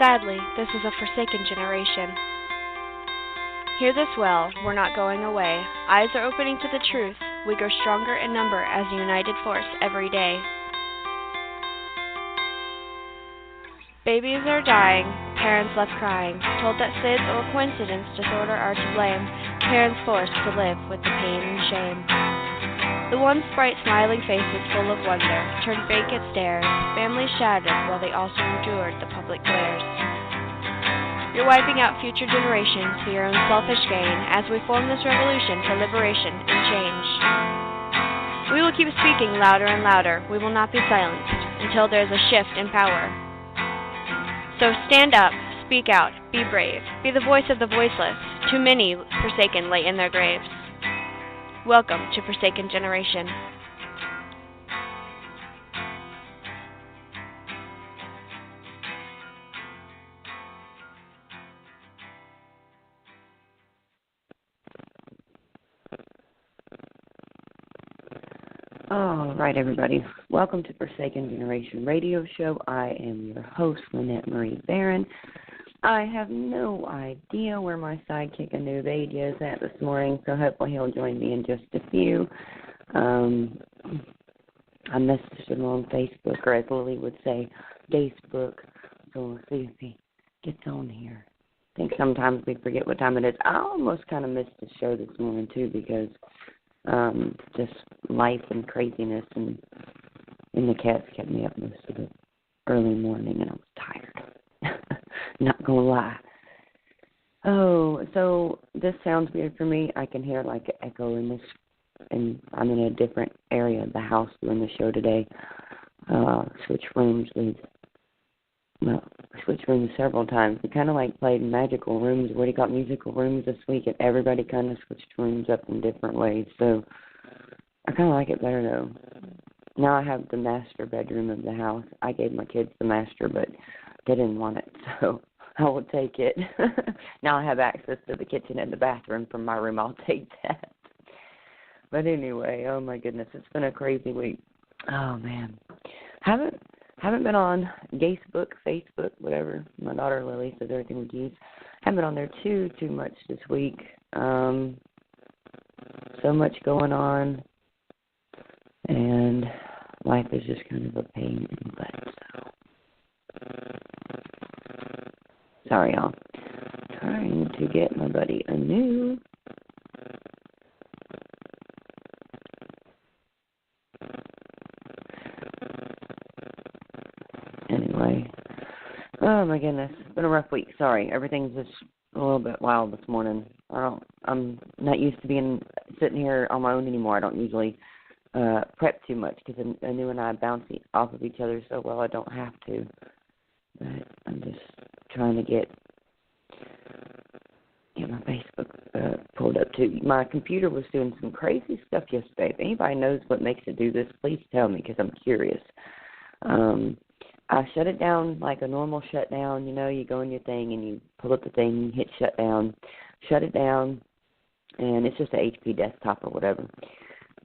Sadly, this is a forsaken generation. Hear this well, we're not going away. Eyes are opening to the truth. We grow stronger in number as a united force every day. Babies are dying, parents left crying, told that SIDS or coincidence disorder are to blame, parents forced to live with the pain and shame. The once bright smiling faces full of wonder turned vacant stares, families shattered while they also endured the public glares. You're wiping out future generations for your own selfish gain as we form this revolution for liberation and change. We will keep speaking louder and louder. We will not be silenced until there is a shift in power. So stand up, speak out, be brave, be the voice of the voiceless. Too many forsaken lay in their graves. Welcome to Forsaken Generation. All right, everybody. Welcome to Forsaken Generation Radio Show. I am your host, Lynette Marie Barron. I have no idea where my sidekick, Anu Vaidya, is at this morning, so hopefully he'll join me in just a few. I messaged him on Facebook, or as Lily would say, Facebook, so we'll see if he gets on here. I think sometimes we forget what time it is. I almost kind of missed the show this morning, too, because just life and craziness and the cats kept me up most of the early morning, and I was tired. Not gonna lie. Oh, so this sounds weird for me. I can hear like an echo in this, and I'm in a different area of the house doing the show today. Switched rooms several times. We kind of like played magical rooms. We already got musical rooms this week, and everybody kind of switched rooms up in different ways. So I kind of like it better though. Now I have the master bedroom of the house. I gave my kids the master, but they didn't want it, so I will take it. Now I have access to the kitchen and the bathroom from my room. I'll take that. But anyway, oh my goodness, it's been a crazy week. Oh man, haven't been on Facebook, whatever my daughter Lily says everything would use. Haven't been on there too much this week. So much going on, and life is just kind of a pain in the butt. So sorry, y'all. Trying to get my buddy Anu. Anyway. Oh my goodness. It's been a rough week. Sorry. Everything's just a little bit wild this morning. I'm not used to sitting here on my own anymore. I don't usually prep too much because Anu and I bounce off of each other so well I don't have to. But I'm just trying to get my Facebook pulled up too. My computer was doing some crazy stuff yesterday. If anybody knows what makes it do this, please tell me because I'm curious. I shut it down like a normal shutdown. You go in your thing and you pull up the thing, you hit shut it down, and it's just an HP desktop or whatever.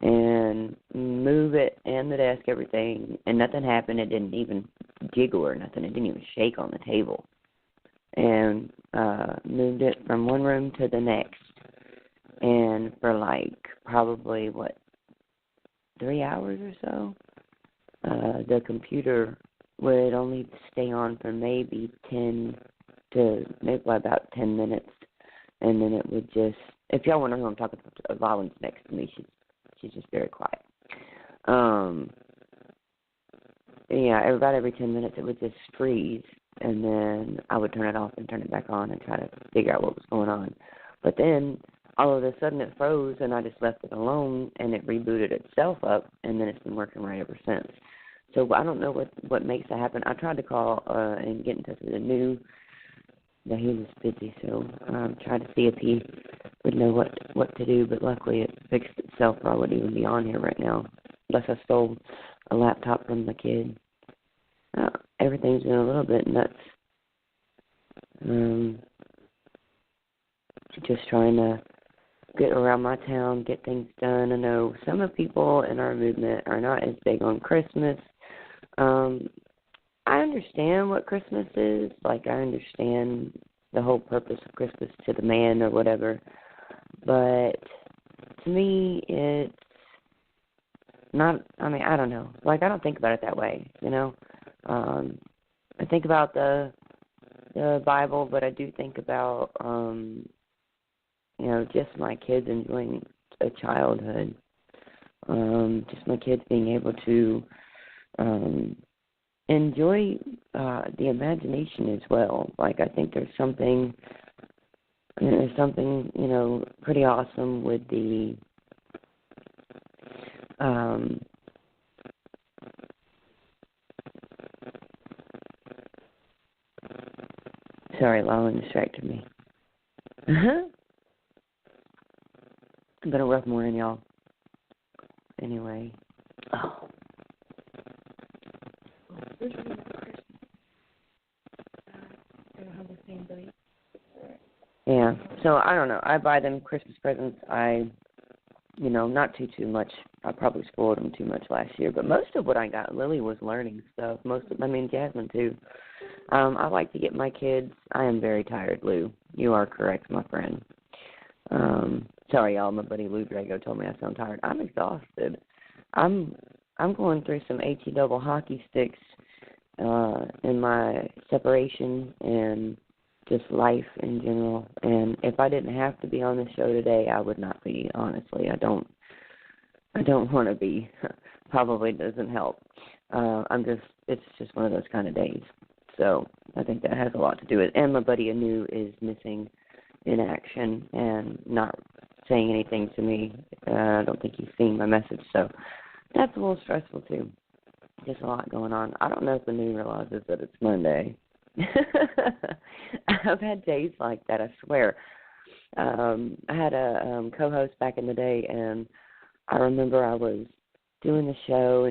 And move it and the desk, everything, and nothing happened. It didn't even jiggle or nothing. It didn't even shake on the table. And moved it from one room to the next. And for probably, 3 hours or so, the computer would only stay on for maybe about 10 minutes. And then it would just, if y'all wonder who I'm talking to, Valen's next to me. She's just very quiet. About every 10 minutes it would just freeze, and then I would turn it off and turn it back on and try to figure out what was going on. But then all of a sudden it froze, and I just left it alone, and it rebooted itself up, and then it's been working right ever since. So I don't know what makes that happen. I tried to call and get in touch with Anu, but he was busy, so tried to see if he would know what to do, but luckily it fixed itself, or I wouldn't even be on here right now, unless I stole a laptop from the kid. Everything's been a little bit nuts. Just trying to get around my town, get things done. I know some of the people in our movement are not as big on Christmas. I understand what Christmas is. Like, I understand the whole purpose of Christmas to the man or whatever. But to me, it's not, I mean, I don't know. Like, I don't think about it that way, you know. I think about the Bible, but I do think about, you know, just my kids enjoying a childhood. Just my kids being able to enjoy the imagination as well. Like, I think there's something, you know, pretty awesome with the sorry, Lala distracted me. It's been a rough morning, y'all. Anyway. Oh. Yeah, so I don't know. I buy them Christmas presents. You know, not too much. I probably spoiled them too much last year, but most of what I got, Lily was learning stuff. Jasmine too. I like to get my kids. I am very tired, Lou. You are correct, my friend. Sorry, y'all. My buddy Lou Drago told me I sound tired. I'm exhausted. I'm going through some HE double hockey sticks in my separation and just life in general. And if I didn't have to be on the show today, I would not be. Honestly, I don't want to be. Probably doesn't help. It's just one of those kind of days. So I think that has a lot to do with it. And my buddy Anu is missing in action and not saying anything to me. I don't think he's seen my message, so that's a little stressful too. Just a lot going on. I don't know if Anu realizes that it's Monday. I've had days like that, I swear. I had a co-host back in the day, and I remember I was doing the show,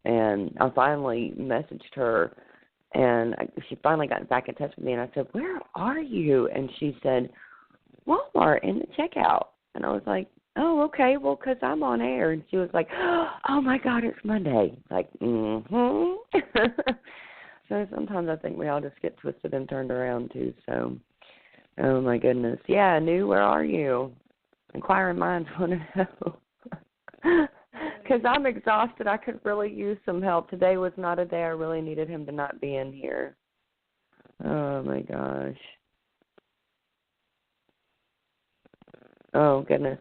and I finally messaged her, and she finally got back in touch with me, and I said, "Where are you?" And she said, "Walmart in the checkout." And I was like, "Oh, okay, well, 'cause I'm on air." And she was like, "Oh, my God, it's Monday." Like, So sometimes I think we all just get twisted and turned around, too. So, oh, my goodness. Yeah, Anu, where are you? Inquiring minds want to know. Because I'm exhausted. I could really use some help. Today was not a day I really needed him to not be in here. Oh, my gosh. Oh, goodness.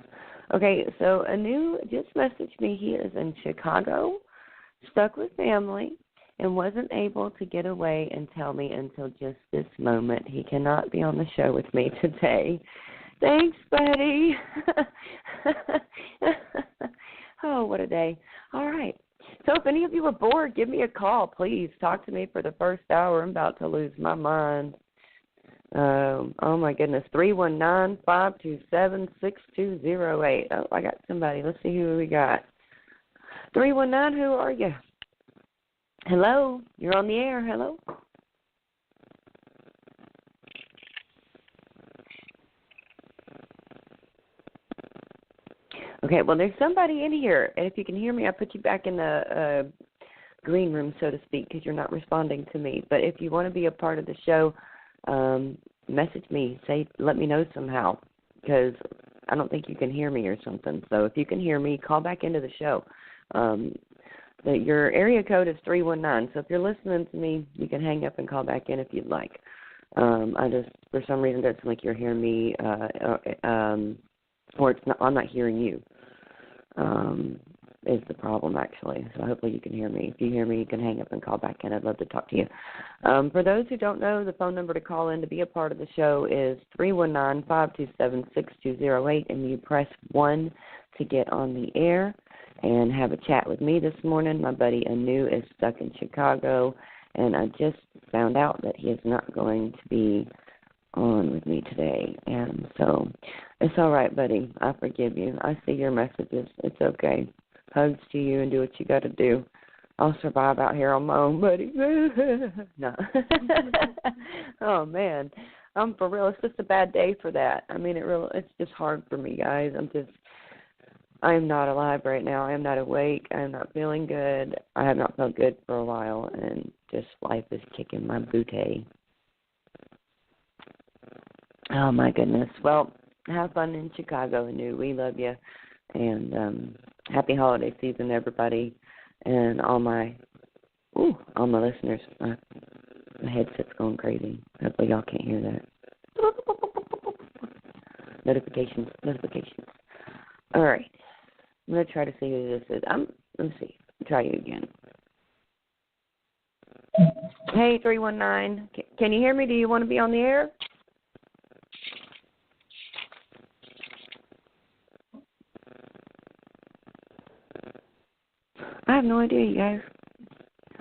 Okay, so Anu just messaged me. He is in Chicago, stuck with family, and wasn't able to get away and tell me until just this moment. He cannot be on the show with me today. Thanks, buddy. Oh, what a day. All right. So if any of you are bored, give me a call, please. Talk to me for the first hour. I'm about to lose my mind. Oh, my goodness. 319-527-6208. Oh, I got somebody. Let's see who we got. 319, who are you? Hello? You're on the air. Hello? Okay, well, there's somebody in here. And if you can hear me, I put you back in the green room, so to speak, because you're not responding to me. But if you want to be a part of the show, message me. Let me know somehow, because I don't think you can hear me or something. So if you can hear me, call back into the show. Your area code is 319. So if you're listening to me, you can hang up and call back in if you'd like. I just, for some reason, it doesn't like you're hearing me, or I'm not hearing you. Is the problem, actually. So hopefully you can hear me. If you hear me, you can hang up and call back in. I'd love to talk to you. For those who don't know, the phone number to call in to be a part of the show is 319-527-6208, and you press 1 to get on the air and have a chat with me this morning. My buddy Anu is stuck in Chicago, and I just found out that he is not going to be on with me today. And so it's all right, buddy. I forgive you. I see your messages. It's okay. Hugs to you, and do what you got to do. I'll survive out here on my own, buddy. No. Oh, man. For real, it's just a bad day for that. I mean, it's just hard for me, guys. I am not alive right now. I am not awake. I am not feeling good. I have not felt good for a while, and just life is kicking my booty. Oh, my goodness. Well, have fun in Chicago, Anu. We love you. And happy holiday season, everybody. And all my listeners. My headset's going crazy. Hopefully y'all can't hear that. Notifications. All right. I'm going to try to see who this is. Let me see. I'll try you again. Hey, 319. Can you hear me? Do you want to be on the air? I have no idea, you guys.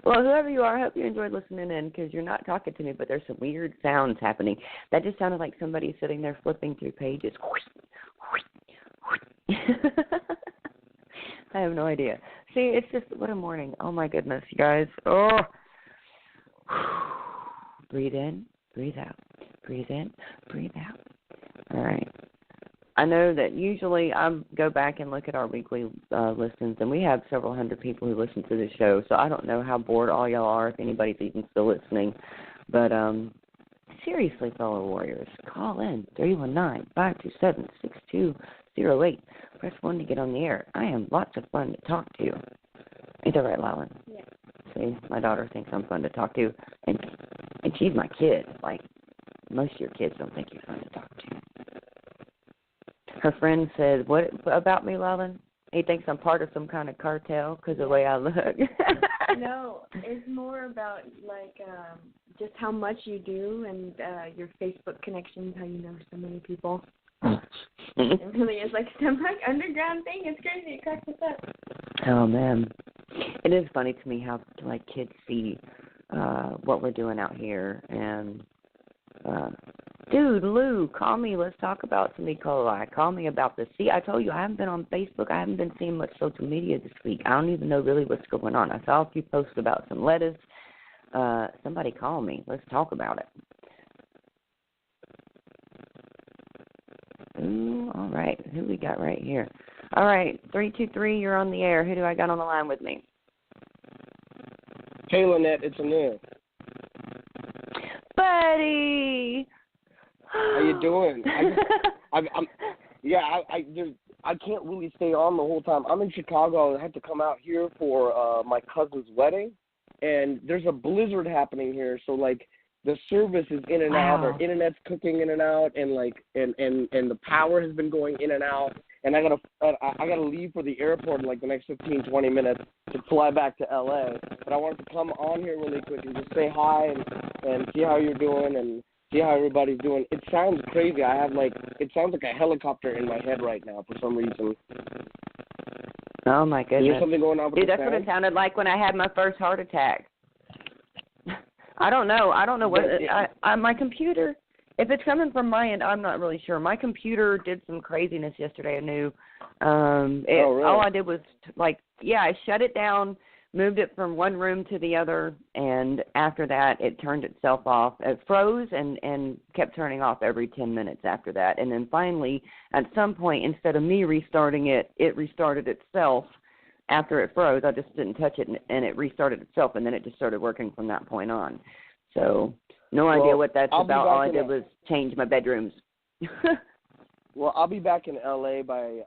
Well, whoever you are, I hope you enjoyed listening in because you're not talking to me, but there's some weird sounds happening. That just sounded like somebody sitting there flipping through pages. I have no idea. See, it's just, what a morning. Oh, my goodness, you guys. Oh. Breathe in, breathe out. Breathe in, breathe out. All right. I know that usually I go back and look at our weekly listens, and we have several hundred people who listen to the show, so I don't know how bored all y'all are, if anybody's even still listening. But seriously, fellow warriors, call in 319-527-6208. Press 1 to get on the air. I am lots of fun to talk to. Ain't that right, Lylin? Yeah. See, my daughter thinks I'm fun to talk to, and she's my kid. Like, most of your kids don't think you're fun to talk to. Her friend said, what about me, Lylin? He thinks I'm part of some kind of cartel because of the way I look. No, it's more about, like, just how much you do and your Facebook connections, how you know so many people. It really is like some like underground thing. It's crazy. It cracks us up. Oh, man. It is funny to me how, like, kids see what we're doing out here. And, dude, Lou, call me. Let's talk about some E. coli. Call me about this. See, I told you I haven't been on Facebook. I haven't been seeing much social media this week. I don't even know really what's going on. I saw a few posts about some lettuce. Somebody call me. Let's talk about it. Ooh, all right. Who we got right here? All right, 323, you're on the air. Who do I got on the line with me? Hey, Lynette, it's Anu. Buddy! How you doing? I can't really stay on the whole time. I'm in Chicago. I had to come out here for my cousin's wedding, and there's a blizzard happening here. So like the service is in and out, our internet's cooking in and out, and like and the power has been going in and out. And I gotta leave for the airport in like the next 15-20 minutes to fly back to LA. But I wanted to come on here really quick and just say hi and see how you're doing and see how everybody's doing. It sounds crazy. It sounds like a helicopter in my head right now for some reason. Oh my goodness. Is there something going on with Dude, the that's what it sound? sounded like when I had my first heart attack. I don't know what my computer. If it's coming from my end, I'm not really sure. My computer did some craziness yesterday. I knew. Really? All I did was I shut it down, moved it from one room to the other, and after that, it turned itself off. It froze and kept turning off every 10 minutes after that. And then finally, at some point, instead of me restarting it, it restarted itself after it froze. I just didn't touch it, and it restarted itself, and then it just started working from that point on. So no idea what that's about. All I did was change my bedrooms. Well, I'll be back in LA by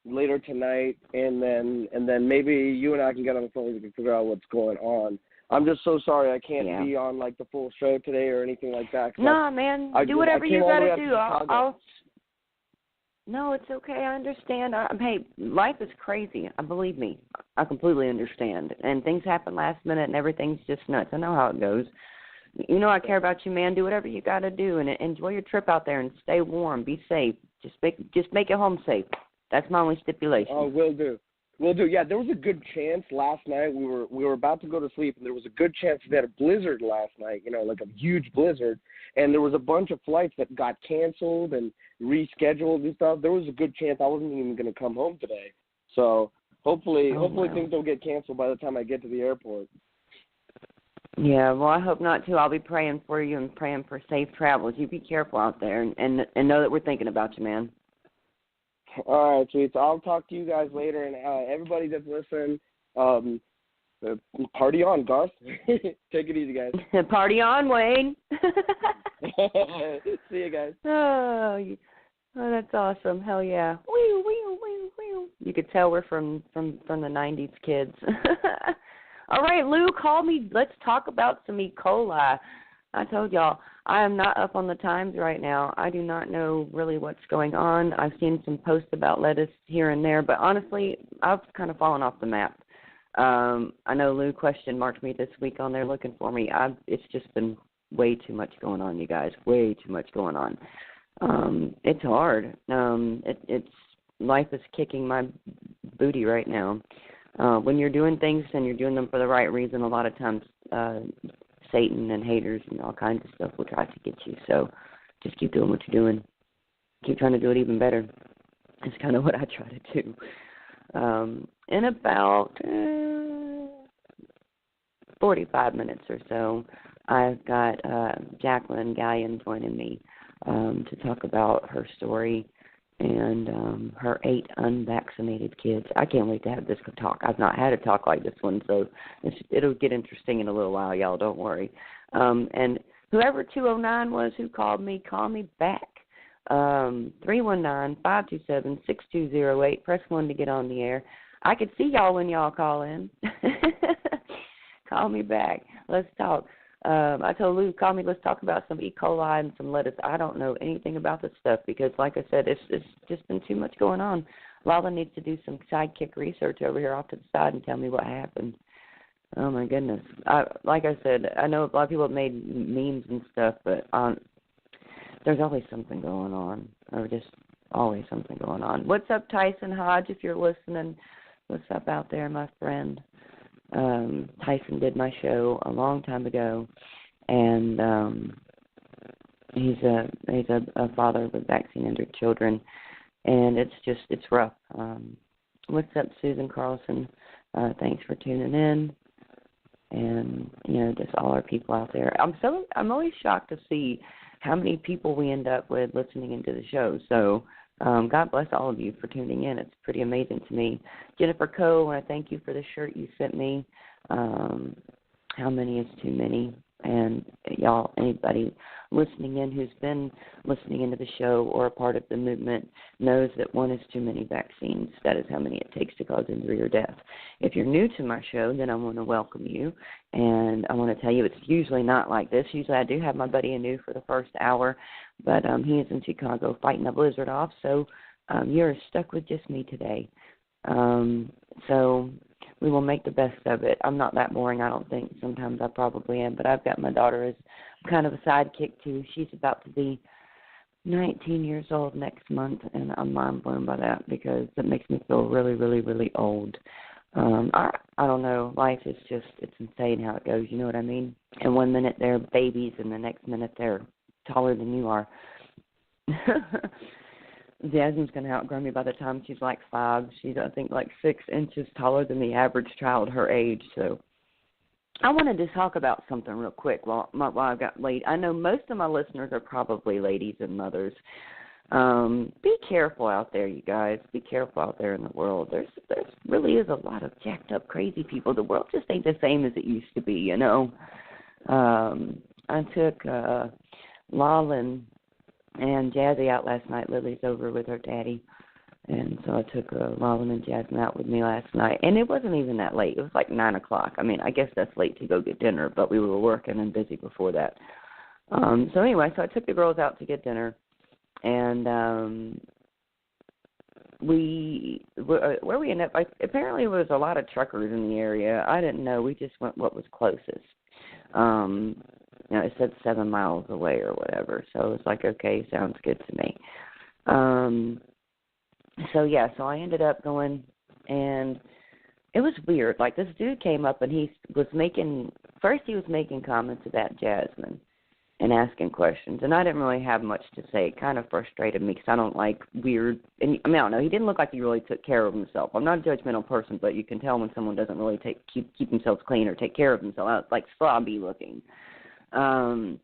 later tonight, and then maybe you and I can get on the phone and figure out what's going on. I'm just so sorry I can't be on like the full show today or anything like that. No, man, do whatever you gotta do. No, it's okay. I understand. Hey, life is crazy. Believe me, I completely understand. And things happen last minute, and everything's just nuts. I know how it goes. You know I care about you, man. Do whatever you got to do, and enjoy your trip out there, and stay warm. Be safe. Just make it home safe. That's my only stipulation. Oh, will do. Yeah, there was a good chance last night. We were about to go to sleep, and there was a good chance we had a blizzard last night. You know, like a huge blizzard, and there was a bunch of flights that got canceled and rescheduled and stuff. There was a good chance I wasn't even going to come home today. So hopefully things don't get canceled by the time I get to the airport. Yeah, well, I hope not, too. I'll be praying for you and praying for safe travels. You be careful out there and know that we're thinking about you, man. All right, sweet. So I'll talk to you guys later, and everybody that's listening, party on, Garth. Take it easy, guys. Party on, Wayne. See you guys. Oh, that's awesome. Hell yeah. Wee, wee, wee, wee. You could tell we're from the 90s kids. All right, Lou, call me. Let's talk about some E. coli. I told y'all, I am not up on the times right now. I do not know really what's going on. I've seen some posts about lettuce here and there, but honestly, I've kind of fallen off the map. I know Lou question marked me this week on there looking for me. It's just been way too much going on, you guys. Way too much going on. It's hard. It's life is kicking my booty right now. When you're doing things and you're doing them for the right reason, a lot of times Satan and haters and all kinds of stuff will try to get you. So just keep doing what you're doing. Keep trying to do it even better. It's kind of what I try to do. In about 45 minutes or so, I've got Jaclyn Gallion joining me to talk about her story and her 8 unvaccinated kids. I can't wait to have this talk. I've not had a talk like this one, so it'll get interesting in a little while, y'all. Don't worry. And whoever 209 was who call me back. 319-527-6208. Press 1 to get on the air. I could see y'all when y'all call in. Call me back. Let's talk. I told Lou, call me, let's talk about some E. coli and some lettuce. I don't know anything about this stuff because, like I said, it's just been too much going on. Lala needs to do some sidekick research over here off to the side and tell me what happened. Oh, my goodness. Like I said, I know a lot of people have made memes and stuff, but there's always something going on, or just always something going on. What's up, Tyson Hodge, if you're listening? What's up out there, my friend? Tyson did my show a long time ago, and he's a father with vaccine-injured children, and it's rough. What's up, Susan Carlson? Thanks for tuning in, and just all our people out there. I'm always shocked to see how many people we end up with listening into the show. So God bless all of you for tuning in. It's pretty amazing to me. Jennifer Coe, I want to thank you for the shirt you sent me. How many is too many? And y'all, anybody listening in who's been listening into the show or a part of the movement knows that 1 is too many vaccines. That is how many it takes to cause injury or death. If you're new to my show, then I want to welcome you. And I want to tell you it's usually not like this. Usually I do have my buddy Anu for the first hour, but he is in Chicago fighting a blizzard off, so you're stuck with just me today. So we will make the best of it. I'm not that boring, I don't think. Sometimes I probably am, but I've got my daughter as kind of a sidekick, too. She's about to be 19 years old next month, and I'm mind blown by that because it makes me feel really, really, really old. I don't know. Life is just, it's insane how it goes, you know what I mean? And 1 minute they're babies, and the next minute they're taller than you are. Jasmine's going to outgrow me by the time she's like 5. She's, I think, like 6 inches taller than the average child her age. So I wanted to talk about something real quick while I got late. I know most of my listeners are probably ladies and mothers. Be careful out there, you guys. Be careful out there in the world. There really is a lot of jacked up, crazy people. The world just ain't the same as it used to be, I took Lala and Jazzy out last night. Lily's over with her daddy. And so I took Lala and Jasmine out with me last night. And it wasn't even that late. It was like 9 o'clock. I mean, I guess that's late to go get dinner, but we were working and busy before that. So anyway, so I took the girls out to get dinner. And where we ended up, apparently there was a lot of truckers in the area. I didn't know. We just went what was closest. It said 7 miles away or whatever. So it's like, okay, sounds good to me. So I ended up going, and it was weird. Like, this dude came up, and he was making comments about Jasmine and asking questions. And I didn't really have much to say. It kind of frustrated me because I don't like weird, and I don't know, he didn't look like he really took care of himself. I'm not a judgmental person, but you can tell when someone doesn't really keep themselves clean or take care of themselves, like slobby looking. And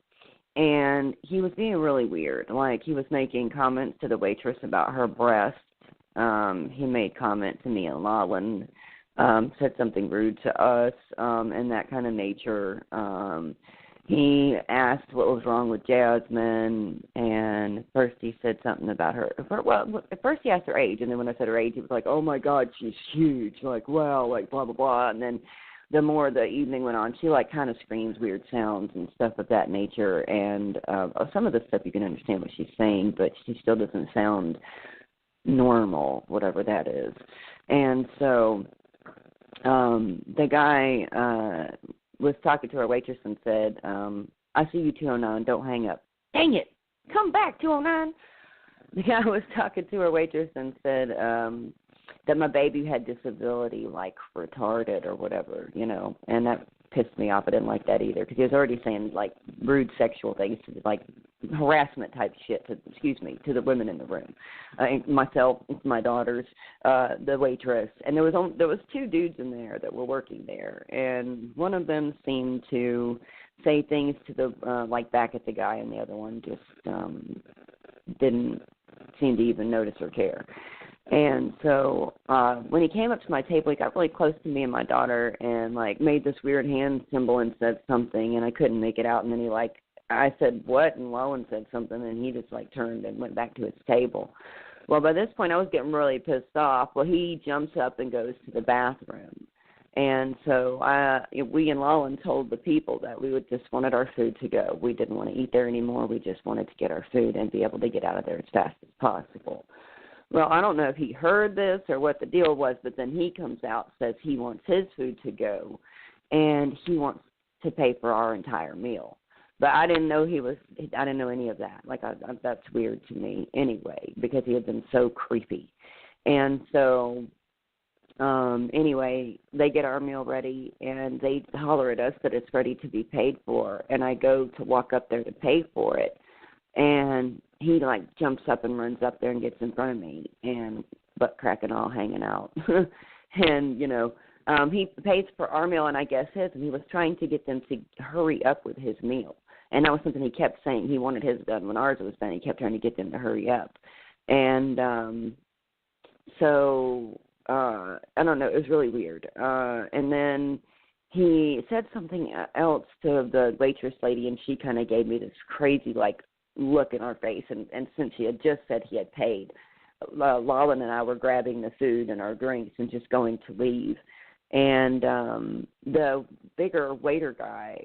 he was being really weird. Like, he was making comments to the waitress about her breasts He made comment to me and Lawlin, said something rude to us, and that kind of nature. He asked what was wrong with Jasmine, and first he said something about her. Well, at first he asked her age, and then when I said her age, he was like, oh, my God, she's huge, like, wow, like, blah, blah, blah. And then the more the evening went on, she, like, kind of screams weird sounds and stuff of that nature. And some of the stuff you can understand what she's saying, but she still doesn't sound normal, whatever that is. And so the guy was talking to our waitress and said, I see you, 209, don't hang up. Dang it, come back, 209. The guy was talking to our waitress and said that my baby had disability, like retarded or whatever, you know, and that pissed me off. I didn't like that either because he was already saying, like, rude sexual things, like harassment type shit to the women in the room, myself, my daughters, the waitress, and there was two dudes in there that were working there, and one of them seemed to say things to the like back at the guy, and the other one just didn't seem to even notice or care. And so when he came up to my table, he got really close to me and my daughter and, like, made this weird hand symbol and said something, and I couldn't make it out. And then he, like, I said, what? And Lowen said something, and he just, like, turned and went back to his table. Well, by this point, I was getting really pissed off. Well, he jumps up and goes to the bathroom. And so we and Lowen told the people that we would just wanted our food to go. We didn't want to eat there anymore. We just wanted to get our food and be able to get out of there as fast as possible. Well, I don't know if he heard this or what the deal was, but then he comes out, says he wants his food to go, and he wants to pay for our entire meal. But I didn't know I didn't know any of that. Like, that's weird to me anyway, because he had been so creepy. And so, anyway, they get our meal ready, and they holler at us that it's ready to be paid for, and I go to walk up there to pay for it. And he, like, jumps up and runs up there and gets in front of me, and butt crack and all hanging out. And, you know, he pays for our meal and I guess his, and he was trying to get them to hurry up with his meal. And that was something he kept saying. He wanted his done when ours was done. He kept trying to get them to hurry up. And so I don't know. It was really weird. And then he said something else to the waitress lady, and she kind of gave me this crazy, like, look in our face, and since he had just said he had paid, Lawlin and I were grabbing the food and our drinks and just going to leave, and the bigger waiter guy,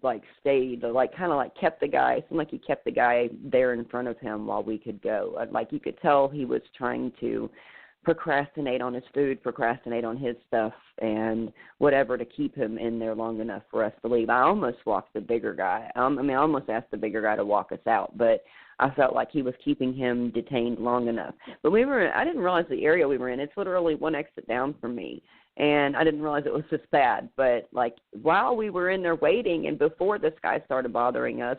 like, stayed, like, kind of like kept the guy, seemed like he kept the guy there in front of him while we could go. Like, you could tell he was trying to procrastinate on his food, procrastinate on his stuff, and whatever to keep him in there long enough for us to leave. I almost walked the bigger guy. I almost asked the bigger guy to walk us out, but I felt like he was keeping him detained long enough. But I didn't realize the area we were in. It's literally one exit down from me, and I didn't realize it was this bad. But, like, while we were in there waiting and before this guy started bothering us,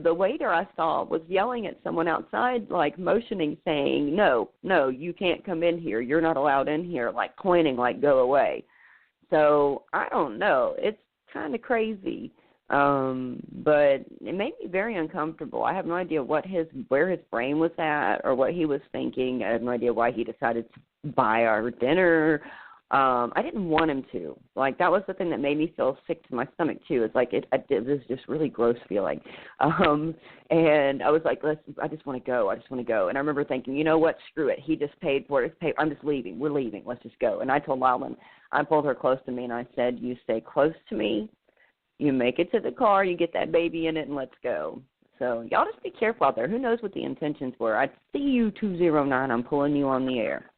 the waiter I saw was yelling at someone outside, like, motioning, saying, no, you can't come in here. You're not allowed in here, like, pointing, like, go away. So I don't know. It's kind of crazy, but it made me very uncomfortable. I have no idea where his brain was at or what he was thinking. I have no idea why he decided to buy our dinner. I didn't want him to. Like, that was the thing that made me feel sick to my stomach, too. It's like, it was just really gross feeling. And I was like, I just want to go. And I remember thinking, you know what, screw it. He just paid for it. I'm just leaving. We're leaving. Let's just go. And I told Lawlin, I pulled her close to me, and I said, you stay close to me. You make it to the car. You get that baby in it, and let's go. So y'all just be careful out there. Who knows what the intentions were? I see you, 209. I'm pulling you on the air.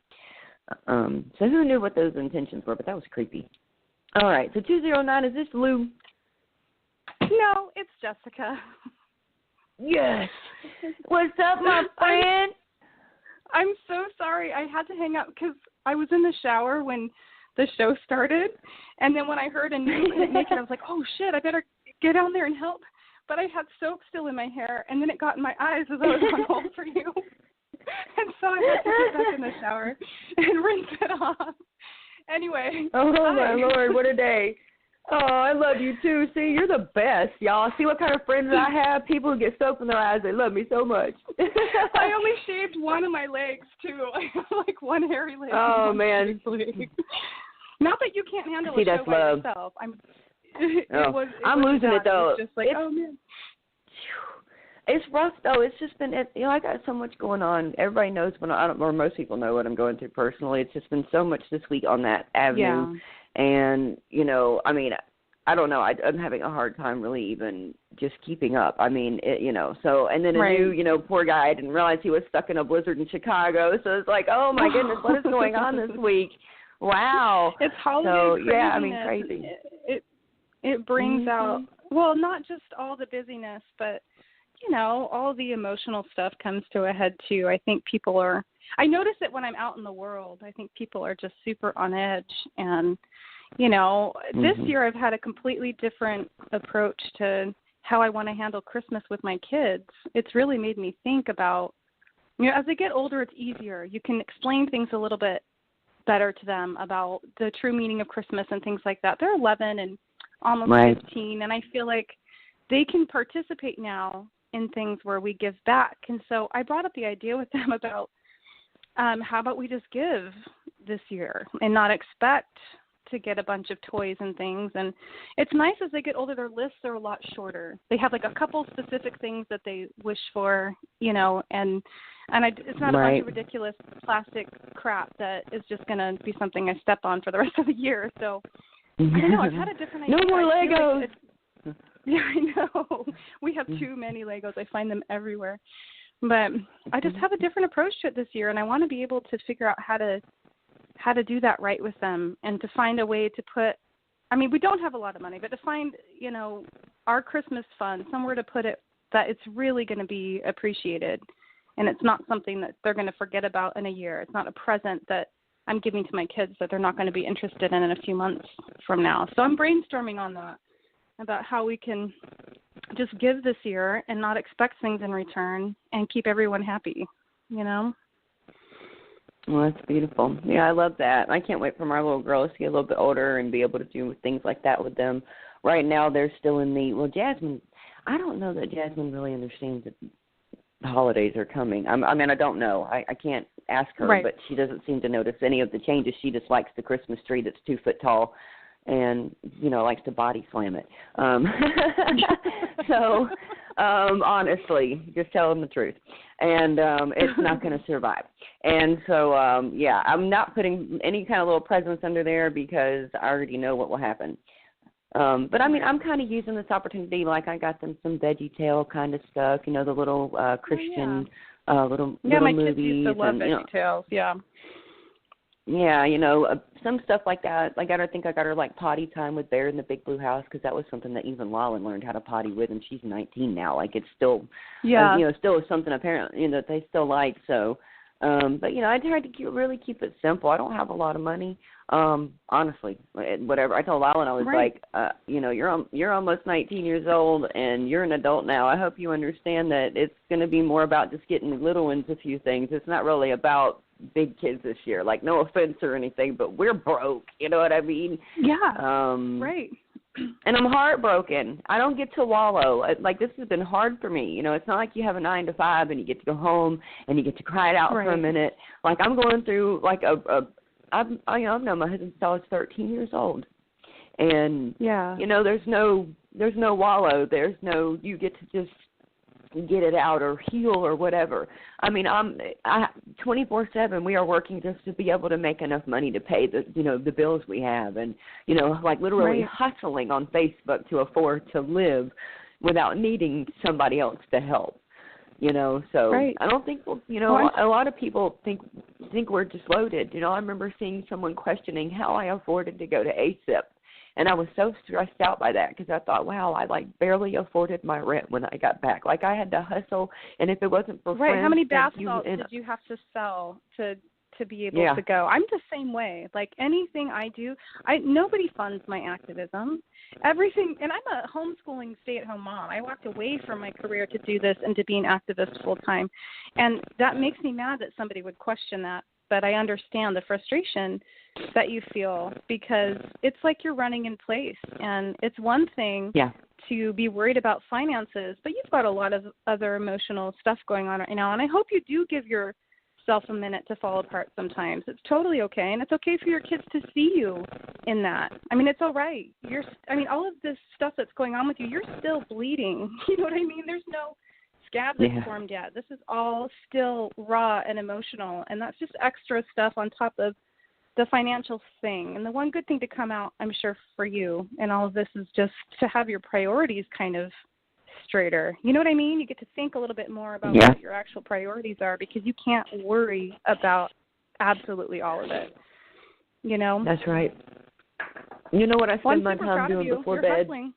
So who knew what those intentions were, but that was creepy. All right, so 209, is this Lou? No, it's Jessica. Yes. What's up, my friend? I'm so sorry. I had to hang up because I was in the shower when the show started, and then when I heard Anu couldn't make it, I was like, oh, shit, I better get down there and help. But I had soap still in my hair, and then it got in my eyes as I was on hold for you. And so I had to get back in the shower and rinse it off. Anyway. Oh, my Lord, what a day. Oh, I love you too. See, you're the best, y'all. See what kind of friends I have? People who get soap in their eyes. They love me so much. I only shaved one of my legs too. I have like one hairy leg. Oh man. Not that you can't handle See, a show that's by love. yourself. I'm losing it though. It's just like, oh man. It's rough though. It's just been, I got so much going on. Everybody knows or most people know what I'm going through personally. It's just been so much this week on that avenue. Yeah. And, I mean, I don't know. I'm having a hard time really even just keeping up. I mean, so, and then Anu, poor guy, I didn't realize he was stuck in a blizzard in Chicago. So it's like, oh my goodness, what is going on this week? Wow. It's holiday craziness. Yeah, I mean, crazy. It brings out, well, not just all the busyness, but, all the emotional stuff comes to a head too. I think I notice it when I'm out in the world. I think people are just super on edge. And, this year I've had a completely different approach to how I want to handle Christmas with my kids. It's really made me think about, as they get older, it's easier. You can explain things a little bit better to them about the true meaning of Christmas and things like that. They're 11 and almost 15, and I feel like they can participate now in things where we give back. And so I brought up the idea with them about how about we just give this year and not expect to get a bunch of toys and things. And it's nice as they get older, their lists are a lot shorter. They have like a couple specific things that they wish for, and it's not a bunch of ridiculous plastic crap that is just going to be something I step on for the rest of the year. So I don't know, I've had a different idea. No more Legos. Yeah, I know. We have too many Legos. I find them everywhere. But I just have a different approach to it this year, and I want to be able to figure out how to do that right with them and to find a way to put, we don't have a lot of money, but to find, our Christmas fund, somewhere to put it that it's really going to be appreciated, and it's not something that they're going to forget about in a year. It's not a present that I'm giving to my kids that they're not going to be interested in a few months from now. So I'm brainstorming on that, about how we can just give this year and not expect things in return and keep everyone happy, Well, that's beautiful. Yeah, I love that. I can't wait for my little girls to get a little bit older and be able to do things like that with them. Right now, they're still in Jasmine, I don't know that Jasmine really understands that the holidays are coming. I don't know. I can't ask her, but she doesn't seem to notice any of the changes. She just likes the Christmas tree that's 2 foot tall and, likes to body slam it. So, honestly, just telling the truth. And it's not going to survive. And so, I'm not putting any kind of little presents under there because I already know what will happen. But, I'm kind of using this opportunity, like I got them some Veggie Tale kind of stuff, the little Christian little my movies. Kids used to love Veggie Tales, Yeah, some stuff like that. I think I got her like potty time with Bear in the Big Blue House because that was something that even Lala learned how to potty with, and she's 19 now. It's still, still something apparently that they still like. So, but I tried to really keep it simple. I don't have a lot of money, honestly. Whatever I told Lala, I was like, you're almost 19 years old and you're an adult now. I hope you understand that it's going to be more about just getting the little ones a few things. It's not really about big kids this year. No offense or anything, but we're broke. You know what I mean? Yeah. Right. And I'm heartbroken. I don't get to wallow. This has been hard for me. It's not like you have a 9 to 5 and you get to go home and you get to cry it out for a minute. I'm going through I've known my husband since I was 13 years old. And there's no wallow. There's no you get to just get it out or heal or whatever. 24/7 we are working just to be able to make enough money to pay the bills we have, and literally hustling on Facebook to afford to live without needing somebody else to help. So I don't think a lot of people think we're just loaded. I remember seeing someone questioning how I afforded to go to ACIP. And I was so stressed out by that because I thought, wow, I barely afforded my rent when I got back. I had to hustle, and if it wasn't for friends, how many bath salts did you have to sell to be able to go? I'm the same way. Anything I do, nobody funds my activism. Everything, and I'm a homeschooling stay-at-home mom. I walked away from my career to do this and to be an activist full time, and that makes me mad that somebody would question that. But I understand the frustration that you feel, because it's like you're running in place. And it's one thing to be worried about finances, but you've got a lot of other emotional stuff going on right now. And I hope you do give yourself a minute to fall apart sometimes. It's totally okay. And it's okay for your kids to see you in that. I mean, it's all right. All of this stuff that's going on with you, you're still bleeding. You know what I mean? There's no scab that's formed yet. This is all still raw and emotional. And that's just extra stuff on top of the financial thing. And the one good thing to come out, I'm sure, for you and all of this is just to have your priorities kind of straighter. You know what I mean? You get to think a little bit more about what your actual priorities are, because you can't worry about absolutely all of it. You know? That's right. You know what I spend my time doing before bed? Hustling.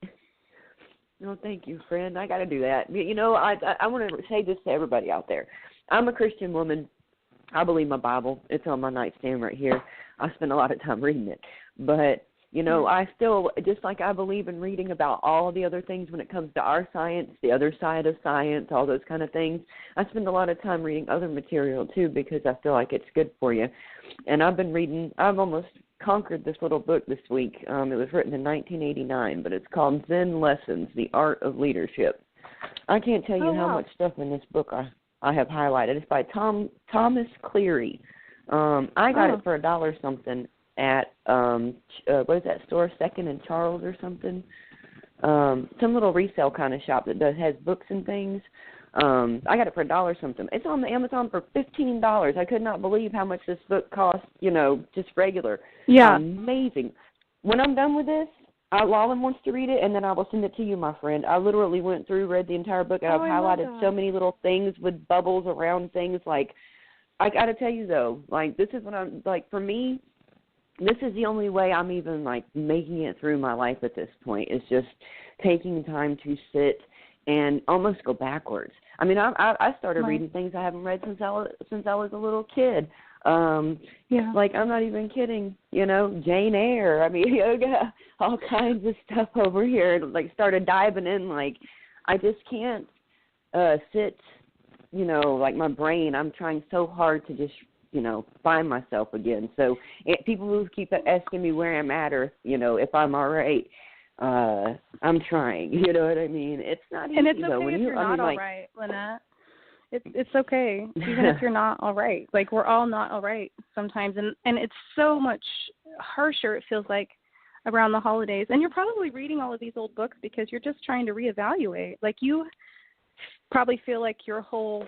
No, thank you, friend. I got to do that. You know, I want to say this to everybody out there. I'm a Christian woman. I believe my Bible. It's on my nightstand right here. I spend a lot of time reading it. But, you know, I still, just like I believe in reading about all the other things when it comes to our science, the other side of science, all those kind of things, I spend a lot of time reading other material, too, because I feel like it's good for you. And I've almost conquered this little book this week. It was written in 1989, but it's called Zen Lessons, The Art of Leadership. I can't tell you how much stuff in this book I have highlighted. It's by Thomas Cleary. I got it for $1 something at what is that store, Second and Charles or something? Some little resale kind of shop that has books and things. I got it for $1 something. It's on the Amazon for $15. I could not believe how much this book cost. You know, just regular. Yeah, amazing. When I'm done with this, Lawlin wants to read it, and then I will send it to you, my friend. I literally went through, read the entire book, and I've highlighted so many little things with bubbles around things. Like, I got to tell you, though, like, this is what I'm, like, for me, this is the only way I'm even, like, making it through my life at this point, is just taking time to sit and almost go backwards. I mean, I started reading things I haven't read since I was a little kid. Like, I'm not even kidding, you know, Jane Eyre, I mean, yoga, all kinds of stuff over here, like, started diving in, like, I just can't sit, you know, like, my brain, I'm trying so hard to just, you know, find myself again. So people who keep asking me where I'm at, or, you know, if I'm all right, I'm trying, you know what I mean? It's not easy, and it's okay though. When if you're not all right, Lynette. It's okay, even if you're not all right. Like, we're all not all right sometimes, and it's so much harsher, it feels like, around the holidays. And you're probably reading all of these old books because you're just trying to reevaluate. Like, you probably feel like your whole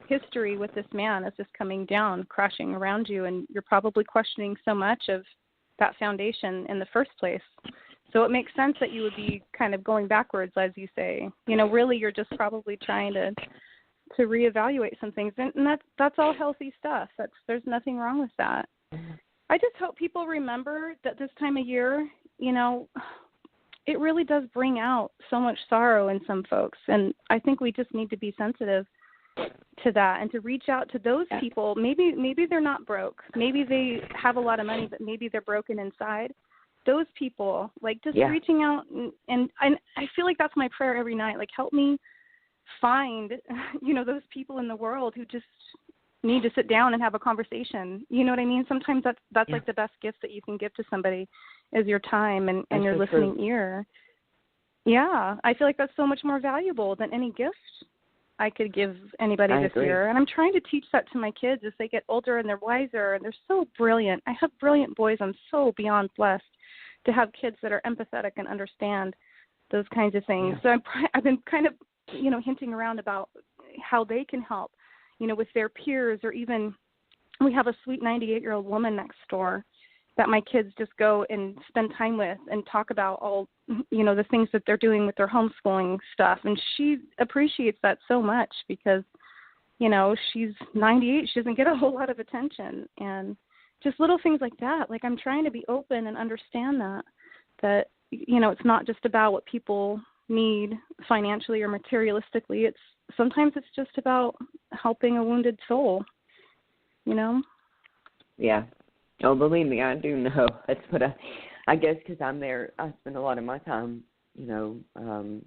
history with this man is just coming down, crashing around you, and you're probably questioning so much of that foundation in the first place. So it makes sense that you would be kind of going backwards, as you say. You know, really, you're just probably trying to reevaluate some things, and that's all healthy stuff. There's nothing wrong with that. I just hope people remember that this time of year, you know, it really does bring out so much sorrow in some folks, and I think we just need to be sensitive to that and to reach out to those people. Maybe they're not broke. Maybe they have a lot of money, but maybe they're broken inside. Those people, like, just reaching out, and I feel like that's my prayer every night. Like, help me find, you know, those people in the world who just need to sit down and have a conversation. You know what I mean? Sometimes that's like the best gift that you can give to somebody is your time and your listening ear. Yeah, I feel like that's so much more valuable than any gift I could give anybody this year. And I'm trying to teach that to my kids as they get older and they're wiser and they're so brilliant. I have brilliant boys. I'm so beyond blessed to have kids that are empathetic and understand those kinds of things. So I've been kind of, you know, hinting around about how they can help, you know, with their peers, or even we have a sweet 98-year-old woman next door that my kids just go and spend time with and talk about all, you know, the things that they're doing with their homeschooling stuff. And she appreciates that so much because, you know, she's 98. She doesn't get a whole lot of attention. And just little things like that. Like, I'm trying to be open and understand that, you know, it's not just about what people need financially or materialistically. Sometimes it's just about helping a wounded soul, you know? Yeah. Oh, believe me, I do know. That's what I guess because I'm there, I spend a lot of my time, you know,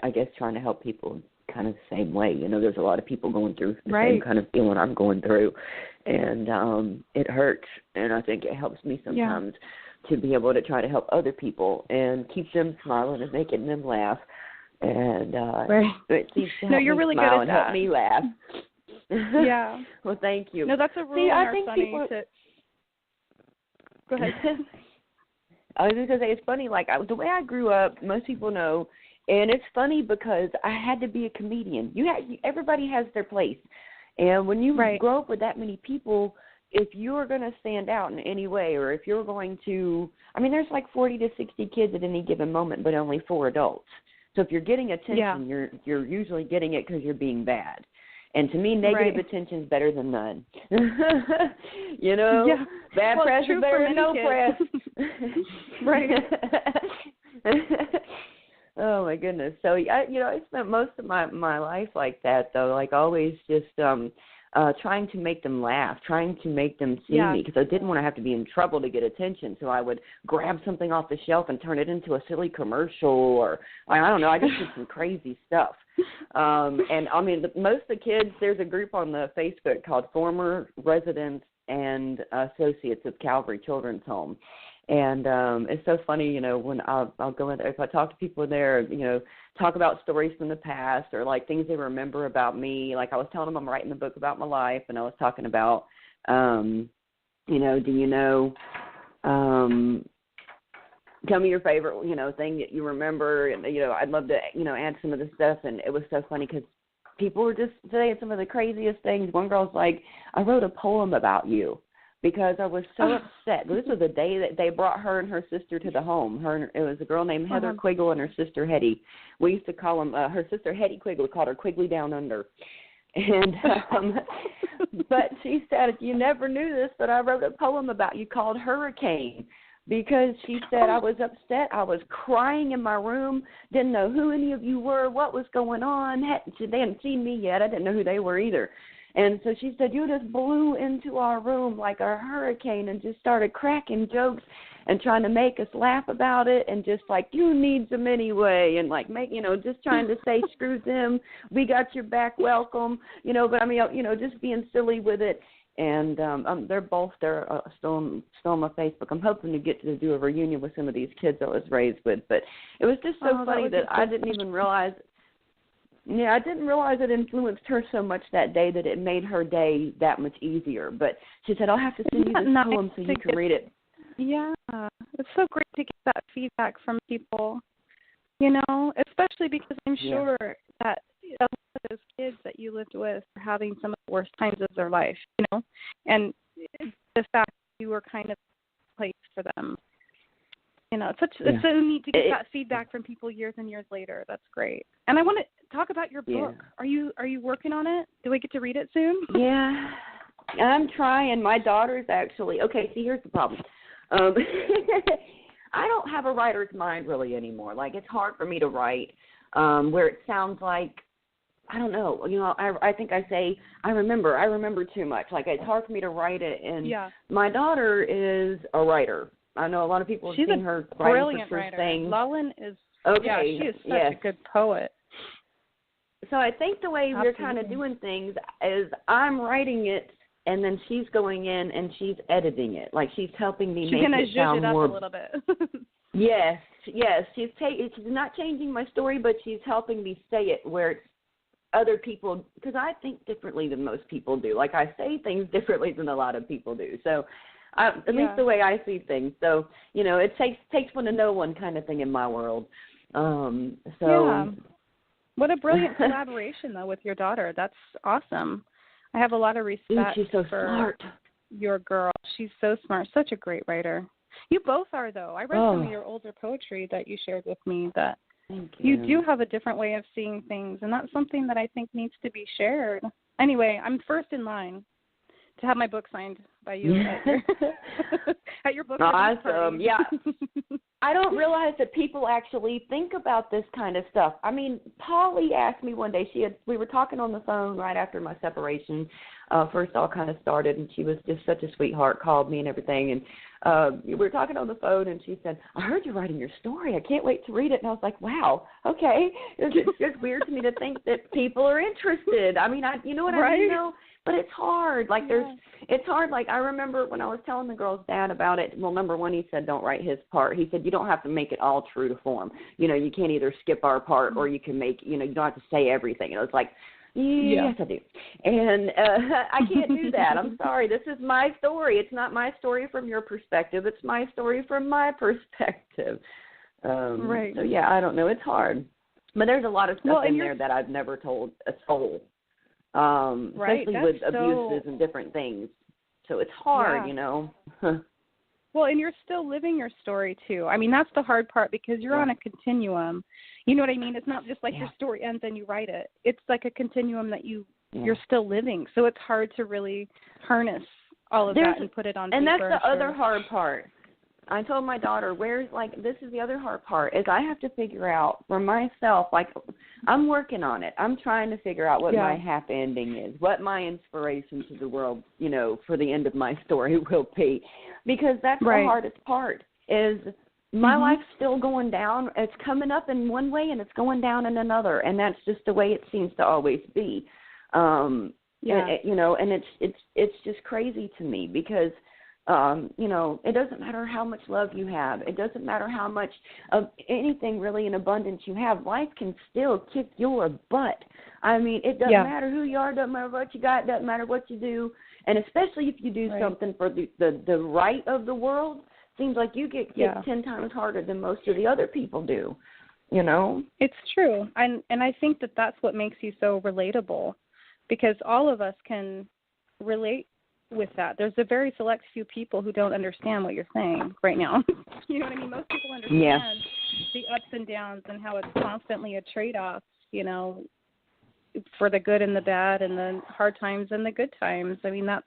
I guess trying to help people kind of the same way. There's a lot of people going through the Right. same kind of feeling I'm going through, and it hurts. And I think it helps me sometimes to be able to try to help other people and keep them smiling and making them laugh. And right. it seems to help you're me really smile good at and that. help me laugh. Yeah. Well, thank you. No, that's a rule in our Sunny. Go ahead. I was just going to say, it's funny, like, the way I grew up, most people know, and it's funny because I had to be a comedian. Everybody has their place. And when you grow up with that many people, if you're going to stand out in any way, or if you're going to, there's like 40 to 60 kids at any given moment, but only 4 adults. So if you're getting attention, you're usually getting it because you're being bad. And to me, negative attention is better than none. Bad press is better than no press. Right. Oh my goodness. So I spent most of my life like that, though. Like always, just trying to make them laugh, trying to make them see me, because I didn't want to have to be in trouble to get attention. So I would grab something off the shelf and turn it into a silly commercial, or I don't know. I just did some crazy stuff. And most of the kids, there's a group on the Facebook called Former Residents and Associates of Calvary Children's Home. And it's so funny, when I'll go in there, if I talk to people in there, talk about stories from the past or like things they remember about me. Like I was telling them I'm writing a book about my life, and I was talking about, tell me your favorite, thing that you remember. And, I'd love to, add some of the stuff. And it was so funny because people were just saying some of the craziest things. One girl's like, I wrote a poem about you because I was so upset. This was the day that they brought her and her sister to the home. It was a girl named Heather Quiggle and her sister Hetty. We used to call them, her sister Hetty Quiggle, we called her Quigley Down Under. And but she said, you never knew this, but I wrote a poem about you called Hurricane, because she said I was upset. I was crying in my room, didn't know who any of you were, what was going on. They hadn't seen me yet. I didn't know who they were either. And so she said, you just blew into our room like a hurricane and just started cracking jokes and trying to make us laugh about it, and just like, you need them anyway, and like just trying to say, screw them, we got your back, welcome, but just being silly with it. And they're still on my Facebook. I'm hoping to get to do a reunion with some of these kids I was raised with. But it was just so funny that I didn't even realize. Yeah, I didn't realize it influenced her so much that day that it made her day that much easier. But she said, I'll have to send you this poem so you can read it. Yeah, it's so great to get that feedback from people, especially because I'm sure that a lot of those kids that you lived with are having some of the worst times of their life, and the fact that you were kind of a place for them. It's so neat to get that feedback from people years and years later. That's great. And I want to talk about your book. Are you working on it? Do we get to read it soon? Yeah, I'm trying. My daughter's actually, okay, see, here's the problem. I don't have a writer's mind really anymore. Like, it's hard for me to write where it sounds like, I don't know, I think I say, I remember too much. Like, it's hard for me to write it. And my daughter is a writer. I know a lot of people have seen her writing for writer. things. Lynette is, she is such a good poet. So I think the way we're kind of doing things is I'm writing it, and then she's going in and she's editing it. Like, she's helping me make it sound more. She's going to zhuzh it up a little bit. Yes. She's not changing my story, but she's helping me say it where it's other people, because I think differently than most people do. Like, I say things differently than a lot of people do. So at least the way I see things. So, it takes one to know one kind of thing in my world. What a brilliant collaboration, though, with your daughter. That's awesome. I have a lot of respect she's so for smart. Your girl. She's so smart. Such a great writer. You both are, though. I read some of your older poetry that you shared with me that you do have a different way of seeing things, and that's something that I think needs to be shared. Anyway, I'm first in line to have my book signed by you at your book Awesome. party. Yeah. I don't realize that people actually think about this kind of stuff. I mean, Polly asked me one day, we were talking on the phone right after my separation first all kind of started, and she was just such a sweetheart, called me and everything, and we were talking on the phone, and she said, I heard you writing your story. I can't wait to read it. And I was like, wow, okay. It's just weird to me to think that people are interested. I mean, you know what I mean, though? But it's hard. Like, it's hard. Like, I remember when I was telling the girl's dad about it, well, number one, he said, don't write his part. He said, you don't have to make it all true to form. You know, you can't either skip our part or you can make, you don't have to say everything. And I was like, yes, I do. And I can't do that. I'm sorry. This is my story. It's not my story from your perspective. It's my story from my perspective. Right. So, yeah, I don't know. It's hard. But there's a lot of stuff in there that I've never told a soul. Especially with abuses and different things. So it's hard, Well, and you're still living your story, too. I mean, that's the hard part because you're on a continuum. You know what I mean? It's not just like your story ends and you write it. It's like a continuum that you're still living. So it's hard to really harness all of that and put it on paper. And that's the other hard part. I told my daughter, this is the other hard part, is I have to figure out for myself, like, I'm working on it. I'm trying to figure out what my happy ending is, what my inspiration to the world, for the end of my story will be. Because that's the hardest part, is my life's still going down. It's coming up in one way and it's going down in another, and that's just the way it seems to always be. And it's just crazy to me because it doesn't matter how much love you have. It doesn't matter how much of anything really in abundance you have. Life can still kick your butt. I mean, it doesn't matter who you are, doesn't matter what you got, doesn't matter what you do. And especially if you do something for the right of the world, seems like you get kicked 10 times harder than most of the other people do, It's true. And I think that that's what makes you so relatable, because all of us can relate with that. There's a very select few people who don't understand what you're saying right now. You know what I mean? Most people understand the ups and downs and how it's constantly a trade-off, for the good and the bad and the hard times and the good times. I mean, that's,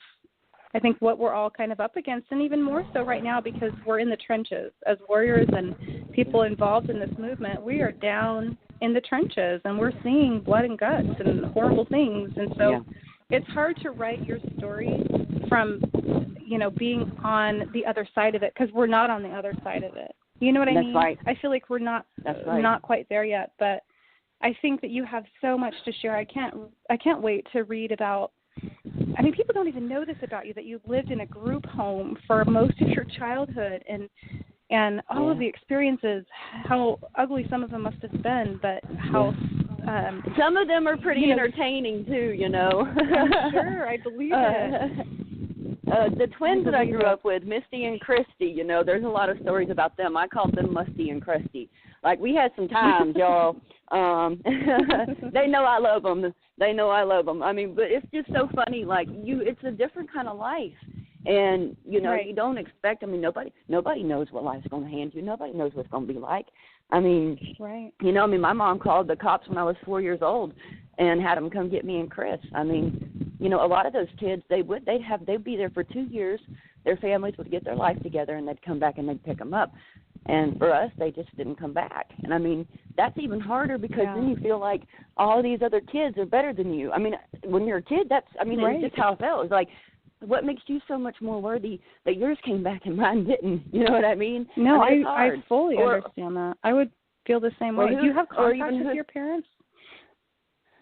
I think, what we're all kind of up against, and even more so right now because we're in the trenches. As warriors and people involved in this movement, we are down in the trenches, and we're seeing blood and guts and horrible things. And so it's hard to write your story from, being on the other side of it, because we're not on the other side of it. You know what I mean? Right. I feel like we're not quite there yet, but I think that you have so much to share. I can't wait to read about. I mean, people don't even know this about you, that you lived in a group home for most of your childhood, and all of the experiences, how ugly some of them must have been, but how some of them are pretty entertaining too, I'm sure, I believe it. The twins that I grew up with, Misty and Christy, there's a lot of stories about them. I called them Musty and Crusty. Like, we had some times, y'all. They know I love them. They know I love them. I mean, but it's just so funny. Like, it's a different kind of life. And, you don't expect, nobody knows what life's going to hand you. Nobody knows what it's going to be like. I mean, my mom called the cops when I was 4 years old and had them come get me and Chris. I mean, a lot of those kids, they'd be there for 2 years. Their families would get their life together, and they'd come back and they'd pick them up. And for us, they just didn't come back. And, I mean, that's even harder because then you feel like all these other kids are better than you. I mean, when you're a kid, it's just how it felt. It's like, what makes you so much more worthy that yours came back and mine didn't? You know what I mean? No, I fully understand that. I would feel the same way. Do you have contact with your parents?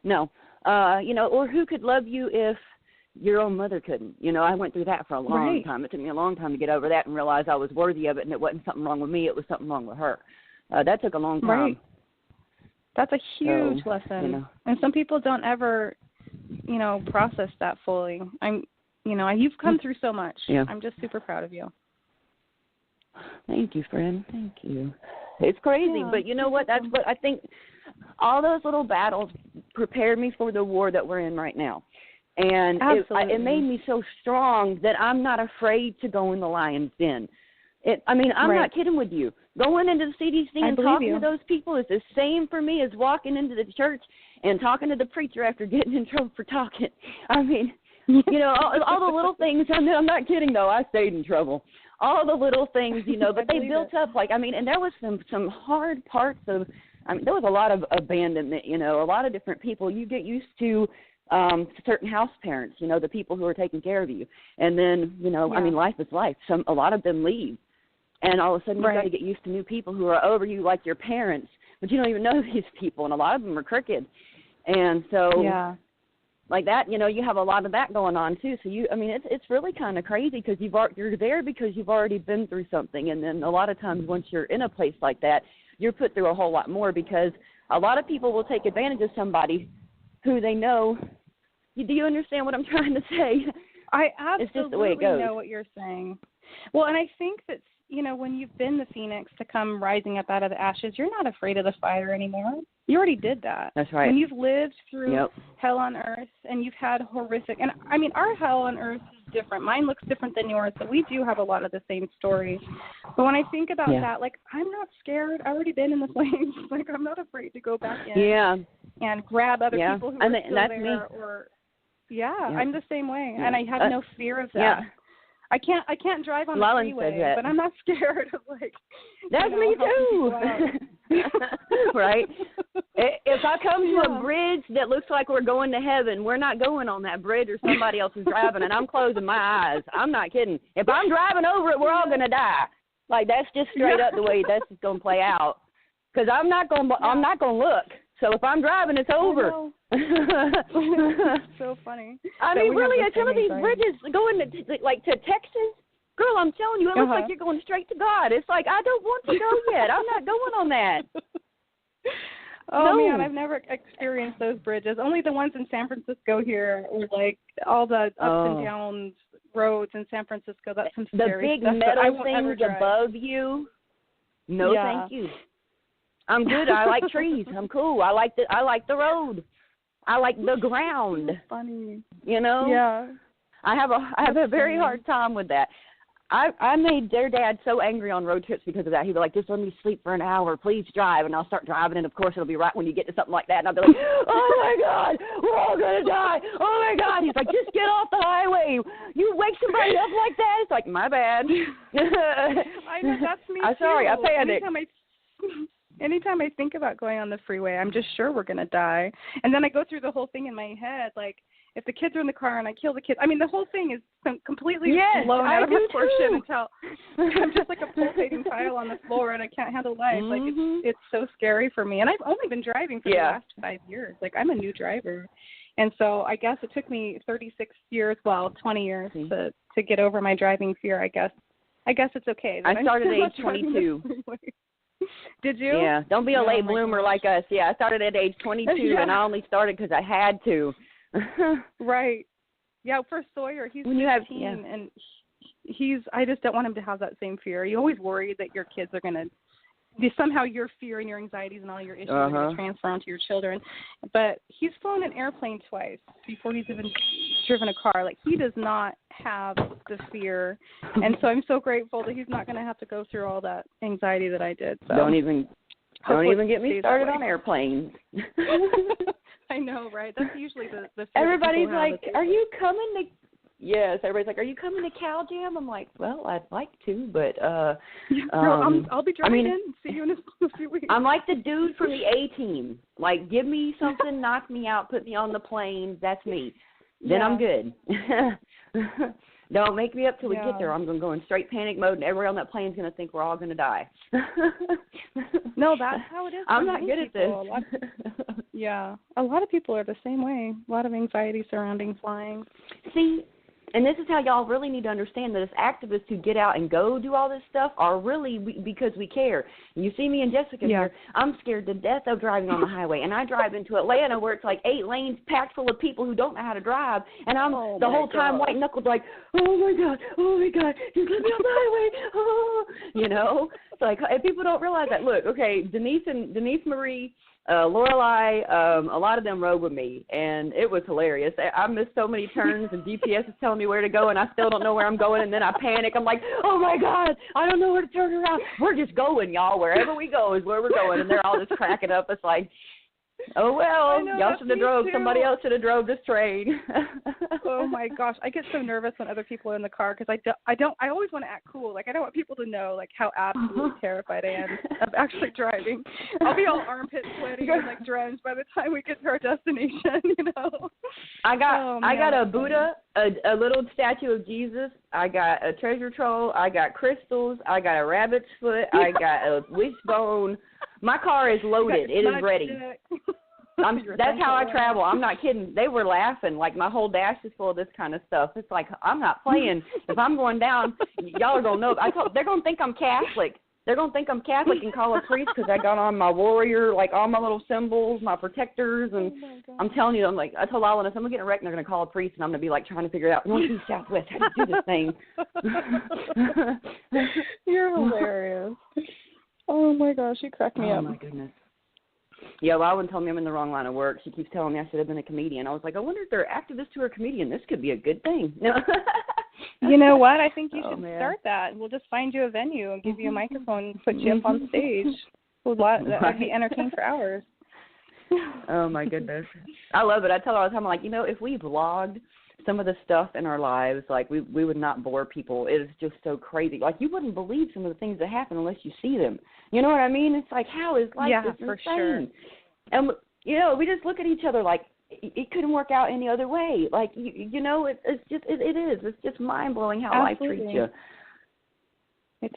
No. Or who could love you if your own mother couldn't? I went through that for a long time. It took me a long time to get over that and realize I was worthy of it, and it wasn't something wrong with me. It was something wrong with her. That took a long time. Right. That's a huge lesson. And some people don't ever, process that fully. You've come through so much. Yeah. I'm just super proud of you. Thank you, friend. Thank you. It's crazy, but you know what? That's what I think. All those little battles prepared me for the war that we're in right now. And it made me so strong that I'm not afraid to go in the lion's den. I'm not kidding with you. Going into the CDC and talking to those people is the same for me as walking into the church and talking to the preacher after getting in trouble for talking. I mean, You know, all the little things. I'm not kidding, though. I stayed in trouble. All the little things, you know, but they built up, like, I mean, and there was some hard parts of, I mean, there was a lot of abandonment, you know, a lot of different people. You get used to certain house parents, you know, the people who are taking care of you. And then, you know, I mean, life is life. A lot of them leave. And all of a sudden you've got to get used to new people who are over you like your parents, but you don't even know these people, and a lot of them are crooked. And so, like that, you know, you have a lot of that going on too. So I mean, it's really kind of crazy because you're there because you've already been through something, and then a lot of times once you're in a place like that, you're put through a whole lot more because a lot of people will take advantage of somebody who they know. Do you understand what I'm trying to say? I absolutely it's just the way it goes. know what you're saying. Well, and I think that, you know, when you've been the phoenix to come rising up out of the ashes, you're not afraid of the fire anymore. You already did that. That's right. When you've lived through hell on earth and you've had horrific, and I mean, our hell on earth is different. Mine looks different than yours, but we do have a lot of the same stories. But when I think about that, like, I'm not scared. I've already been in the flames. Like, I'm not afraid to go back in and grab other people who are still that's there. Me. Or I'm the same way, and I have no fear of that. I can't drive on the freeway, but I'm not scared of, like, that's me too. Right? If I come to a bridge that looks like we're going to heaven, we're not going on that bridge, or somebody else is driving, and I'm closing my eyes. I'm not kidding. If I'm driving over it, we're all going to die. Like, that's just straight up the way that's just going to play out. Because I'm not going to look. So if I'm driving, it's over. So funny. I mean, really, some of these bridges going to Texas, girl, I'm telling you, it looks like you're going straight to God. It's like, I don't want to go yet. I'm not going on that. Man, I've never experienced those bridges. Only the ones in San Francisco here, or like all the ups and downs roads in San Francisco. That's some scary big stuff. metal things above you. No, thank you. I'm good. I like trees. I'm cool. I like the road. I like the ground. That's funny. You know? Yeah. I have a very hard time with that. I made their dad so angry on road trips because of that. He'd be like, just let me sleep for an hour. Please drive. And I'll start driving, and, of course, it'll be right when you get to something like that. And I'll be like, oh, my God, we're all going to die. Oh, my God. He's like, just get off the highway. You wake somebody up like that? It's like, my bad. I know, that's me, I'm sorry. I panicked. Anytime I think about going on the freeway, I'm just sure we're going to die. And then I go through the whole thing in my head, like, if the kids are in the car and I kill the kids. I mean, the whole thing is completely blown out of proportion until I'm just like a pulsating tile on the floor and I can't handle life. Like, it's so scary for me. And I've only been driving for the last 5 years. Like, I'm a new driver. And so I guess it took me 36 years, 20 years to get over my driving fear, I guess. I guess it's okay. I started at age 22. Did you? Yeah, don't be a late bloomer like us. Yeah, I started at age 22, and I only started because I had to. Right. Yeah, for Sawyer, he's 15, and I just don't want him to have that same fear. You always worry that your kids are going to, somehow your fear and your anxieties and all your issues are going to transfer onto your children. But he's flown an airplane twice before he's even driven a car. Like, he does not have the fear. And so I'm so grateful that he's not going to have to go through all that anxiety that I did. So Don't even get me started on airplanes. I know, right? That's usually the fear. Everybody's like, are you coming to... Yes, everybody's like, are you coming to Cal Jam? I'm like, well, I'd like to, but... I'll be driving in and see you in a few weeks. I'm like the dude from the A-Team. Like, give me something, knock me out, put me on the plane. That's me. Then I'm good. Don't make me up till we get there. I'm going to go in straight panic mode, and everyone on that plane is going to think we're all going to die. No, that's how it is. I'm not good at this. A lot of people are the same way. A lot of anxiety surrounding flying. See, and this is how y'all really need to understand that as activists who get out and go do all this stuff are really because we care. You see me and Jessica here. I'm scared to death of driving on the highway, and I drive into Atlanta where it's like 8 lanes packed full of people who don't know how to drive, and I'm the whole time white-knuckled like, oh, my God, just let me off the highway, oh, you know. It's like, if people don't realize that, look, okay, Denise Marie, Lorelei, a lot of them rode with me, and it was hilarious. I missed so many turns, and GPS is telling me where to go, and I still don't know where I'm going, and then I panic. I'm like, oh, my God, I don't know where to turn around. We're just going, y'all. Wherever we go is where we're going, and they're all just cracking up. It's like, Oh, well, know, y'all should have drove. Somebody else should have drove this train. Oh, my gosh. I get so nervous when other people are in the car because I always want to act cool. Like, I don't want people to know, like, how absolutely terrified I am of actually driving. I'll be all armpit sweaty and, like, drenched by the time we get to our destination, you know. I got a Buddha, a little statue of Jesus. I got a treasure trove. I got crystals. I got a rabbit's foot. I got a wishbone. My car is loaded. It is ready. That's how I travel. I'm not kidding. They were laughing. Like, my whole dash is full of this kind of stuff. It's like, I'm not playing. If I'm going down, y'all are going to know. They're going to think I'm Catholic. They're going to think I'm Catholic and call a priest because I got on my warrior, like all my little symbols, my protectors. And I'm telling you, I told Alan, if I'm going to get in a wreck, they're going to call a priest, and I'm going to be, like, trying to figure it out. Northeast, Southwest, how do you do this thing? You're hilarious. Oh, my gosh, you cracked me up. Oh, my goodness. Yeah, well, Alan told me I'm in the wrong line of work. She keeps telling me I should have been a comedian. I was like, I wonder if they're activist or a comedian. This could be a good thing. You know what? I think you should start that. We'll just find you a venue and give you a microphone and put you up on stage. I'd be entertained for hours. Oh, my goodness. I love it. I tell her all the time, I'm like, if we vlogged some of the stuff in our lives, like, we would not bore people. It is just so crazy. Like, you wouldn't believe some of the things that happen unless you see them. You know what I mean? It's like, how is life this insane? Sure. And, we just look at each other like it couldn't work out any other way. Like, it is. It's just mind-blowing how life treats you.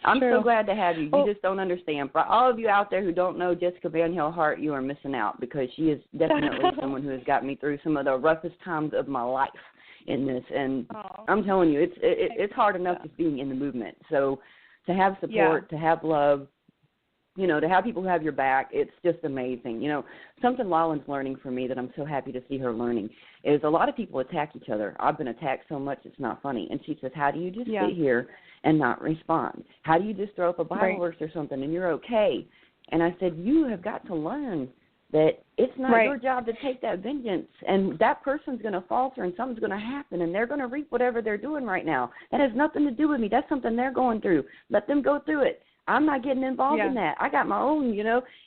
I'm so glad to have you. You just don't understand. For all of you out there who don't know Jessica Van Hill Hart, you are missing out because she is definitely someone who has got me through some of the roughest times of my life in this. And I'm telling you, it's hard enough just being in the movement. So to have support, to have love, to have people who have your back, it's just amazing. Something Lalan's learning from me that I'm so happy to see her learning is a lot of people attack each other. I've been attacked so much it's not funny. And she says, how do you just sit here and not respond? How do you just throw up a Bible verse or something and you're okay? And I said, you have got to learn that it's not your job to take that vengeance, and that person's going to falter and something's going to happen, and they're going to reap whatever they're doing right now. That has nothing to do with me. That's something they're going through. Let them go through it. I'm not getting involved in that. I got my own,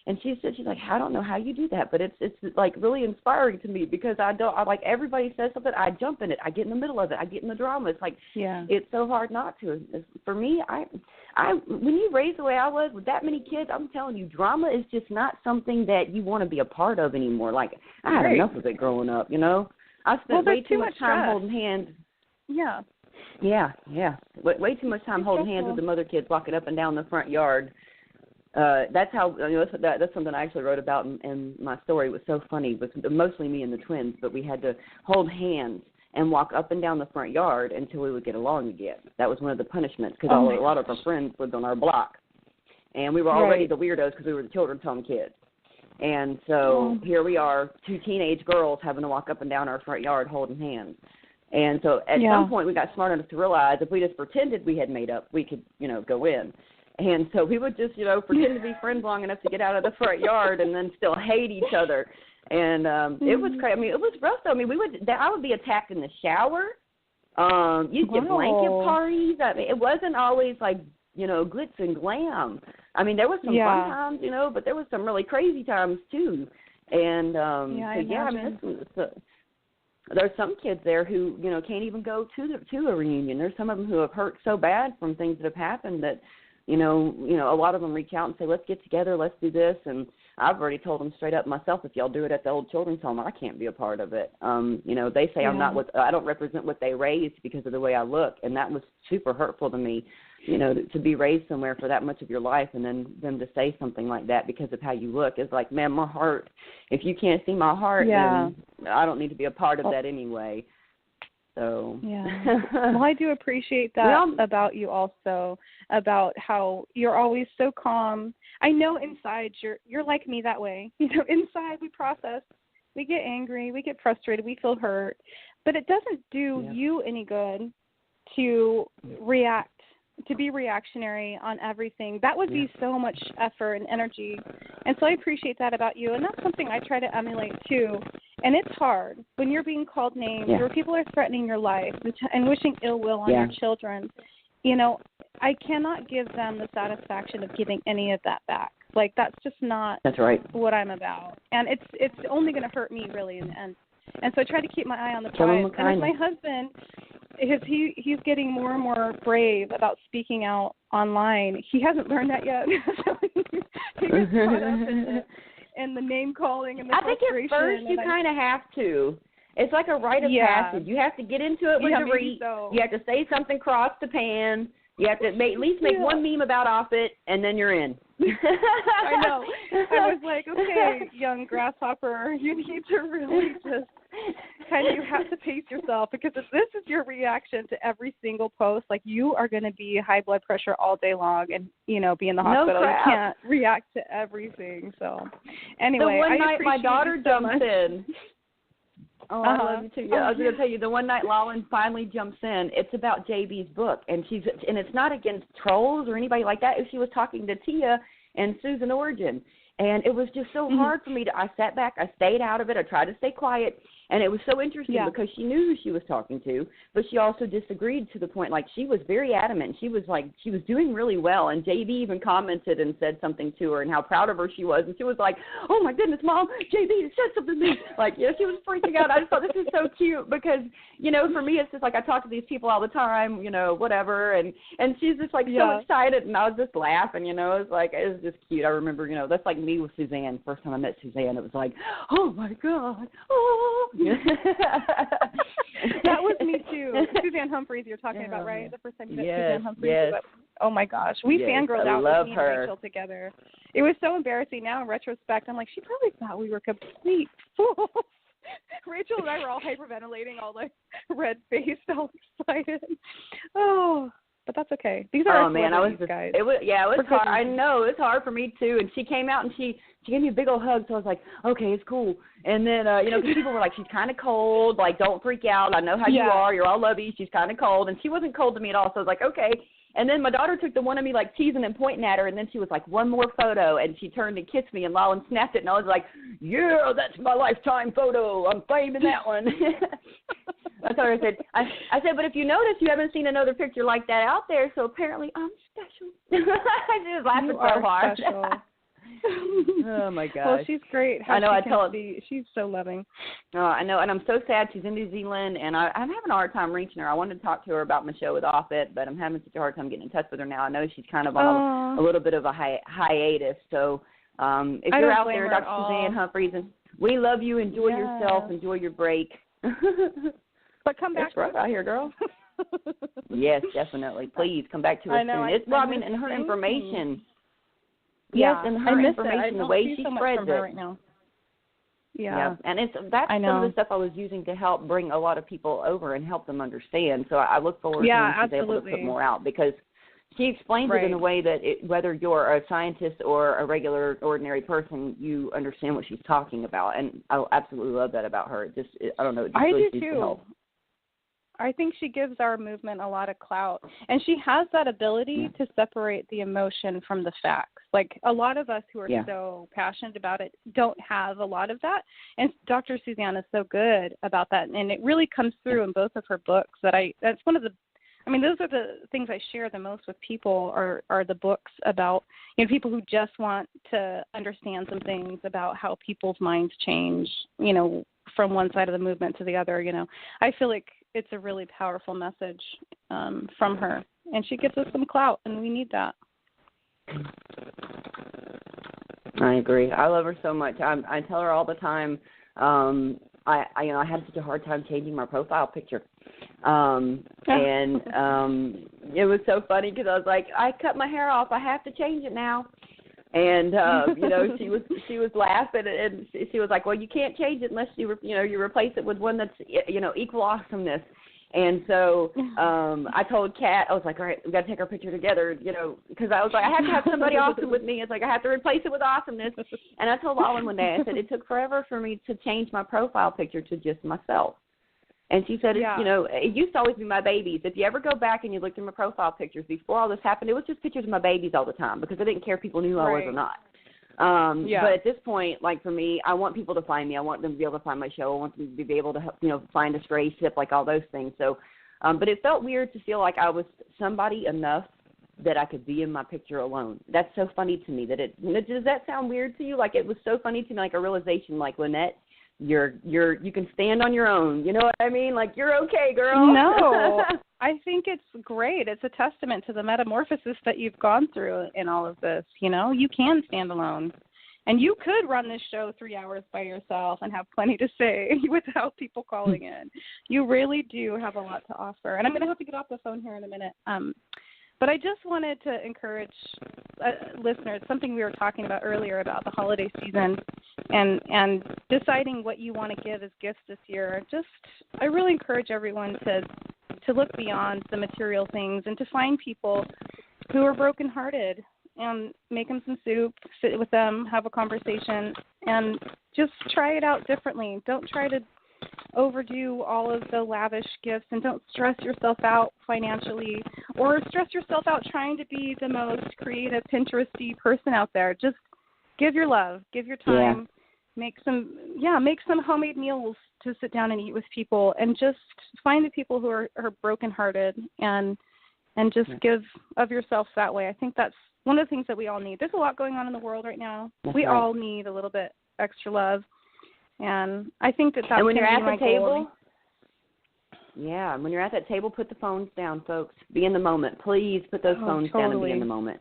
And she said, she's like, I don't know how you do that, but it's like really inspiring to me because I like everybody says something, I jump in it. I get in the middle of it. I get in the drama. It's like it's so hard not to. For me, I when you raised the way I was with that many kids, I'm telling you, drama is just not something that you want to be a part of anymore. Like I had enough of it growing up. I spent way too much time holding hands. Yeah. Yeah. Way too much time holding hands with the mother kids walking up and down the front yard. That's how that's something I actually wrote about in my story. It was so funny. It was mostly me and the twins, but we had to hold hands and walk up and down the front yard until we would get along again. That was one of the punishments because a lot of our friends lived on our block, and we were already the weirdos because we were the children's home kids. And so here we are, two teenage girls having to walk up and down our front yard holding hands. And so at some point we got smart enough to realize if we just pretended we had made up, we could, go in. And so we would just, pretend to be friends long enough to get out of the front yard and then still hate each other. And it was crazy. I mean, it was rough, though. I mean, I would be attacked in the shower. You'd get blanket parties. I mean, it wasn't always like, glitz and glam. I mean, there was some fun times, but there was some really crazy times, too. And there's some kids there who, can't even go to a reunion. There's some of them who have hurt so bad from things that have happened that, a lot of them reach out and say, let's get together, let's do this. And I've already told them straight up myself, if y'all do it at the old children's home, I can't be a part of it. They say I don't represent what they raised because of the way I look. And that was super hurtful to me, to be raised somewhere for that much of your life and then them to say something like that because of how you look is like, man, my heart, if you can't see my heart, then I don't need to be a part of that anyway. So well, I do appreciate that about you also, about how you're always so calm. I know inside you're like me that way. Inside we process, we get angry, we get frustrated, we feel hurt, but it doesn't do you any good to react, to be reactionary on everything. That would be so much effort and energy. And so I appreciate that about you. And that's something I try to emulate too. And it's hard when you're being called names or people are threatening your life and wishing ill will on your children. I cannot give them the satisfaction of giving any of that back. Like, that's just not That's right. what I'm about. And it's only going to hurt me, really, in the end. And so I try to keep my eye on the Kill 'em prize. with And as my kindness. husband, he's getting more and more brave about speaking out online. He hasn't learned that yet. So he gets caught up in the name calling and the I think at frustration. first you kind of have to. It's like a rite of passage. You have to get into it with the read. So. You have to say something cross the pan. You have to at least make one meme about off it, and then you're in. I know. I was like, okay, young grasshopper, you need to really just you have to pace yourself, because if this is your reaction to every single post, like, you are going to be high blood pressure all day long and, be in the hospital. No crap. You can't react to everything. So anyway, the one night my appreciate daughter you so jumps much. in. Oh, I love you too. Yeah, I was going to tell you, the one night Lawlyn finally jumps in, it's about JB's book, and it's not against trolls or anybody like that. She was talking to Tia and Susan Origin, and it was just so hard for me I sat back, I stayed out of it, I tried to stay quiet, and it was so interesting because she knew who she was talking to, but she also disagreed to the point, like, she was very adamant. She was doing really well, and JB even commented and said something to her and how proud of her she was, and she was like, oh my goodness, Mom, JB said something to me. Like, she was freaking out. I just thought this is so cute because, for me it's just like I talk to these people all the time, whatever, and she's just like so excited, and I was just laughing, it was just cute. I remember, that's like me with Suzanne. First time I met Suzanne, it was like, oh my God, oh. That was me too. Suzanne Humphreys you're talking about, right? The first time you met Suzanne Humphreys. Yes. Oh my gosh, we fangirled out with me and Rachel together. It was so embarrassing. Now in retrospect, I'm like, she probably thought we were complete fools. Rachel and I were all hyperventilating, all like red-faced, all excited. Oh, but that's okay. These are our guys. It was hard. I know it's hard for me too. And she came out and she gave me a big old hug. So I was like, okay, it's cool. And then because people were like, she's kind of cold. Like, don't freak out. I know how you are. You're all lovey. She's kind of cold, and she wasn't cold to me at all. So I was like, okay. And then my daughter took the one of me like teasing and pointing at her, and then she was like, one more photo, and she turned and kissed me, and Lawlyn snapped it, and I was like, yeah, that's my lifetime photo. I'm faming that one. That's what I said. I said, but if you notice, you haven't seen another picture like that out there, so apparently I'm special. She was laughing so hard. Oh my gosh. Well, she's great. I know. She's so loving. I know, and I'm so sad she's in New Zealand, and I'm having a hard time reaching her. I wanted to talk to her about my show with Offit, but I'm having such a hard time getting in touch with her now. I know she's kind of on a little bit of a hiatus. So if you're out there, Dr. Suzanne Humphreys, and we love you. Enjoy yourself. Enjoy your break. But come back. That's rough out here, girl. Yes, definitely. Please come back to us soon. And her information. Yes, and her information, the way she spreads it right now. Yeah, and that's some of the stuff I was using to help bring a lot of people over and help them understand. So I look forward to when she's able to put more out, because she explains it in a way that whether you're a scientist or a regular, ordinary person, you understand what she's talking about. And I absolutely love that about her. I don't know. It just really seems to help. I think she gives our movement a lot of clout, and she has that ability to separate the emotion from the facts. Like, a lot of us who are so passionate about it don't have a lot of that, and Dr. Suzanne is so good about that, and it really comes through in both of her books. That's one of the, those are the things I share the most with people are the books about, people who just want to understand some things about how people's minds change, from one side of the movement to the other. I feel like it's a really powerful message from her, and she gives us some clout, and we need that. I agree. I love her so much. I tell her all the time. I had such a hard time changing my profile picture, and it was so funny because I was like, I cut my hair off. I have to change it now. And she was laughing, and she was like, well, you can't change it unless you replace it with one that's equal awesomeness. And so I told Kat, I was like, all right, we got to take our picture together, because I was like, I have to have somebody awesome with me. It's like I have to replace it with awesomeness. And I told Lawlyn one day, I said, it took forever for me to change my profile picture to just myself. And she said, it used to always be my babies. If you ever go back and you look through my profile pictures, before all this happened, it was just pictures of my babies all the time because I didn't care if people knew who I was or not. But at this point, like for me, I want people to find me. I want them to be able to find my show. I want them to be able to, find a stray sip, like all those things. So, but it felt weird to feel like I was somebody enough that I could be in my picture alone. That's so funny to me that does that sound weird to you? Like, it was so funny to me, like a realization, like, Lynette, you can stand on your own. You know what I mean? Like, you're okay, girl. No, I think it's great. It's a testament to the metamorphosis that you've gone through in all of this. You know, you can stand alone. And you could run this show 3 hours by yourself and have plenty to say without people calling in. You really do have a lot to offer. And I'm going to have to get off the phone here in a minute. But I just wanted to encourage listeners, something we were talking about earlier about the holiday season and deciding what you want to give as gifts this year. I really encourage everyone to look beyond the material things and to find people who are brokenhearted and make them some soup, sit with them, have a conversation, and just try it out differently. Don't try to overdo all of the lavish gifts, and don't stress yourself out financially or stress yourself out trying to be the most creative Pinteresty person out there. Just give your love, give your time, make some homemade meals to sit down and eat with people, and just find the people who are brokenhearted and just give of yourself that way. I think that's one of the things that we all need. There's a lot going on in the world right now. We all need a little bit extra love. And I think that's and when you're at my the table, goal. When you're at that table, put the phones down, folks. Be in the moment. Please put those phones down and be in the moment.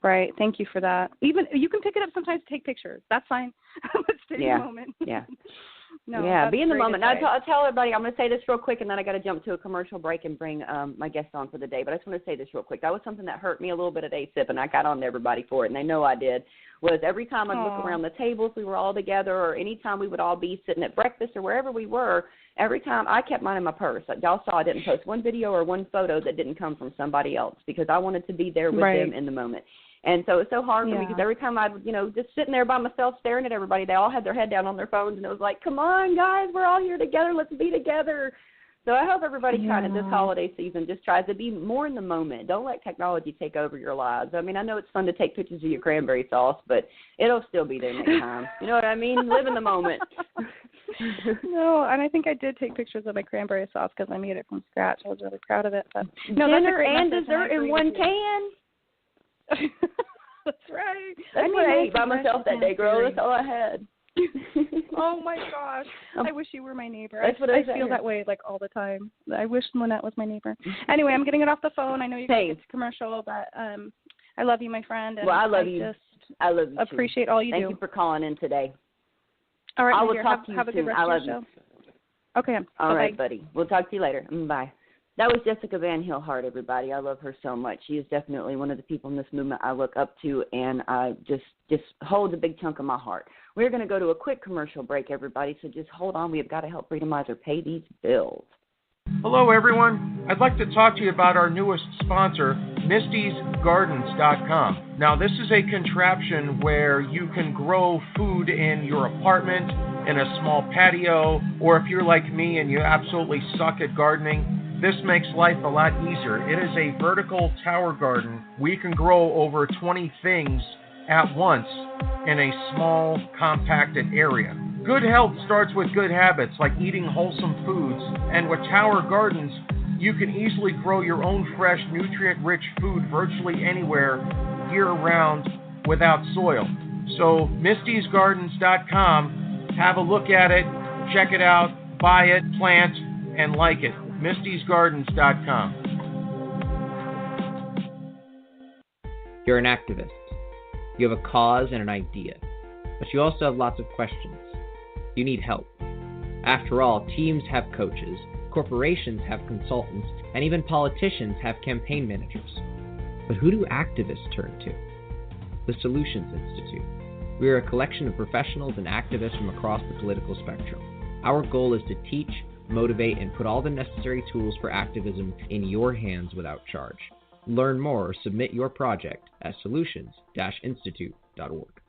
Right. Thank you for that. Even you can pick it up sometimes to take pictures. That's fine. Let's stay in the moment. Yeah. No, be in the moment. Now, I'll tell everybody, I'm going to say this real quick, and then I got to jump to a commercial break and bring my guest on for the day. But I just want to say this real quick. That was something that hurt me a little bit at ACIP, and I got on to everybody for it, and they know I did, was every time I'd look around the tables, we were all together, or any time we would all be sitting at breakfast or wherever we were, every time I kept mine in my purse. Like y'all saw, I didn't post one video or one photo that didn't come from somebody else because I wanted to be there with them in the moment. And so it's so hard for me because every time I'd, just sitting there by myself staring at everybody, they all had their head down on their phones, and it was like, come on, guys, we're all here together. Let's be together. So I hope everybody kind of this holiday season just tries to be more in the moment. Don't let technology take over your lives. I mean, I know it's fun to take pictures of your cranberry sauce, but it'll still be there next time. You know what I mean? Live in the moment. No, and I think I did take pictures of my cranberry sauce because I made it from scratch. I was really proud of it. But dinner and dessert in one can. That's right. That's what I ate by myself that day, girl. That's all I had. Oh my gosh! I wish you were my neighbor. That's what I feel that way like all the time. I wish Lynette was my neighbor. Anyway, I'm getting it off the phone. I know you guys get to commercial, but I love you, my friend. And I love you. I love you. Appreciate all you do. Thank you for calling in today. All right, I will talk to you have a soon. good rest I love of your you. Show. Okay. All bye-bye. right, buddy. We'll talk to you later. Bye. That was Jessica Van Hillhart, everybody. I love her so much. She is definitely one of the people in this movement I look up to, and I just holds a big chunk of my heart. We're going to go to a quick commercial break, everybody, so just hold on. We've got to help Freedomizer pay these bills. Hello, everyone. I'd like to talk to you about our newest sponsor, Misty'sGardens.com. Now, this is a contraption where you can grow food in your apartment, in a small patio, or if you're like me and you absolutely suck at gardening, this makes life a lot easier. It is a vertical tower garden. We can grow over 20 things at once in a small, compacted area. Good health starts with good habits, like eating wholesome foods. And with tower gardens, you can easily grow your own fresh, nutrient-rich food virtually anywhere, year-round, without soil. So, Misty'sGardens.com, have a look at it, check it out, buy it, plant, and like it. Misty'sGardens.com. You're an activist. You have a cause and an idea, but you also have lots of questions. You need help. After all, teams have coaches, corporations have consultants, and even politicians have campaign managers. But who do activists turn to? The Solutions Institute. We are a collection of professionals and activists from across the political spectrum. Our goal is to teach, motivate, and put all the necessary tools for activism in your hands without charge. Learn more or submit your project at solutions-institute.org.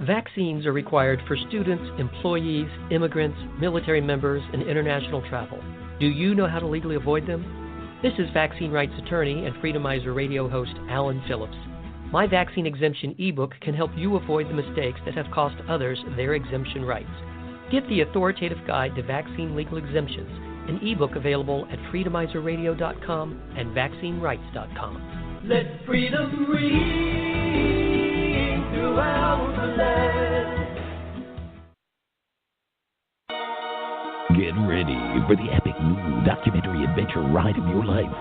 Vaccines are required for students, employees, immigrants, military members, and international travel. Do you know how to legally avoid them? This is vaccine rights attorney and Freedomizer radio host Alan Phillips. My vaccine exemption ebook can help you avoid the mistakes that have cost others their exemption rights. Get the authoritative guide to vaccine legal exemptions an ebook available at freedomizerradio.com and vaccinerights.com. Let freedom ring throughout the land. Get ready for the epic new documentary adventure ride of your life.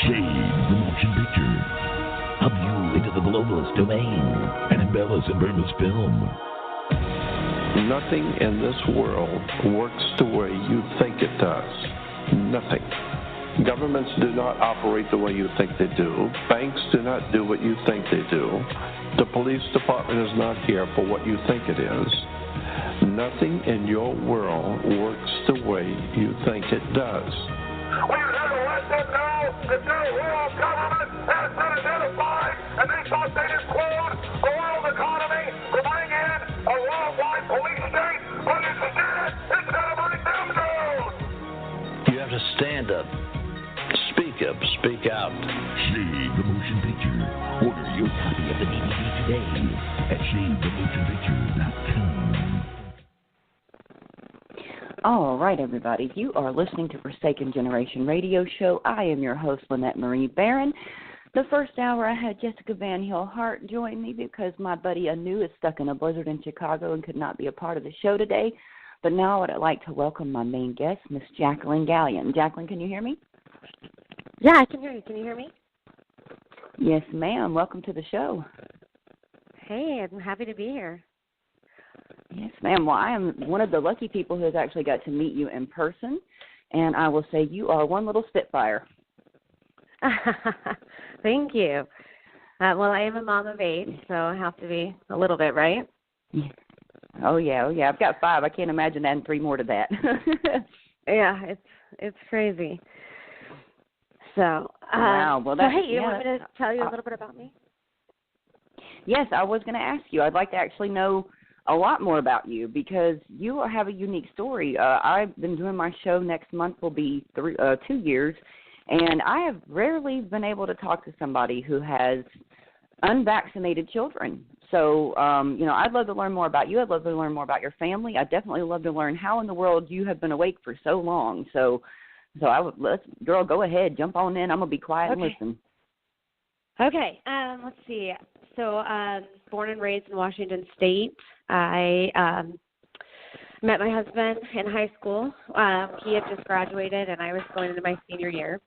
Shade the Motion Picture. A view into the globalist domain and embellish Burma's film. Nothing in this world works the way you think it does. Nothing. Governments do not operate the way you think they do. Banks do not do what you think they do. The police department is not here for what you think it is. Nothing in your world works the way you think it does. We have to let them know that their world government has been identified, and they thought they'd include the world economy to bring in a worldwide police state, but instead it's going to bring them down. You have to stand up, speak up, speak out. Shade the Motion Picture. Order your copy of the DVD today at shadethemotionpicture.com. All right, everybody. You are listening to Forsaken Generation Radio Show. I am your host, Lynette Marie Barron. The first hour, I had Jessica Van Hill Hart join me because my buddy Anu is stuck in a blizzard in Chicago and could not be a part of the show today. But now I'd like to welcome my main guest, Miss Jaclyn Gallion. Jaclyn, can you hear me? Yeah, I can hear you. Can you hear me? Yes, ma'am. Welcome to the show. Hey, I'm happy to be here. Yes, ma'am. Well, I am one of the lucky people who has actually got to meet you in person, and I will say you are one little spitfire. Thank you. Well, I am a mom of 8, so I have to be a little bit, right? Oh, yeah. I've got 5. I can't imagine adding 3 more to that. Yeah, it's crazy. So, wow. Well, so hey, you want me to tell you a little bit about me? Yes, I was going to ask you. I'd like to actually know a lot more about you because you have a unique story. I've been doing my show next month will be 2 years, and I have rarely been able to talk to somebody who has unvaccinated children. So, I'd love to learn more about you. I'd love to learn more about your family. I'd definitely love to learn how in the world you have been awake for so long. So girl, go ahead, jump on in. I'm gonna be quiet and listen. Okay. Let's see. So, born and raised in Washington State. I met my husband in high school. He had just graduated, and I was going into my senior year.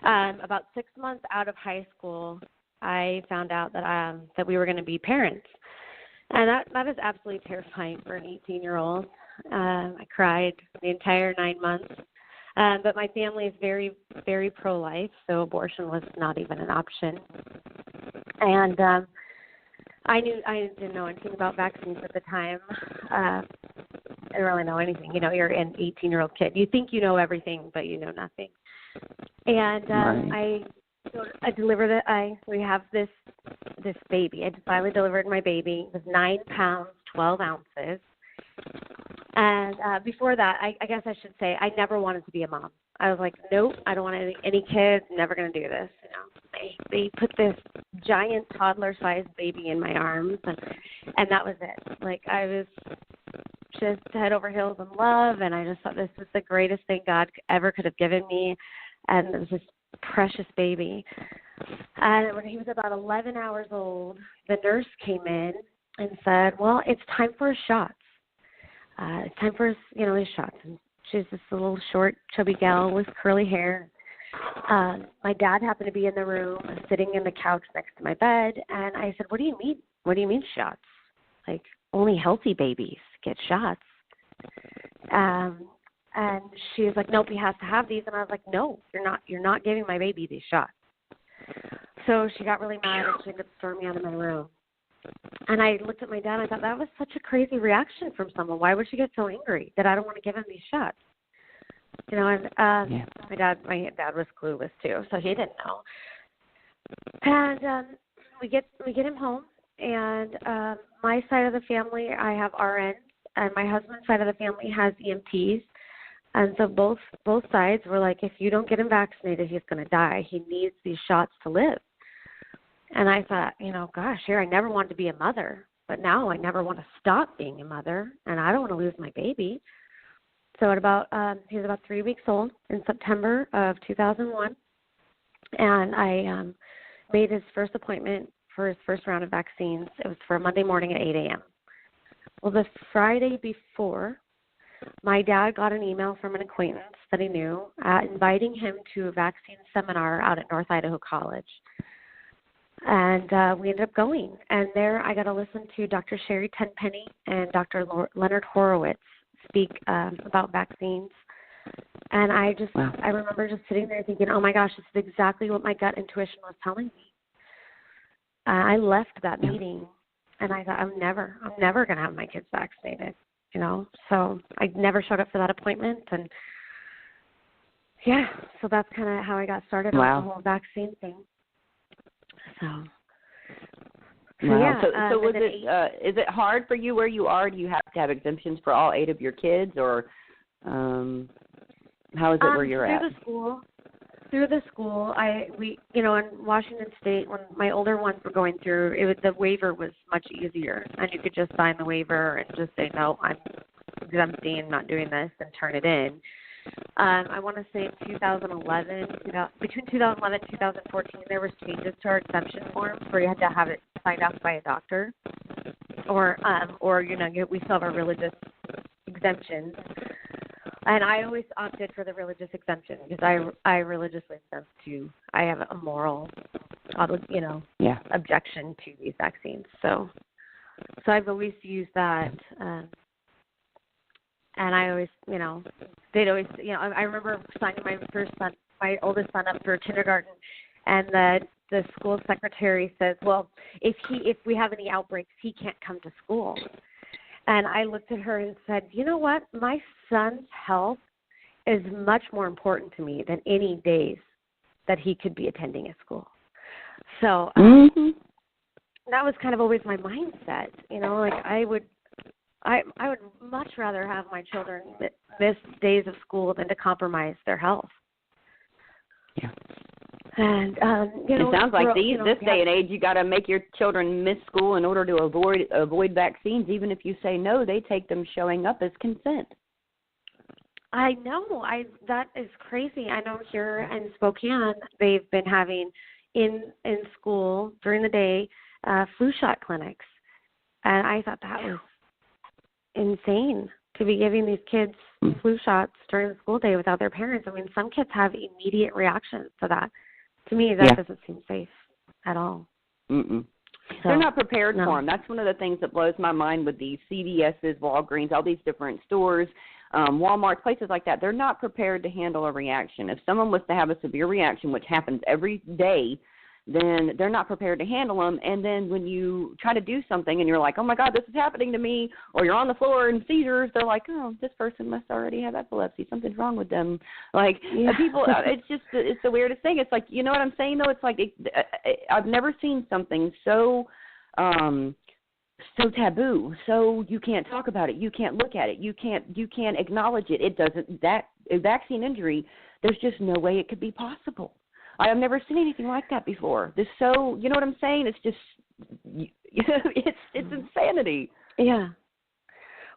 About 6 months out of high school, I found out that we were going to be parents, and that is absolutely terrifying for an 18-year-old. I cried the entire 9 months, but my family is very, very pro-life, so abortion was not even an option. And I didn't know anything about vaccines at the time. I didn't really know anything. You're an 18-year-old kid. You think you know everything, but you know nothing. And Right. I delivered it. We have this baby. I finally delivered my baby. It was 9 pounds, 12 ounces. And before that, I guess I should say, I never wanted to be a mom. I was like, nope, I don't want any kids. Never going to do this. They put this giant toddler-sized baby in my arms, and that was it. Like, I was just head over heels in love, and I just thought this was the greatest thing God ever could have given me, and it was this precious baby. And when he was about 11 hours old, the nurse came in and said, well, it's time for his shots. It's time for his shots. And she's this little short, chubby gal with curly hair. My dad happened to be in the room, sitting in the couch next to my bed, and I said, what do you mean? What do you mean shots? Like, only healthy babies get shots. And she was like, nope, he has to have these. And I was like, no, you're not giving my baby these shots. So she got really mad, and she ended up storming me out of my room. And I looked at my dad, and I thought, that was such a crazy reaction from someone. Why would she get so angry that I don't want to give him these shots? And my dad was clueless too, so he didn't know. And we get him home, and my side of the family, I have RNs, and my husband's side of the family has EMTs. And so both sides were like, if you don't get him vaccinated, he's going to die. He needs these shots to live. And I thought, gosh, I never wanted to be a mother, but now I never want to stop being a mother, and I don't want to lose my baby. So at about he was about 3 weeks old in September of 2001, and I made his first appointment for his first round of vaccines. It was for a Monday morning at 8 a.m. Well, the Friday before, my dad got an email from an acquaintance that he knew inviting him to a vaccine seminar out at North Idaho College. And we ended up going. And there I got to listen to Dr. Sherry Tenpenny and Dr. Leonard Horowitz speak about vaccines. And I remember just sitting there thinking, oh, my gosh, this is exactly what my gut intuition was telling me. I left that meeting, and I thought, I'm never going to have my kids vaccinated, you know. So I never showed up for that appointment. And, yeah, so that's kind of how I got started on the whole vaccine thing. So, wow. So was it? Is it hard for you where you are? Do you have to have exemptions for all 8 of your kids, or how is it where you're at? Through the school, we in Washington State, when my older ones were going through, the waiver was much easier, and you could just sign the waiver and just say, no, I'm exempting, not doing this, and turn it in. I want to say between 2011 and 2014, there was changes to our exemption forms where you had to have it signed off by a doctor, or we still have our religious exemptions. And I always opted for the religious exemption because I religiously exempt too. I have a moral, objection to these vaccines. So I've always used that. And I always, they'd always, I remember signing my oldest son up for kindergarten, and the school secretary says, well, if we have any outbreaks, he can't come to school. And I looked at her and said, you know what? My son's health is much more important to me than any days that he could be attending a school. So that was kind of always my mindset, I would much rather have my children miss days of school than to compromise their health. Yeah. And it sounds like this day and age, you got to make your children miss school in order to avoid vaccines. Even if you say no, they take them showing up as consent. I know. That is crazy. I know here in Spokane, they've been having in school during the day flu shot clinics, and I thought that was insane to be giving these kids flu shots during the school day without their parents. I mean, some kids have immediate reactions to that. To me, that doesn't seem safe at all. Mm-mm. So, they're not prepared for them. That's one of the things that blows my mind with these CVS's, Walgreens, all these different stores, Walmart, places like that. They're not prepared to handle a reaction. If someone was to have a severe reaction, which happens every day, then they're not prepared to handle them. And then when you try to do something and you're like, oh, my God, this is happening to me, or you're on the floor in seizures, they're like, oh, this person must already have epilepsy. Something's wrong with them. Like, people, it's the weirdest thing. It's like, you know what I'm saying, though? It's like I've never seen something so taboo. So you can't talk about it. You can't look at it. You can't acknowledge it. It doesn't, that vaccine injury, there's just no way it could be possible. I have never seen anything like that before. You know what I'm saying? It's just, it's insanity. Yeah.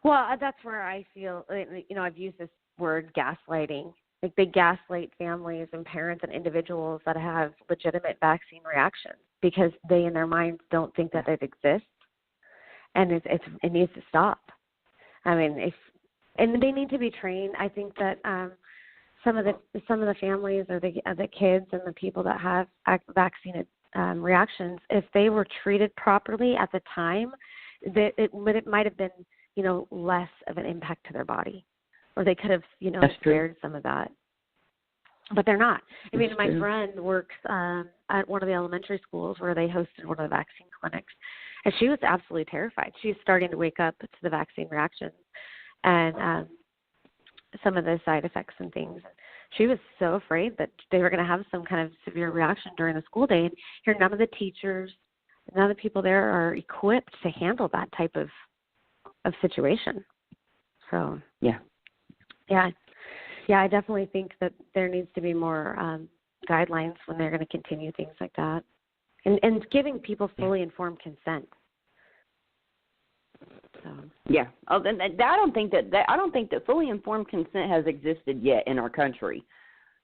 Well, that's where I feel, I've used this word gaslighting. Like they gaslight families and parents and individuals that have legitimate vaccine reactions because they in their minds don't think that it exists, and it needs to stop. I mean, and they need to be trained. I think that some of the families or the kids and the people that have vaccine reactions, if they were treated properly at the time, that it might have been less of an impact to their body, or they could have spared some of that. But they're not. I mean, my friend works at one of the elementary schools where they hosted one of the vaccine clinics, and she was absolutely terrified. She's starting to wake up to the vaccine reactions and some of the side effects and things. She was so afraid that they were going to have some kind of severe reaction during the school day. And here, none of the teachers, none of the people there are equipped to handle that type of situation. So I definitely think that there needs to be more guidelines when they're going to continue things like that, and giving people fully informed consent. So. Yeah. Oh, then I don't think that fully informed consent has existed yet in our country.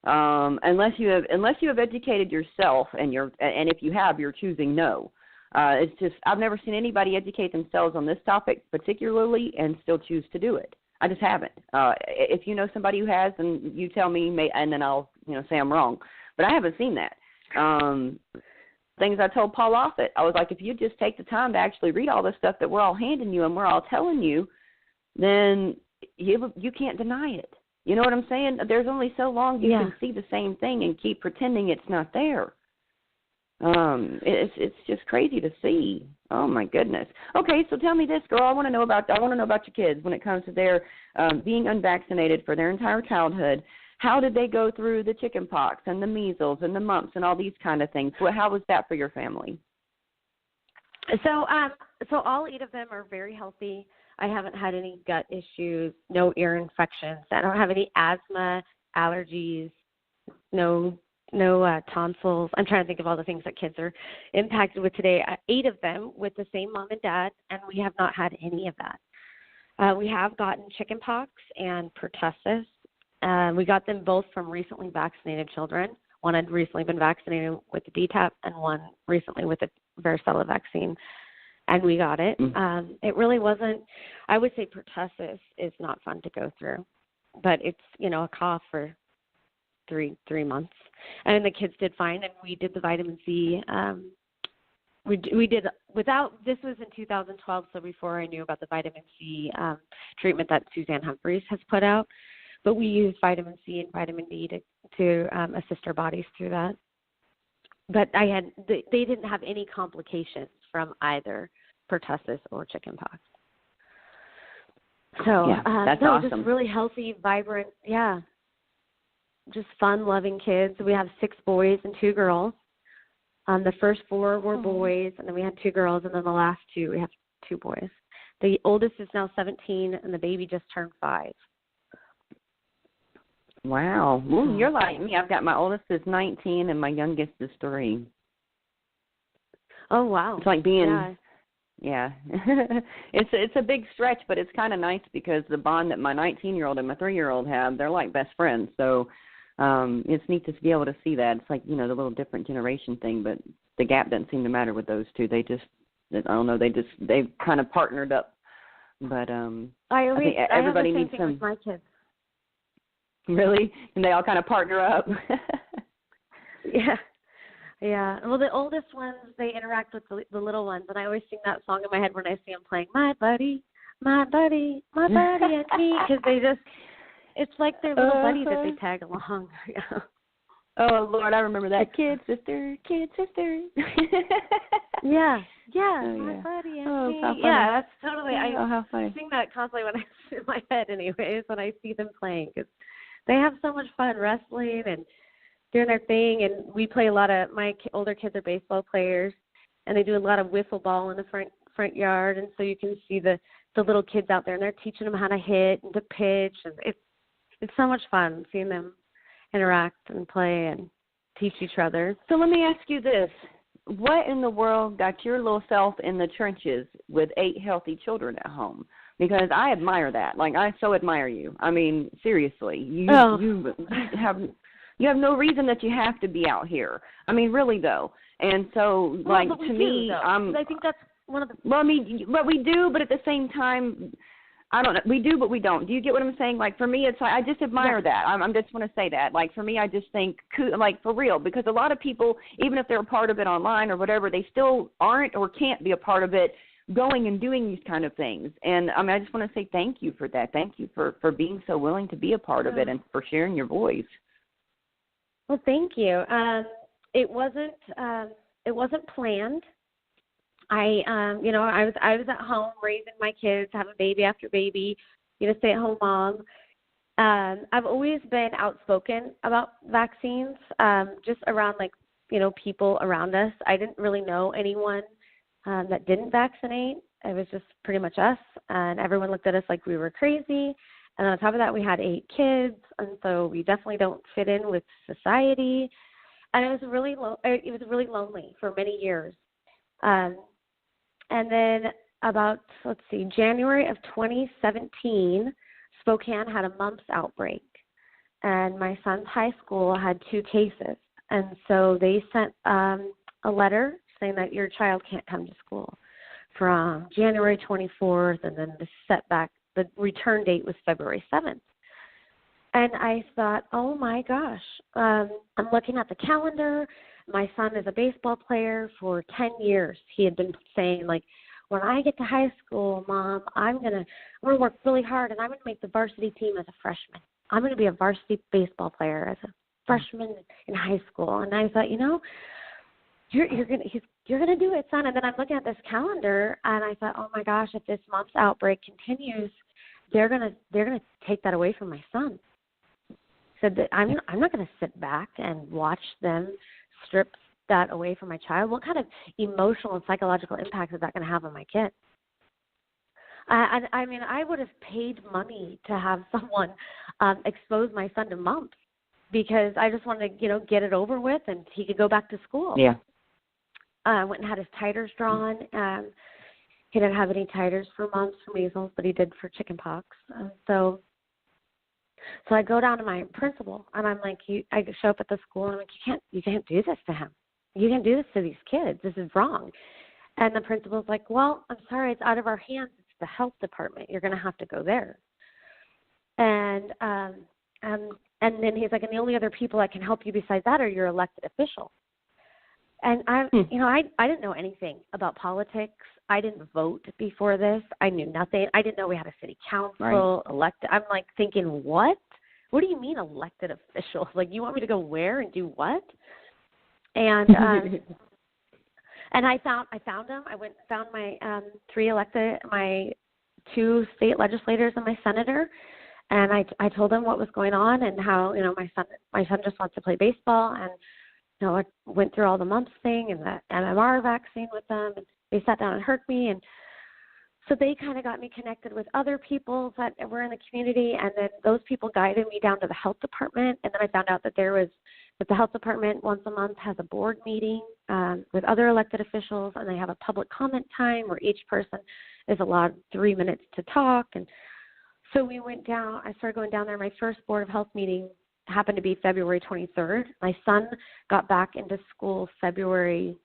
Unless you have educated yourself, and if you have, you're choosing no. It's just I've never seen anybody educate themselves on this topic particularly and still choose to do it. I just haven't. If you know somebody who has, then you tell me, and then I'll say I'm wrong. But I haven't seen that. Things I told Paul Offit, I was like, if you just take the time to actually read all the stuff that we're all handing you and we're all telling you, then you can't deny it. You know what I'm saying? There's only so long you can see the same thing and keep pretending it's not there. It's just crazy to see. Oh my goodness. Okay, so tell me this, girl. I want to know about your kids when it comes to their being unvaccinated for their entire childhood. How did they go through the chicken pox and the measles and the mumps and all these kind of things? How was that for your family? So all 8 of them are very healthy. I haven't had any gut issues, no ear infections. I don't have any asthma, allergies, no tonsils. I'm trying to think of all the things that kids are impacted with today. 8 of them with the same mom and dad, and we have not had any of that. We have gotten chicken pox and pertussis. We got them both from recently vaccinated children. One had recently been vaccinated with the DTaP and one recently with the varicella vaccine, and we got it. It really wasn't, I would say pertussis is not fun to go through, but it's, a cough for three months. And the kids did fine, and we did the vitamin C. We did without, this was in 2012, so before I knew about the vitamin C treatment that Suzanne Humphreys has put out. But we used vitamin C and vitamin D to assist our bodies through that. But they didn't have any complications from either pertussis or chickenpox. So that's awesome. Just really healthy, vibrant, just fun, loving kids. We have 6 boys and 2 girls. The first 4 were boys, and then we had 2 girls, and then the last 2 we have 2 boys. The oldest is now 17, and the baby just turned 5. Wow. Ooh, you're like me. I've got my oldest is 19 and my youngest is 3. Oh, wow. It's like being, it's a big stretch, but it's kind of nice because the bond that my 19-year-old and my 3-year-old have, they're like best friends. So it's neat to be able to see that. It's like, the little different generation thing, but the gap doesn't seem to matter with those two. They they've kind of partnered up. But I think everybody needs some. With my kids. Really? And they all kind of partner up? Yeah. Well, the oldest ones, they interact with the little ones, and I always sing that song in my head when I see them playing, my buddy, and me, because it's like their little buddy that they tag along. Oh, Lord, I remember that. Kid, sister. My buddy and me. Yeah, that's totally, how funny. I sing that constantly when I in my head anyways, when I see them playing, because they have so much fun wrestling and doing their thing, and we play a lot of, my older kids are baseball players, and they do a lot of wiffle ball in the front yard, and so you can see the little kids out there, and they're teaching them how to hit and to pitch, and it's so much fun seeing them interact and play and teach each other. So let me ask you this. What in the world got your little self in the trenches with 8 healthy children at home? Because I admire that. Like, I so admire you. I mean, seriously. You have no reason that you have to be out here. I mean, really, though. And so, to me, I think that's one of the... Well, I mean, but we do, but at the same time, I don't know. We do, but we don't. Do you get what I'm saying? Like, for me, it's like, I just admire that. I just want to say that. Like, for me, I just think, like, for real, because a lot of people, even if they're a part of it online or whatever, they still aren't or can't be a part of it going and doing these kind of things. And, I mean, I just want to say thank you for that. Thank you for being so willing to be a part of it and for sharing your voice. Well, thank you. It wasn't planned. I was at home raising my kids, having baby after baby, stay-at-home mom. I've always been outspoken about vaccines, just around, people around us. I didn't really know anyone that didn't vaccinate. It was just pretty much us, and everyone looked at us like we were crazy. And on top of that, we had 8 kids, and so we definitely don't fit in with society. And it was really lonely for many years. And then January of 2017, Spokane had a mumps outbreak, and my son's high school had 2 cases. And so they sent a letter saying that your child can't come to school from January 24th, and then the return date was February 7th. And I thought, oh, my gosh, I'm looking at the calendar. My son is a baseball player for 10 years. He had been saying, like, when I get to high school, Mom, I'm gonna work really hard, and I'm going to make the varsity team as a freshman. I'm going to be a varsity baseball player as a freshman in high school. And I thought, you're gonna do it, son. And then I'm looking at this calendar, and I thought, oh my gosh, if this mumps outbreak continues, they're gonna take that away from my son. So that I'm not gonna sit back and watch them strip that away from my child. What kind of emotional and psychological impact is that going to have on my kid? I mean, I would have paid money to have someone expose my son to mumps, because I just wanted to, get it over with and he could go back to school. Yeah. Went and had his titers drawn. He didn't have any titers for mumps, for measles, but he did for chickenpox. So I go down to my principal, and I'm like, I show up at the school, and I'm like, you can't do this to him. You can't do this to these kids. This is wrong. And the principal's like, well, I'm sorry, it's out of our hands. It's the health department. You're going to have to go there. And then he's like, and the only other people that can help you besides that are your elected officials. And I didn't know anything about politics. I didn't vote before this. I knew nothing. I didn't know we had a city council elected. I'm like thinking, what? What do you mean elected officials? Like, you want me to go where and do what? And and I found them. I went and found my 2 state legislators and my senator, and I told them what was going on and how my son just wants to play baseball, and I went through all the mumps thing and the MMR vaccine with them, and they sat down and heard me, and so they kind of got me connected with other people that were in the community, and then those people guided me down to the health department, and then I found out that the health department once a month has a board meeting with other elected officials, and they have a public comment time where each person is allowed 3 minutes to talk. And so we went down. I started going down there. My first Board of Health meeting happened to be February 23rd. My son got back into school February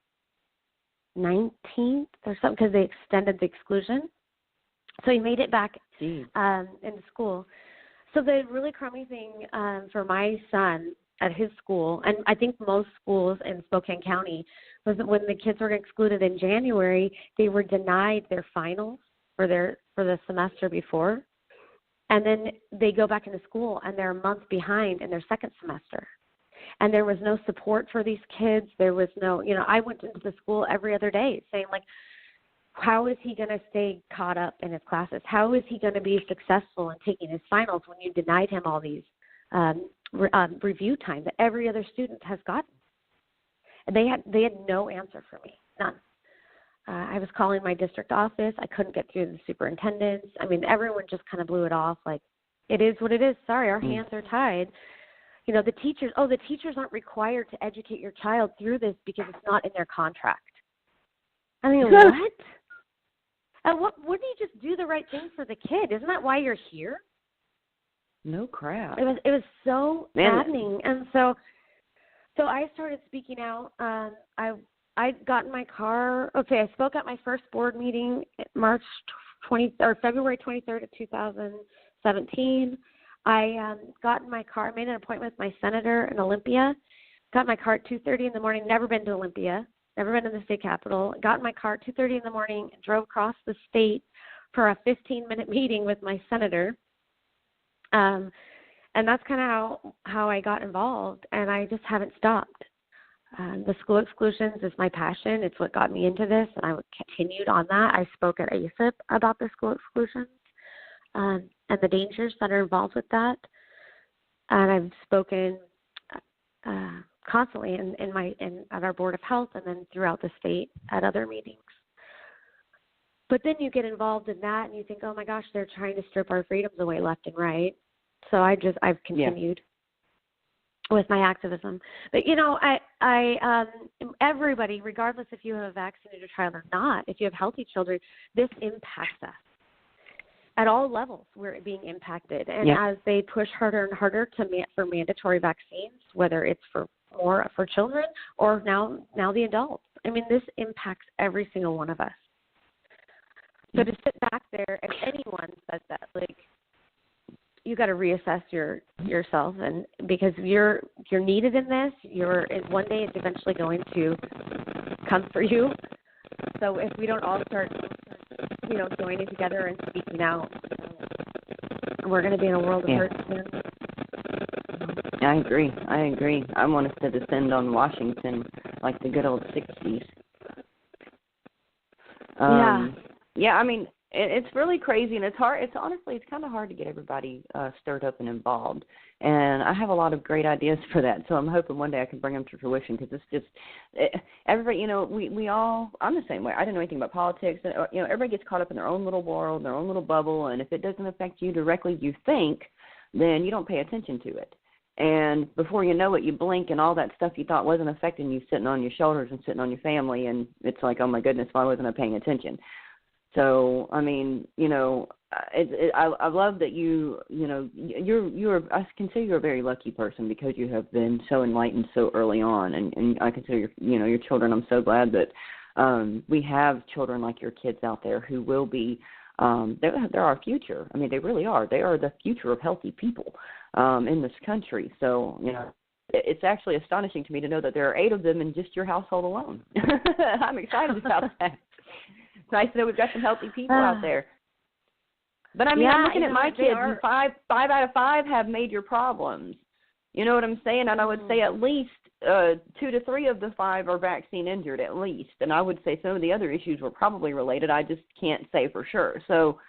19th or something, because they extended the exclusion. So he made it back into school. So the really crummy thing for my son at his school, and I think most schools in Spokane County, was that when the kids were excluded in January, they were denied their finals for the semester before. And then they go back into school, and they're a month behind in their second semester. And there was no support for these kids. There was no, I went into the school every other day saying, like, how is he going to stay caught up in his classes? How is he going to be successful in taking his finals when you denied him all these review time that every other student has gotten? And they had no answer for me, none. I was calling my district office. I couldn't get through the superintendents. I mean, everyone just kind of blew it off like, it is what it is. Sorry, our hands are tied. The teachers aren't required to educate your child through this because it's not in their contract. I mean, what? And wouldn't you just do the right thing for the kid? Isn't that why you're here? No crap. It was so maddening. And so I started speaking out. I got in my car. Okay, I spoke at my first board meeting February 23rd of 2017. I got in my car. I made an appointment with my senator in Olympia. Got in my car at 2:30 in the morning. Never been to Olympia. Never been to the state capitol. Got in my car at 2:30 in the morning. Drove across the state for a 15-minute meeting with my senator. And that's kind of how I got involved, and I just haven't stopped. The school exclusions is my passion. It's what got me into this, and I continued on that. I spoke at ACIP about the school exclusions and the dangers that are involved with that. And I've spoken constantly at our Board of Health and then throughout the state at other meetings. But then you get involved in that, and you think, oh my gosh, they're trying to strip our freedoms away left and right. So I've continued. with my activism. But everybody, regardless if you have a vaccinated child or not, if you have healthy children, this impacts us. At all levels, we're being impacted. And as they push harder and harder for mandatory vaccines, whether it's for children or now the adults, I mean, this impacts every single one of us. So to sit back there, if anyone says that, like, you got to reassess yourself, and because you're needed in this, one day it's eventually going to come for you. So if we don't all start, joining together and speaking out, we're going to be in a world of hurt soon. I agree. I want us to descend on Washington like the good old 60s. Yeah, I mean, it's really crazy, and it's hard. It's kind of hard to get everybody stirred up and involved. And I have a lot of great ideas for that. So I'm hoping one day I can bring them to fruition, because it's just everybody. We all. I'm the same way. I didn't know anything about politics. And, everybody gets caught up in their own little world, their own little bubble. And if it doesn't affect you directly, you think, then you don't pay attention to it. And before you know it, you blink, and all that stuff you thought wasn't affecting you sitting on your shoulders and sitting on your family, and it's like, oh my goodness, why wasn't I paying attention? So, I mean, I love that I consider you a very lucky person, because you have been so enlightened so early on, and I consider your children. I'm so glad that we have children like your kids out there who will be, they're our future. I mean, they really are. They are the future of healthy people in this country. So, it's actually astonishing to me to know that there are 8 of them in just your household alone. I'm excited about that. It's nice to know we've got some healthy people out there. But I mean, I'm looking at my kids, and 5 out of 5 have major problems. You know what I'm saying? And I would say at least 2 to 3 of the 5 are vaccine injured, at least. And I would say some of the other issues were probably related. I just can't say for sure. So,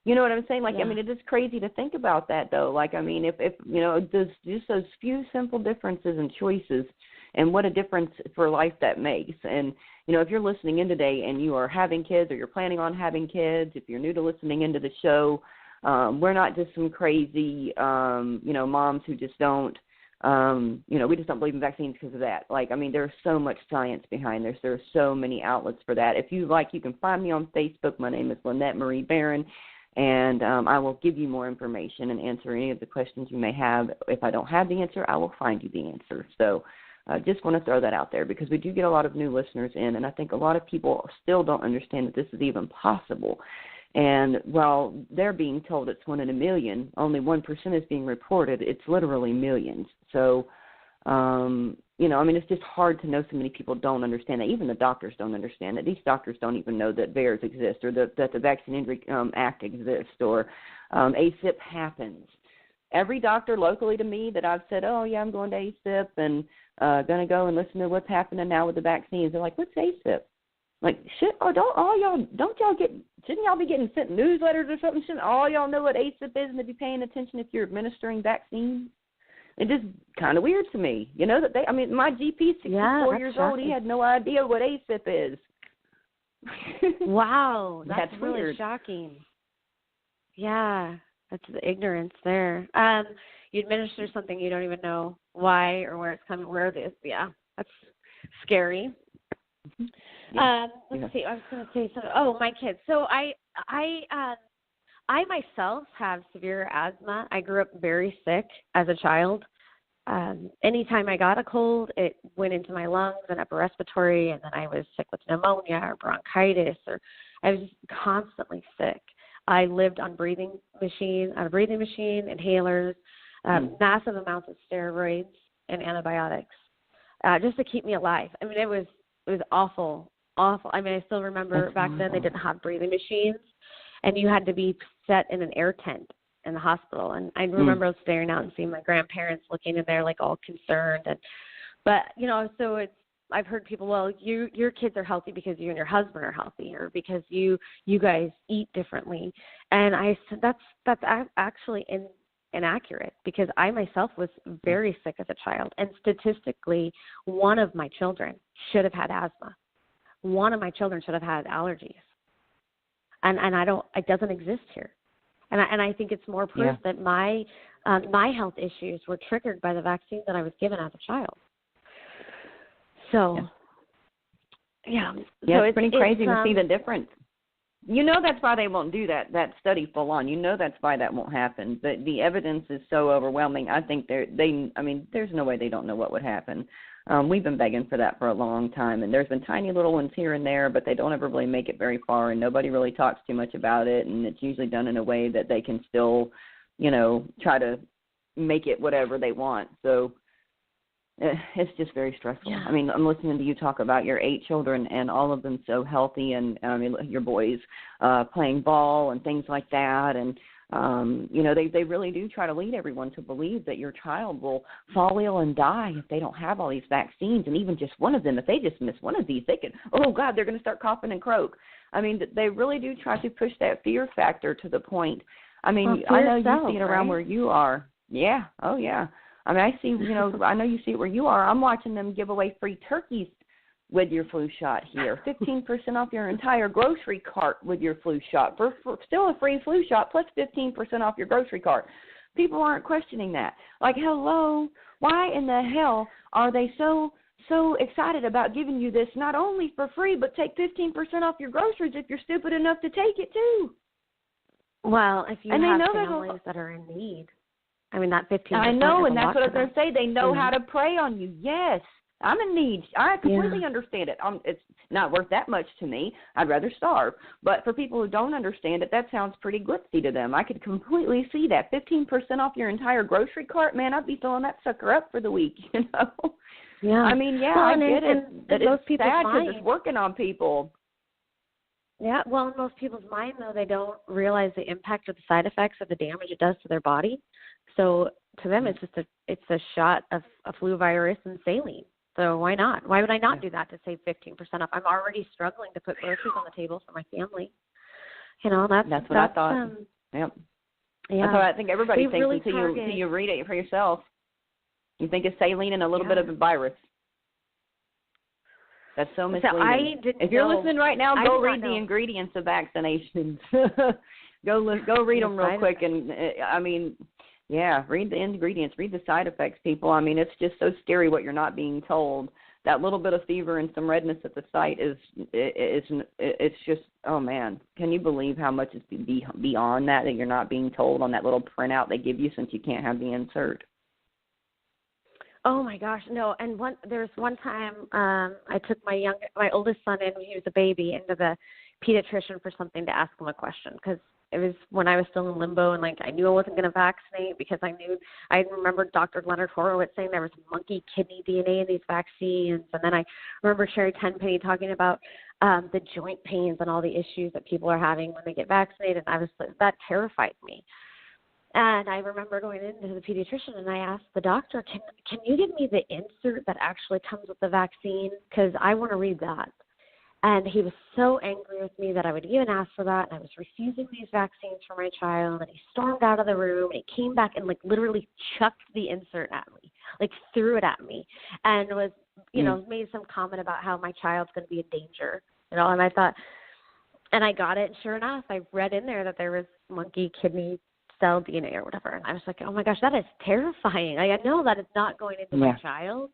you know what I'm saying? Like, I mean, it is crazy to think about that, though. Like, I mean, if there's just those few simple differences and choices, and what a difference for life that makes. And, if you're listening in today and you are having kids, or you're planning on having kids, if you're new to listening into the show, we're not just some crazy, moms who just don't, we just don't believe in vaccines because of that. Like, I mean, there's so much science behind this. There are so many outlets for that. If you like, you can find me on Facebook. My name is Lynette Marie Barron, and I will give you more information and answer any of the questions you may have. If I don't have the answer, I will find you the answer. So I just want to throw that out there, because we do get a lot of new listeners in, and I think a lot of people still don't understand that this is even possible. And while they're being told it's 1 in a million, only 1% is being reported. It's literally millions. So, I mean, it's just hard to know so many people don't understand that. Even the doctors don't understand that. These doctors don't even know that VAERS exist, or that the Vaccine Injury Act exists, or ACIP happens. Every doctor locally to me that I've said, oh, yeah, I'm going to ACIP and going to go and listen to what's happening now with the vaccines, they're like, what's ACIP? Like, shouldn't y'all be getting sent newsletters or something? Shouldn't all y'all know what ACIP is and to be paying attention if you're administering vaccines? It's just kind of weird to me, that my GP, 64 years old, he had no idea what ACIP is. Wow, that's really weird. Shocking. Yeah, that's the ignorance there. You administer something, you don't even know why or where it's coming, where it is. Yeah, that's scary. Let's see. I was going to say something. Oh, my kids. So I myself have severe asthma. I grew up very sick as a child. Anytime I got a cold, it went into my lungs and upper respiratory, and then I was sick with pneumonia or bronchitis, or I was just constantly sick. I lived on a breathing machine, inhalers, massive amounts of steroids and antibiotics, just to keep me alive. I mean, it was awful. I mean, I still remember back then they didn't have breathing machines, and you had to be set in an air tent in the hospital. And I remember staring out and seeing my grandparents looking in there like all concerned. But so I've heard people, well, your kids are healthy because you and your husband are healthy, or because you guys eat differently. And I said that's actually inaccurate, because I myself was very sick as a child, and statistically, one of my children should have had asthma. One of my children should have had allergies, and it doesn't exist here. And I think it's more proof that my my health issues were triggered by the vaccine that I was given as a child. So, yeah. Yeah, so it's pretty crazy to see the difference. You know that's why they won't do that study full on. You know that's why that won't happen. But the evidence is so overwhelming. I think there's no way they don't know what would happen. We've been begging for that for a long time, and there's been tiny little ones here and there, but they don't ever really make it very far, and nobody really talks too much about it, and it's usually done in a way that they can still, try to make it whatever they want. So it's just very stressful. Yeah. I mean, I'm listening to you talk about your 8 children and all of them so healthy, and your boys playing ball and things like that, and they really do try to lead everyone to believe that your child will fall ill and die if they don't have all these vaccines, and even just one of them, if they just miss one of these, they could, oh God, they're going to start coughing and croak. I mean, they really do try to push that fear factor to the point. I mean, I know you see it around where you are. Yeah. Oh, yeah. I mean, I see, I know you see it where you are. I'm watching them give away free turkeys with your flu shot here. 15% off your entire grocery cart with your flu shot. For still a free flu shot plus 15% off your grocery cart. People aren't questioning that. Like, hello, why in the hell are they so excited about giving you this not only for free, but take 15% off your groceries if you're stupid enough to take it too? Well, if you have families that are in need, I mean, that 15%. I know, and that's what I was going to say. They know how to prey on you. Yes, I'm in need. I completely understand it. It's not worth that much to me. I'd rather starve. But for people who don't understand it, that sounds pretty glitzy to them. I could completely see that. 15% off your entire grocery cart, man, I'd be filling that sucker up for the week, Yeah. I mean, I get it. But it's sad because it's working on people. Yeah, well, in most people's mind, though, they don't realize the impact of the side effects of the damage it does to their body. So to them, it's just a shot of a flu virus and saline. So why not? Why would I not do that to save 15% off? I'm already struggling to put groceries on the table for my family. That's what I thought. Yep. Yeah. That's what I think everybody thinks really until you read it for yourself. You think it's saline and a little bit of a virus. That's so misleading. If you're listening right now, go read the ingredients of vaccinations. Go read them real quick. And read the ingredients, read the side effects, people. I mean, it's just so scary what you're not being told. That little bit of fever and some redness at the site it's just, oh man, can you believe how much is beyond that you're not being told on that little printout they give you since you can't have the insert? Oh my gosh, no! And there was one time I took my oldest son in when he was a baby into the pediatrician for something to ask him a question, because it was when I was still in limbo and I knew I wasn't going to vaccinate because I remember Dr. Leonard Horowitz saying there was monkey kidney DNA in these vaccines, and then I remember Sherry Tenpenny talking about the joint pains and all the issues that people are having when they get vaccinated. And that terrified me. And I remember going into the pediatrician and I asked the doctor, can you give me the insert that actually comes with the vaccine? Because I want to read that. And he was so angry with me that I would even ask for that. And I was refusing these vaccines for my child. And he stormed out of the room and he came back and literally chucked the insert at me, threw it at me, and was, made some comment about how my child's going to be in danger. And I thought, and I got it. And sure enough, I read in there that there was monkey kidney cell DNA or whatever, and I was like, oh my gosh, that is terrifying. I know that it's not going into my child.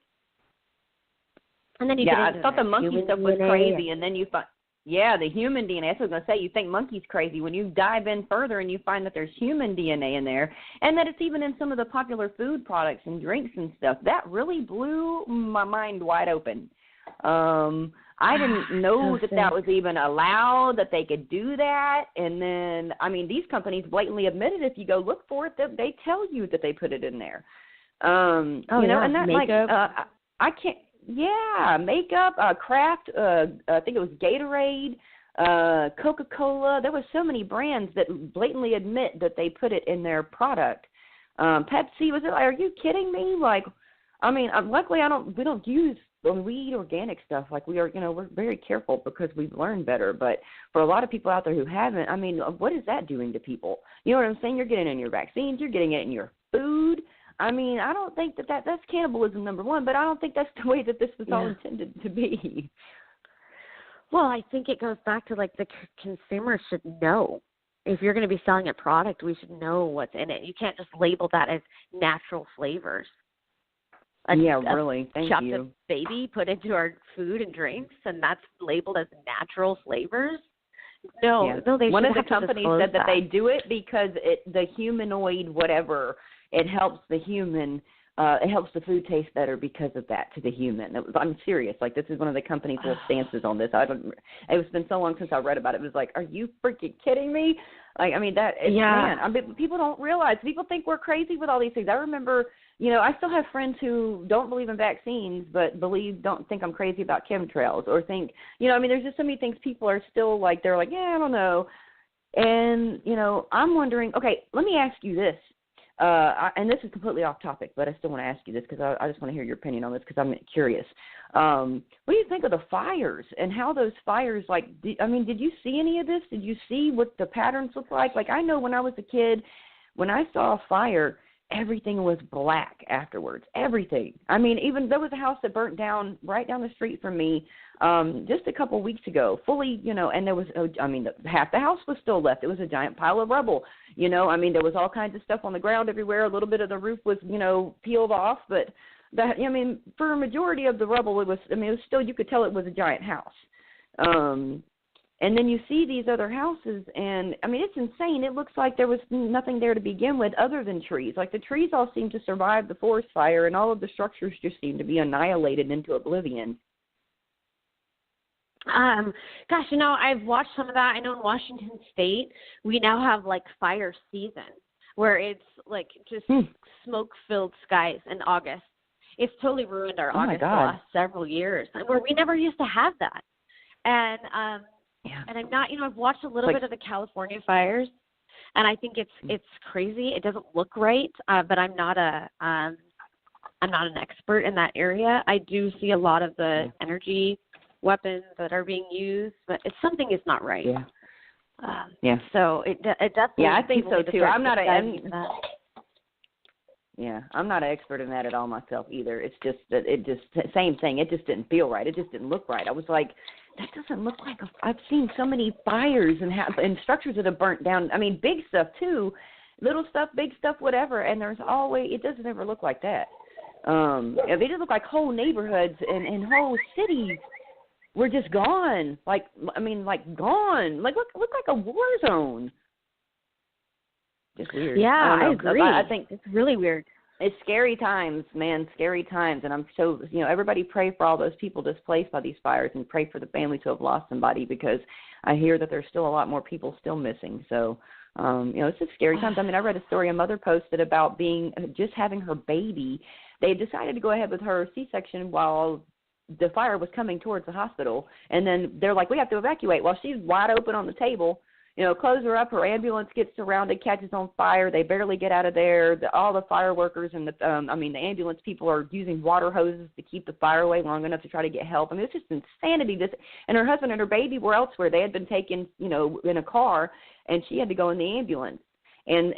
And then I thought the monkey stuff was crazy, and then you find, the human DNA. That's what I was going to say. You think monkey's crazy when you dive in further and you find that there's human DNA in there, and that it's even in some of the popular food products and drinks and stuff. That really blew my mind wide open. I didn't know that was even allowed, that they could do that. And then, these companies blatantly admitted if you go look for it, they tell you that they put it in there. And that makeup. I can't. Yeah, makeup, Kraft. I think it was Gatorade, Coca-Cola. There was so many brands that blatantly admit that they put it in their product. Pepsi was it? Are you kidding me? Luckily we don't use weed organic stuff we are. We're very careful because we've learned better. But for a lot of people out there who haven't, what is that doing to people? You know what I'm saying? You're getting it in your vaccines. You're getting it in your food. I don't think that's cannibalism, number one, but I don't think that's the way that this was all intended to be. Well, I think it goes back to the consumer should know. if you're going to be selling a product, we should know what's in it. You can't just label that as natural flavors. Really. Thank chopped you. up baby put into our food and drinks, and that's labeled as natural flavors. No, they One should of the have to companies disclose said that they do it because the humanoid whatever, it helps the human. It helps the food taste better because of that to the human. I'm serious. Like, this is one of the company's little stances on this. It's been so long since I read about it. It was like, are you freaking kidding me? Like, I mean, man, I mean, people don't realize. People think we're crazy with all these things. I remember, I still have friends who don't believe in vaccines, but don't think I'm crazy about chemtrails or think, I mean, there's just so many things people are still like, they're like, yeah, I don't know. And, I'm wondering, okay, let me ask you this. And this is completely off topic, but I still want to ask you this because I just want to hear your opinion on this because I'm curious. What do you think of the fires and how those fires, did you see any of this? Did you see what the patterns look like? Like, I know when I was a kid, when I saw a fire, everything was black afterwards. Everything. I mean, even there was a house that burnt down right down the street from me just a couple weeks ago, fully, and there was, half the house was still left. It was a giant pile of rubble, there was all kinds of stuff on the ground everywhere. A little bit of the roof was, peeled off, but for a majority of the rubble, it was still, you could tell it was a giant house. And then you see these other houses, and, it's insane. It looks like there was nothing there to begin with other than trees. Like, the trees all seem to survive the forest fire, and all of the structures just seem to be annihilated into oblivion. Gosh, I've watched some of that. I know in Washington State, we now have, fire season, where it's, just smoke-filled skies in August. It's totally ruined our August the last several years, where we never used to have that. And, and I'm not, I've watched a little bit of the California fires, and I think it's crazy. It doesn't look right, but I'm not an expert in that area. I do see a lot of the energy weapons that are being used, but something is not right. So it definitely. Yeah, I think so too. I'm not an expert in that at all myself either. It's just that same thing. It just didn't feel right. It just didn't look right. I was like, that doesn't look like I've seen so many fires and structures that have burnt down. Big stuff too, little stuff, big stuff, whatever. And there's always, it doesn't ever look like that. They just look like whole neighborhoods and whole cities were just gone. Gone. Look like a war zone. Just weird. Yeah, I agree. I think it's really weird. It's scary times, man, scary times. And I'm so, everybody pray for all those people displaced by these fires and pray for the families who have lost somebody, because I hear that there's still a lot more people still missing. So, it's just scary times. I read a story a mother posted about just having her baby. They decided to go ahead with her C-section while the fire was coming towards the hospital. And then they're like, we have to evacuate. While she's wide open on the table, close her up. Her ambulance gets surrounded, catches on fire. They barely get out of there. All the fire workers and the ambulance people are using water hoses to keep the fire away long enough to try to get help. It's just insanity. And her husband and her baby were elsewhere. They had been taken, in a car, and she had to go in the ambulance. And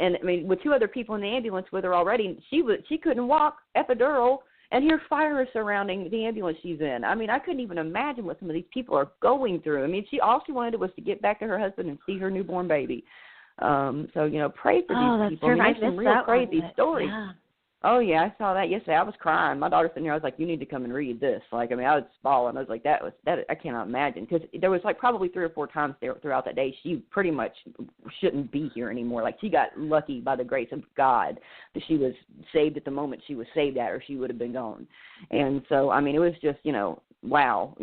with two other people in the ambulance with her already, she couldn't walk, epidural. And here fire is surrounding the ambulance she's in. I couldn't even imagine what some of these people are going through. All she wanted was to get back to her husband and see her newborn baby. So, pray for these people. There's some real crazy stories. Yeah. Oh, yeah, I saw that yesterday. I was crying. My daughter's sitting here. I was like, you need to come and read this. I was bawling. I was like, that I cannot imagine. Because there was probably 3 or 4 times throughout that day she pretty much shouldn't be here anymore. She got lucky by the grace of God that she was saved at the moment she was saved at, or she would have been gone. And so, it was just, wow.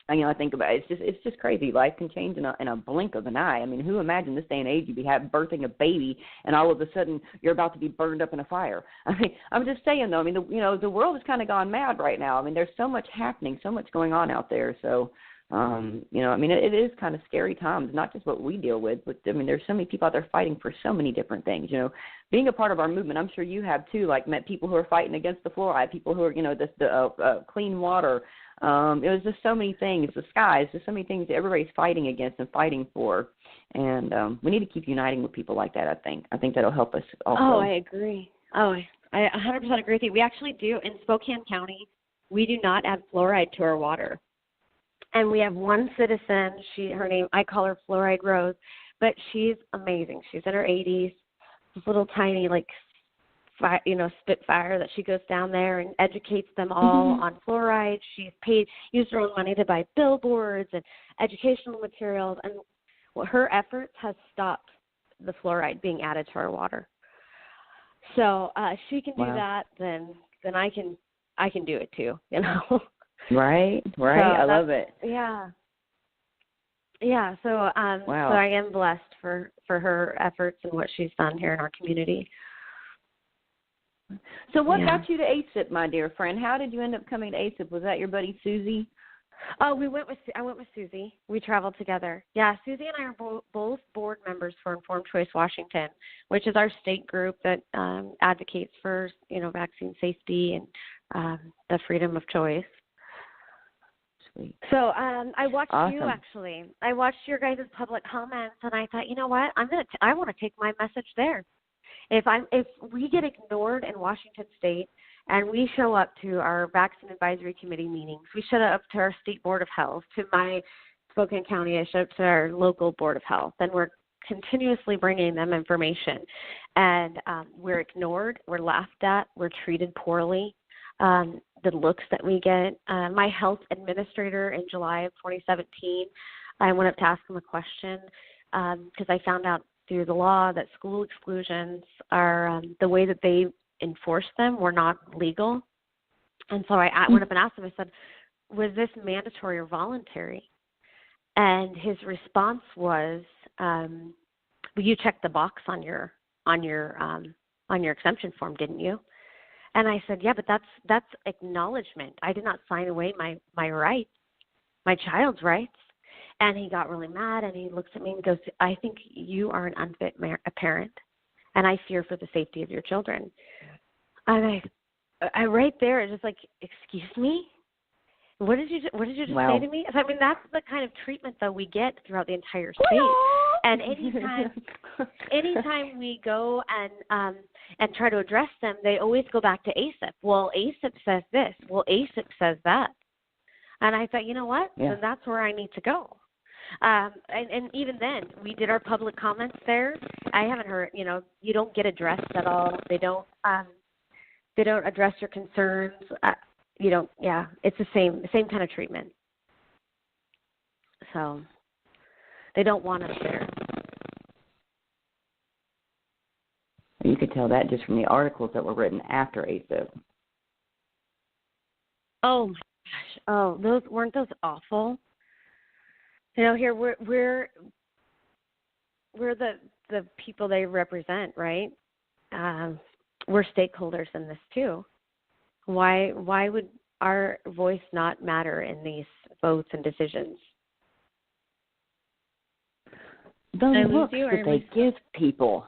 I think about it. It's just crazy. Life can change in a blink of an eye. Who imagined this day and age you'd be birthing a baby and all of a sudden you're about to be burned up in a fire? I'm just saying though. The world has kind of gone mad right now. There's so much happening, so much going on out there. So, it is kind of scary times. Not just what we deal with, but there's so many people out there fighting for so many different things. Being a part of our movement, I'm sure you have too. Met people who are fighting against the fluoride, people who are the clean water. It was just so many things, the skies, just so many things that everybody's fighting against and fighting for. And we need to keep uniting with people like that, I think. I think that'll help us also. Oh, I agree. Oh, I 100% agree with you. We actually do. In Spokane County, we do not add fluoride to our water. And we have one citizen, her name, I call her Fluoride Rose, But she's amazing. She's in her 80s. This little tiny, like, Spitfire that she goes down there and educates them all on fluoride. She's used her own money to buy billboards and educational materials, and her efforts has stopped the fluoride being added to our water. So if she can do that, then I can do it too, you know. Right. So I love it. Yeah. Yeah, so so I am blessed for her efforts and what she's done here in our community. So what got you to ACIP, my dear friend? How did you end up coming to ACIP? Was that your buddy Susie? Oh, I went with Susie. We traveled together. Yeah, Susie and I are both board members for Informed Choice Washington, which is our state group that advocates for, vaccine safety and the freedom of choice. Sweet. So I watched Awesome. you actually. I watched your guys' public comments, and I thought, you know what? I want to take my message there. If we get ignored in Washington State and we show up to our Vaccine Advisory Committee meetings, we show up to our State Board of Health, to my Spokane County, I show up to our local Board of Health, and we're continuously bringing them information. And we're ignored, we're laughed at, we're treated poorly. The looks that we get. My health administrator in July of 2017, I went up to ask him a question because I found out through the law that school exclusions are the way that they enforce them were not legal. And so I went up and asked him, I said, was this mandatory or voluntary? And his response was, well, you checked the box on your exemption form, didn't you? And I said, yeah, but that's acknowledgement. I did not sign away my rights, my child's rights. And he got really mad, and he looks at me and goes, I think you are an unfit parent, and I fear for the safety of your children. And I right there, it's just like, excuse me? What did you just say to me? I mean, that's the kind of treatment that we get throughout the entire state. And anytime we go and try to address them, they always go back to ACIP. Well, ACIP says this. Well, ACIP says that. And I thought, you know what? Then that's where I need to go. And even then, we did our public comments there. I haven't heard, you don't get addressed at all. They don't address your concerns. It's the same kind of treatment. So they don't want us there. You could tell that just from the articles that were written after ACIP. Oh my gosh! Oh, weren't those awful? Here we're the people they represent, right? We're stakeholders in this too. Why would our voice not matter in these votes and decisions? The looks that they give people.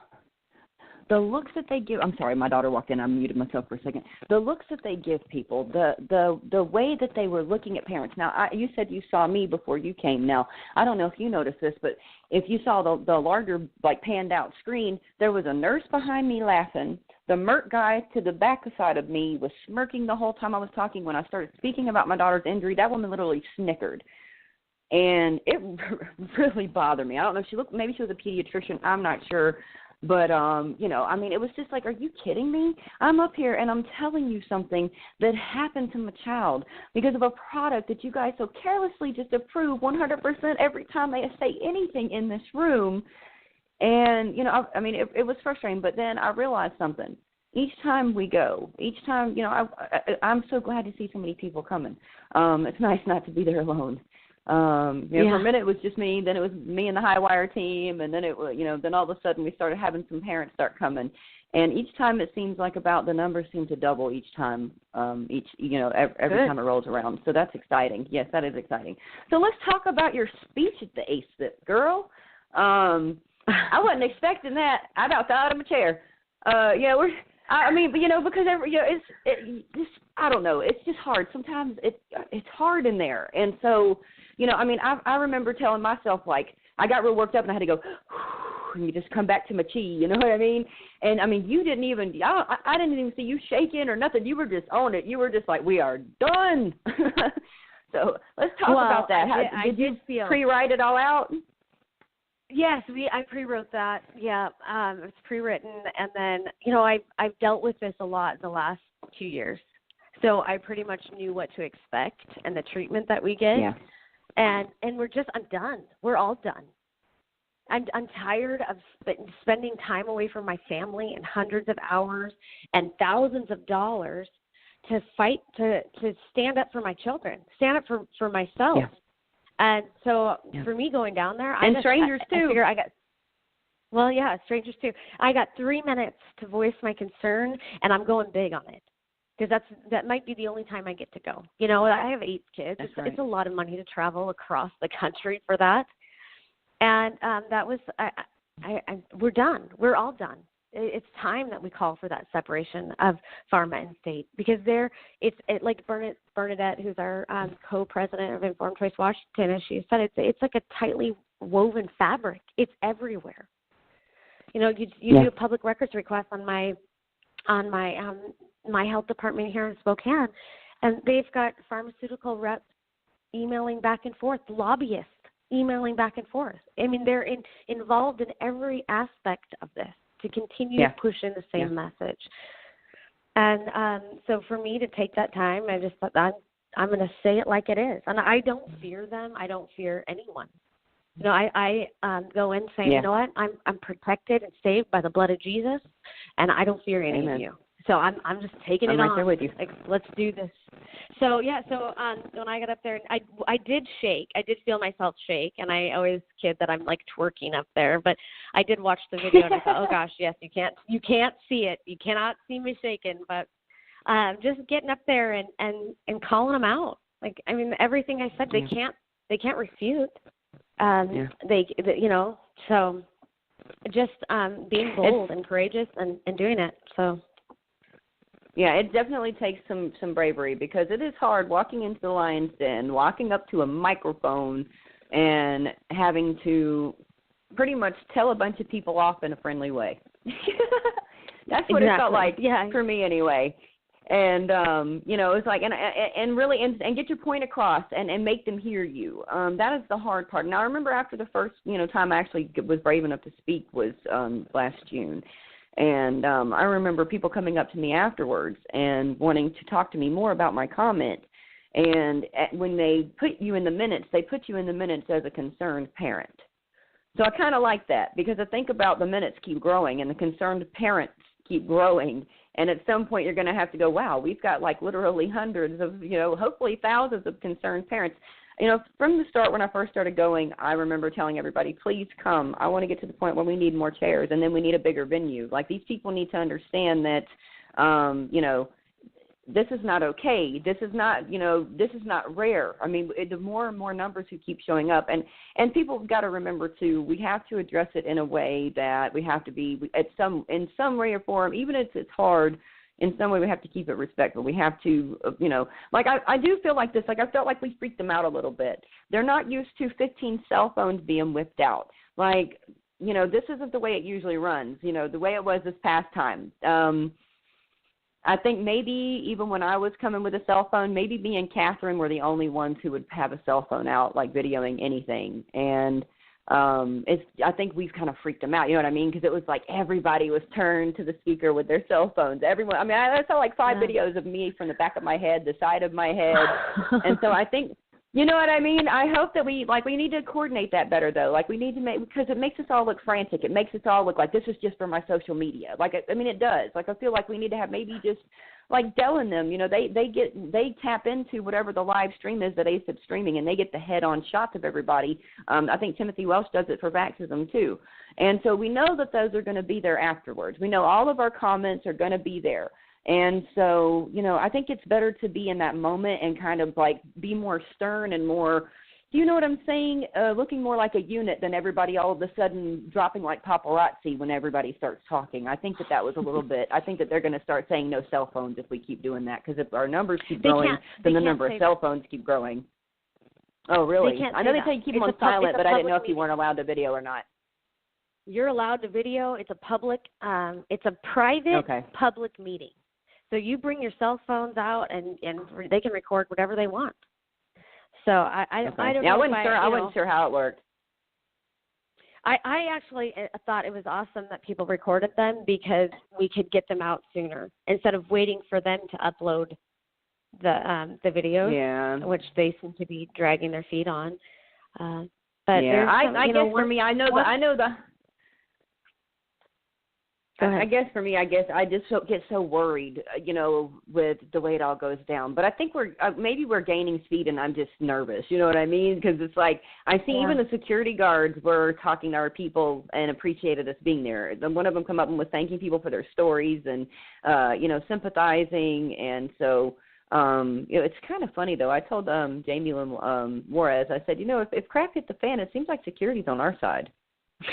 The looks that they give. I'm sorry, my daughter walked in. I muted myself for a second. The looks that they give people. The way that they were looking at parents. Now, you said you saw me before you came. Now, I don't know if you noticed this, but if you saw the larger, panned out screen, there was a nurse behind me laughing. The Merck guy to the back side of me was smirking the whole time I was talking. When I started speaking about my daughter's injury, that woman literally snickered. And it really bothered me. I don't know if maybe she was a pediatrician. I'm not sure. But, it was just like, are you kidding me? I'm up here and I'm telling you something that happened to my child because of a product that you guys so carelessly just approve 100% every time they say anything in this room. And, it was frustrating. But then I realized something. Each time we go, I'm so glad to see so many people coming. It's nice not to be there alone. For a minute it was just me, then it was me and the High Wire team, and then it was, then all of a sudden we started having some parents start coming. And each time it seems like the numbers seem to double each time, every time it rolls around. So that's exciting. Yes, that is exciting. So let's talk about your speech at the ACIP, girl. I wasn't expecting that. I about fell out of my chair. Because I don't know. It's just hard. Sometimes it's hard in there. And so, I remember telling myself, I got real worked up and I had to go, and you just come back to my chi, you know what I mean? And, you didn't even, I didn't even see you shaking or nothing. You were just on it. You were just like, we are done. So let's talk about that. Did you pre-write it all out? Yes, I pre-wrote that. Yeah, it's pre-written, and then I've dealt with this a lot in the last 2 years, so I pretty much knew what to expect and the treatment that we get. Yeah. And I'm done. We're all done. I'm tired of spending time away from my family and hundreds of hours and thousands of dollars to fight to stand up for my children, stand up for myself. Yeah. And so for me going down there, strangers too. Strangers too. I got 3 minutes to voice my concern, and I'm going big on it because that might be the only time I get to go. I have 8 kids. It's a lot of money to travel across the country for that. And that was we're done. We're all done. It's time that we call for that separation of pharma and state because like Bernadette, who's our co-president of Informed Choice Washington, as she said, it's like a tightly woven fabric. It's everywhere. You do a public records request on my health department here in Spokane, and they've got pharmaceutical reps emailing back and forth, lobbyists emailing back and forth. I mean, they're involved in every aspect of this to continue to push in the same message. And so for me to take that time, I just thought I'm going to say it like it is. And I don't fear them. I don't fear anyone. I go in saying, you know what, I'm protected and saved by the blood of Jesus, and I don't fear any of you. So I'm just taking it on. Right there with you. Like, let's do this. So when I got up there, I did shake. I did feel myself shake, and I always kid that I'm like twerking up there. But I did watch the video, and I thought, oh gosh, yes, you can't see it. You cannot see me shaking. But just getting up there and calling them out. Like, I mean, everything I said, they can't refute. So just being bold and courageous and doing it. So. Yeah, it definitely takes some bravery because it is hard walking into the lion's den, walking up to a microphone and having to pretty much tell a bunch of people off in a friendly way. That's what it felt like for me anyway. And, it's like, and really, and get your point across and make them hear you. That is the hard part. Now, I remember after the first, time I actually was brave enough to speak was last June. And I remember people coming up to me afterwards and wanting to talk to me more about my comment. And when they put you in the minutes, they put you in the minutes as a concerned parent. So I kind of like that because I think about the minutes keep growing and the concerned parents keep growing. And at some point you're going to have to go, wow, we've got like literally hundreds of, hopefully thousands of concerned parents. From the start when I first started going, I remember telling everybody, please come. I want to get to the point where we need more chairs and then we need a bigger venue. Like these people need to understand that, this is not okay. This is not rare. I mean, the more and more numbers who keep showing up and people have got to remember too, we have to address it in a way that we have to be in some way or form, even if it's hard. In some way, we have to keep it respectful. We have to, I do feel like this. Like, I felt like we freaked them out a little bit. They're not used to 15 cell phones being whipped out. Like, this isn't the way it usually runs, the way it was this past time. I think maybe even when I was coming with a cell phone, maybe me and Catherine were the only ones who would have a cell phone out, like videoing anything. And I think we've kind of freaked them out, you know what I mean? Because it was like everybody was turned to the speaker with their cell phones. Everyone, I saw like 5 videos of me from the back of my head, the side of my head. And so I think, you know what I mean? I hope that we need to coordinate that better though. Like we need to because it makes us all look frantic. It makes us all look like this is just for my social media. Like, it does. Like I feel like we need to have maybe just like telling them, they tap into whatever the live stream is that ACIP streaming, and they get the head-on shots of everybody. I think Timothy Welsh does it for Vaxism too. And so we know that those are going to be there afterwards. We know all of our comments are going to be there. And so, I think it's better to be in that moment and kind of like be more stern and more, do you know what I'm saying? Looking more like a unit than everybody all of a sudden dropping like paparazzi when everybody starts talking. I think that was a little bit, I think that they're going to start saying no cell phones if we keep doing that, because if our numbers keep growing, then the number of cell phones keep growing. Oh, really? I know they tell you keep them on silent, but I didn't know if you weren't allowed to video or not. You're allowed to video. It's a public, it's a private public meeting. So you bring your cell phones out and they can record whatever they want. So I don't know. I wasn't sure how it worked. I actually thought it was awesome that people recorded them because we could get them out sooner instead of waiting for them to upload the videos, which they seem to be dragging their feet on. But yeah, I guess for me, I guess for me, I just get so worried, with the way it all goes down. But I think maybe we're gaining speed, and I'm just nervous. You know what I mean? Because it's like I see even the security guards were talking to our people and appreciated us being there. Then one of them come up and was thanking people for their stories and sympathizing, and so. It's kind of funny though. I told Jamie Lynn Juarez, I said, if crap hit the fan, it seems like security's on our side.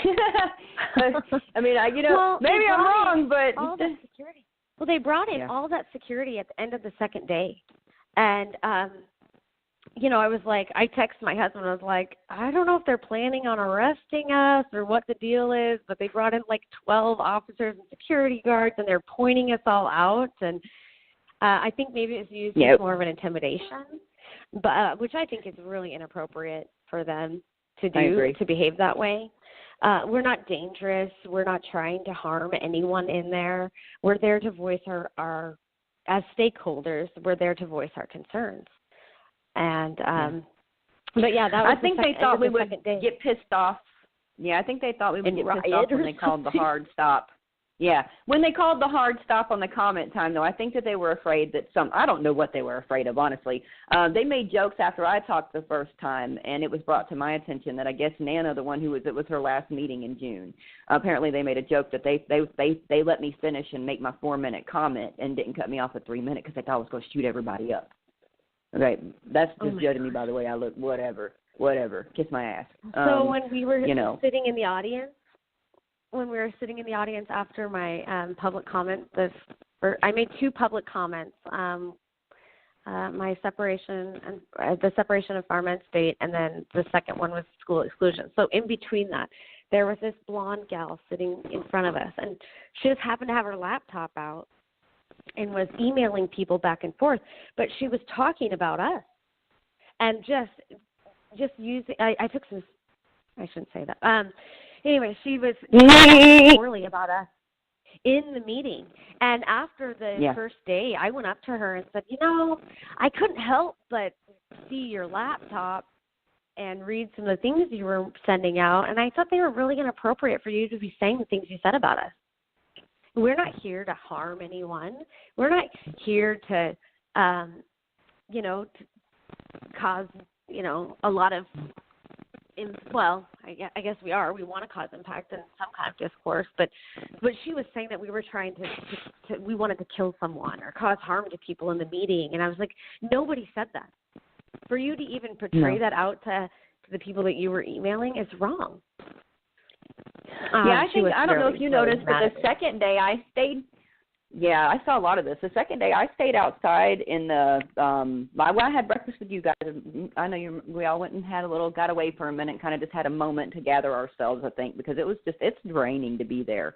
I mean, maybe I'm wrong, but all that security. Well, they brought in all that security at the end of the second day, and I was like, I texted my husband. I was like, I don't know if they're planning on arresting us or what the deal is, but they brought in like 12 officers and security guards, and they're pointing us all out, and I think maybe it's used as more of an intimidation, but which I think is really inappropriate for them to do, to behave that way. We're not dangerous. We're not trying to harm anyone in there. We're there to voice our as stakeholders, we're there to voice our concerns. And, but yeah, that was they thought we would get pissed off. Yeah, I think they thought we would get pissed off when they called the hard stop. Yeah, when they called the hard stop on the comment time, though, I think that they were afraid that I don't know what they were afraid of, honestly. They made jokes after I talked the first time, and it was brought to my attention that I guess Nana, it was her last meeting in June. Apparently they made a joke that they let me finish and make my 4-minute comment and didn't cut me off at 3 minutes because they thought I was going to shoot everybody up. Okay, that's just judging me by the way I look. Whatever, kiss my ass. So when we were sitting in the audience, after my public comment, I made 2 public comments. My separation and the separation of farm and state, and then the second one was school exclusion. So in between that, there was this blonde gal sitting in front of us, and she just happened to have her laptop out and was emailing people back and forth, but she was talking about us and just using. I took some. I shouldn't say that. Anyway, she was talking poorly about us in the meeting. And after the first day, I went up to her and said, I couldn't help but see your laptop and read some of the things you were sending out, and I thought they were really inappropriate for you to be saying the things you said about us. We're not here to harm anyone. We're not here to, to cause, a lot of I guess we are. We want to cause impact in some kind of discourse, but she was saying that we were trying to we wanted to kill someone or cause harm to people in the meeting, and I was like, nobody said that. For you to even portray that out to the people that you were emailing is wrong. I don't know if you noticed, but the second day I stayed. Yeah, I saw a lot of this. The second day, I stayed outside in the. I had breakfast with you guys. I know we all went and got away for a minute, kind of just had a moment to gather ourselves. I think because it's draining to be there.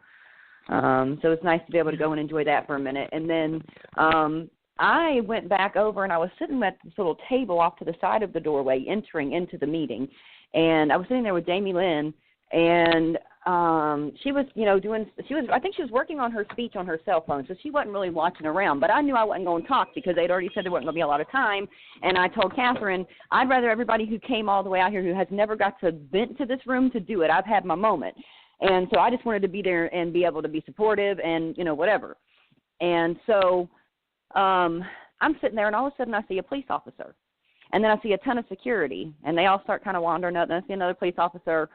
So it's nice to be able to go and enjoy that for a minute. And then I went back over and I was sitting at this little table off to the side of the doorway, entering into the meeting, and I was sitting there with Jamie Lynn, and she was, I think she was working on her speech on her cell phone, so she wasn't really watching around. But I knew I wasn't going to talk because they'd already said there wasn't going to be a lot of time. And I told Catherine, I'd rather everybody who came all the way out here who has never got to vent to this room to do it. I've had my moment. And so I just wanted to be there and be able to be supportive and, whatever. And so I'm sitting there, and all of a sudden I see a police officer. And then I see a ton of security, and they all start kind of wandering up, and I see another police officer.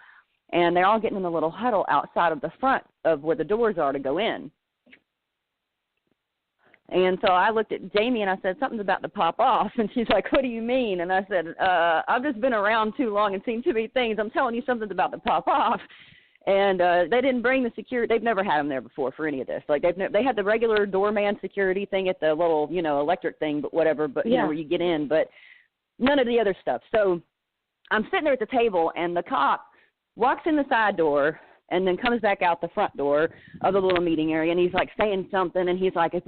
And they're all getting in a little huddle outside of the front of where the doors are to go in. And so I looked at Jamie and I said, something's about to pop off. And she's like, what do you mean? And I said, I've just been around too long and seen too many things. I'm telling you something's about to pop off. And they didn't bring the security. They've never had them there before for any of this. Like they had the regular doorman security thing at the little, electric thing, but whatever, but where you get in, but none of the other stuff. So I'm sitting there at the table, and the cop walks in the side door and then comes back out the front door of the little meeting area, and he's like saying something, and he's like, if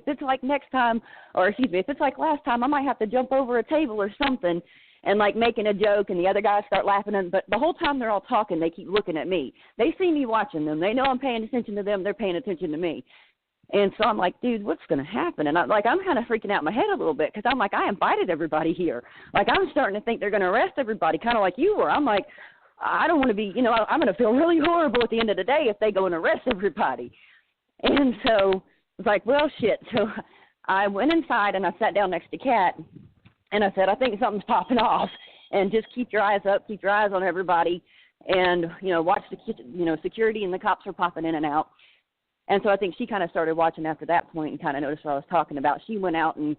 it's like next time, or excuse me, if it's like last time, I might have to jump over a table or something. and like making a joke, and the other guys start laughing. But the whole time they're all talking, they keep looking at me. They see me watching them. They know I'm paying attention to them. They're paying attention to me. And so I'm like, dude, what's going to happen? And I'm kind of freaking out in my head a little bit because I'm like, I invited everybody here. Like, I'm starting to think they're going to arrest everybody, kind of like you were. I'm like, I don't want to be, I'm going to feel really horrible at the end of the day if they go and arrest everybody. And so I was like, well, shit. So I went inside and I sat down next to Kat, and I said, I think something's popping off, and just keep your eyes up, keep your eyes on everybody, and, watch the, security and the cops are popping in and out. And so I think she kind of started watching after that point and kind of noticed what I was talking about. She went out and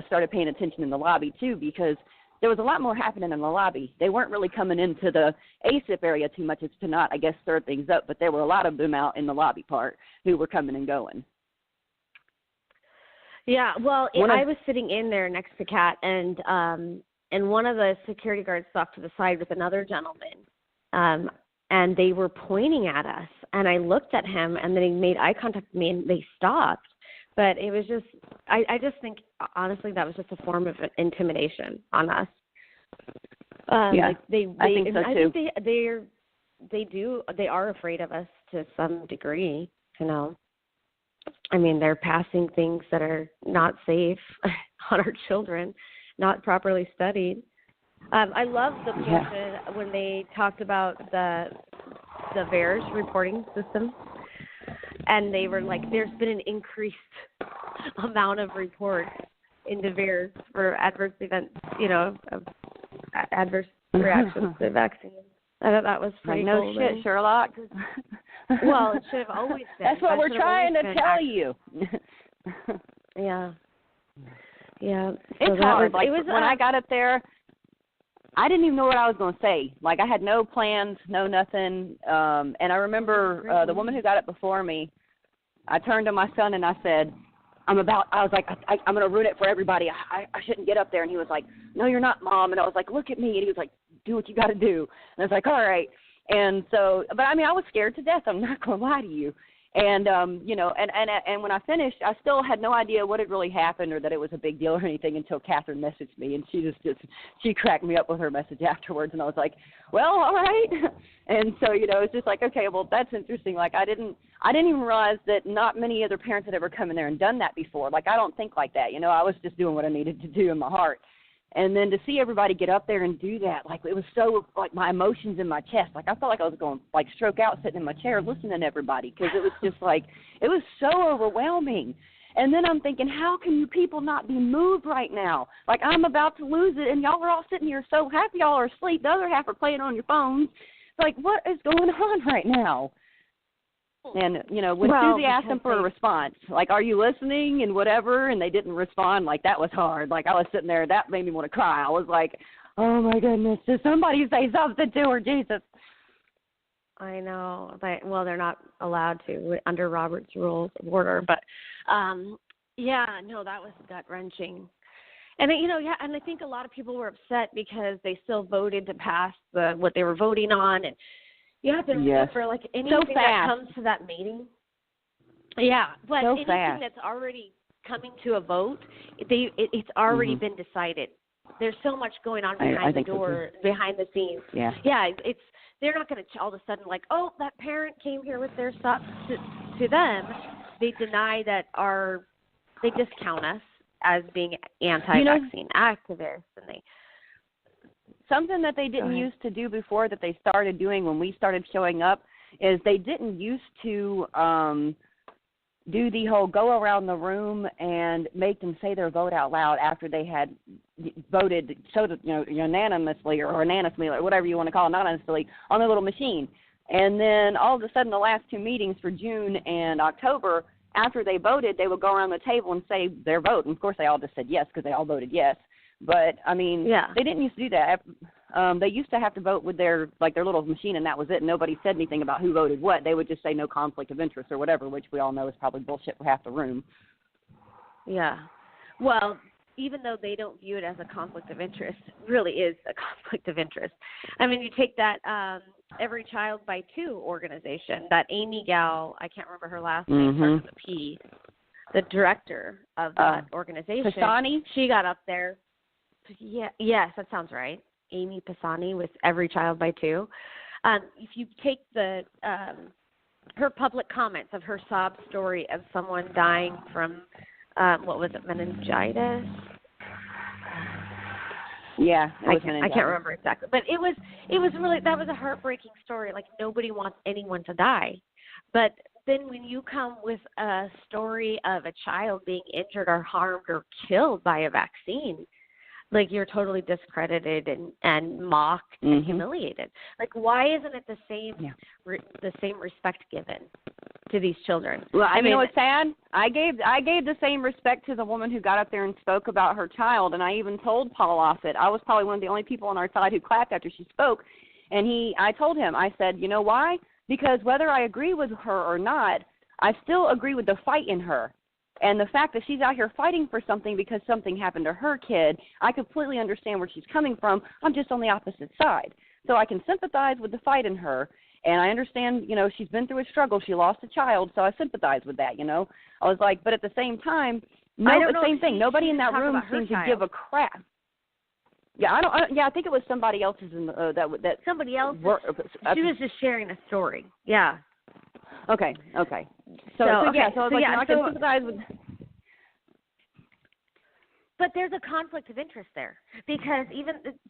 started paying attention in the lobby, too, because there was a lot more happening in the lobby. They weren't really coming into the ACIP area too much as to not, I guess, stir things up, but there were a lot of them out in the lobby part who were coming and going. Yeah, well, I was sitting in there next to Kat, and one of the security guards stopped to the side with another gentleman, and they were pointing at us, and I looked at him, and then he made eye contact with me, and they stopped. But it was just, I just think, honestly, that was just a form of intimidation on us. Yeah, I think so too. I think they are afraid of us to some degree, I mean, they're passing things that are not safe on our children, not properly studied. I love the portion when they talked about the VAERS reporting system, and they were like, there's been an increased amount of reports into VAERS for adverse events, adverse reactions to vaccines. I thought that was pretty cool. No shit, Sherlock. Well, it should have always been. That's what we're trying to tell you. Yeah. Yeah. It's hard. When I got up there, I didn't even know what I was going to say. Like, I had no plans, no nothing. And I remember the woman who got up before me, I turned to my son and I said, I'm going to ruin it for everybody. I shouldn't get up there. And he was like, no, you're not, Mom. And I was like, look at me. And he was like, do what you got to do. And I was like, all right. And so, but I mean, I was scared to death. I'm not going to lie to you. And, and when I finished, I still had no idea what had really happened or that it was a big deal or anything until Catherine messaged me, and she cracked me up with her message afterwards, and I was like, well, all right. And so, it's just like, okay, well, that's interesting. Like, I didn't even realize that not many other parents had ever come in there and done that before. Like, I don't think like that. I was just doing what I needed to do in my heart. And then to see everybody get up there and do that, like, it was so, like, my emotions in my chest. Like, I felt like I was going, like, stroke out sitting in my chair listening to everybody because it was just, like, it was so overwhelming. And then I'm thinking, how can you people not be moved right now? Like, I'm about to lose it, and y'all are all sitting here so happy y'all are asleep. The other half are playing on your phones. It's like, what is going on right now? And, when Susie asked them for a response, like, are you listening and whatever, and they didn't respond, like, that was hard. Like, I was sitting there, that made me want to cry. I was like, oh, my goodness, did somebody say something to her, Jesus? I know. They're not allowed to under Robert's Rules of Order. But, that was gut-wrenching. And, and I think a lot of people were upset because they still voted to pass what they were voting on, and you have to remember, like, anything that comes to that meeting. Yeah, but anything that's already coming to a vote, it's already been decided. There's so much going on behind the door, behind the scenes. Yeah, they're not going to all of a sudden, like, oh, that parent came here with their stuff. To them, they deny that they discount us as being anti-vaccine activists, and they. Something that they didn't used to do before that they started doing when we started showing up is they didn't used to do the whole go around the room and make them say their vote out loud after they had voted unanimously or whatever you want to call it, not unanimously, on their little machine. And then all of a sudden the last two meetings for June and October, after they voted, they would go around the table and say their vote. And, of course, they all just said yes because they all voted yes. But, I mean, they didn't used to do that. They used to have to vote with their little machine, and that was it. And nobody said anything about who voted what. They would just say no conflict of interest or whatever, which we all know is probably bullshit for half the room. Yeah. Well, even though they don't view it as a conflict of interest, it really is a conflict of interest. I mean, you take that Every Child by Two organization, that Amy gal, I can't remember her last name, starts with a P, the director of that organization. Pisani? She got up there. Yes, that sounds right. Amy Pisani with Every Child by Two. If you take the her public comments of her sob story of someone dying from what was it, meningitis? Yeah, I can't remember exactly, but it was really, that was a heartbreaking story. Like, nobody wants anyone to die, but then when you come with a story of a child being injured or harmed or killed by a vaccine, like, you're totally discredited and mocked and humiliated. Like, why isn't it the same respect given to these children? Well, I mean, what's sad? I gave the same respect to the woman who got up there and spoke about her child, and I even told Paul Offit. I was probably one of the only people on our side who clapped after she spoke, and I told him, I said, you know why? Because whether I agree with her or not, I still agree with the fight in her. And the fact that she's out here fighting for something because something happened to her kid, I completely understand where she's coming from. I'm just on the opposite side. So I can sympathize with the fight in her. And I understand, she's been through a struggle. She lost a child, so I sympathize with that, I was like, but at the same time, same thing. Nobody in that room seemed to give a crap. Yeah, I think it was somebody else's that somebody else. She was just sharing a story. Yeah. Okay. So I was I can sympathize with. But there's a conflict of interest there, because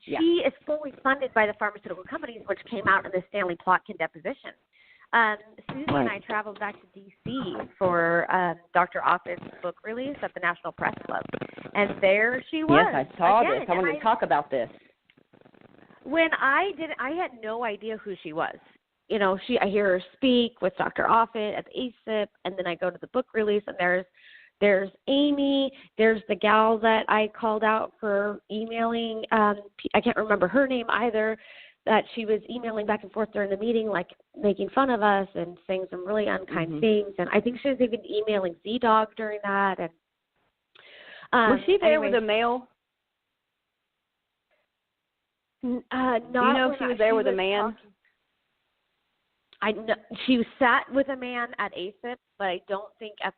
she is fully funded by the pharmaceutical companies, which came out in the Stanley Plotkin deposition. Susie and I traveled back to D.C. for Dr. Offit's book release at the National Press Club, and there she was. Yes, I saw this. I wanted to talk about this. When I had no idea who she was. I hear her speak with Dr. Offit at the ACIP, and then I go to the book release, and there's Amy, there's the gal that I called out for emailing, I can't remember her name either, that she was emailing back and forth during the meeting, like making fun of us and saying some really unkind things, and I think she was even emailing Z-Dog during that. And was she there with a male? Not Do you know if she was there with a man? I know she sat with a man at ACIP, but I don't think at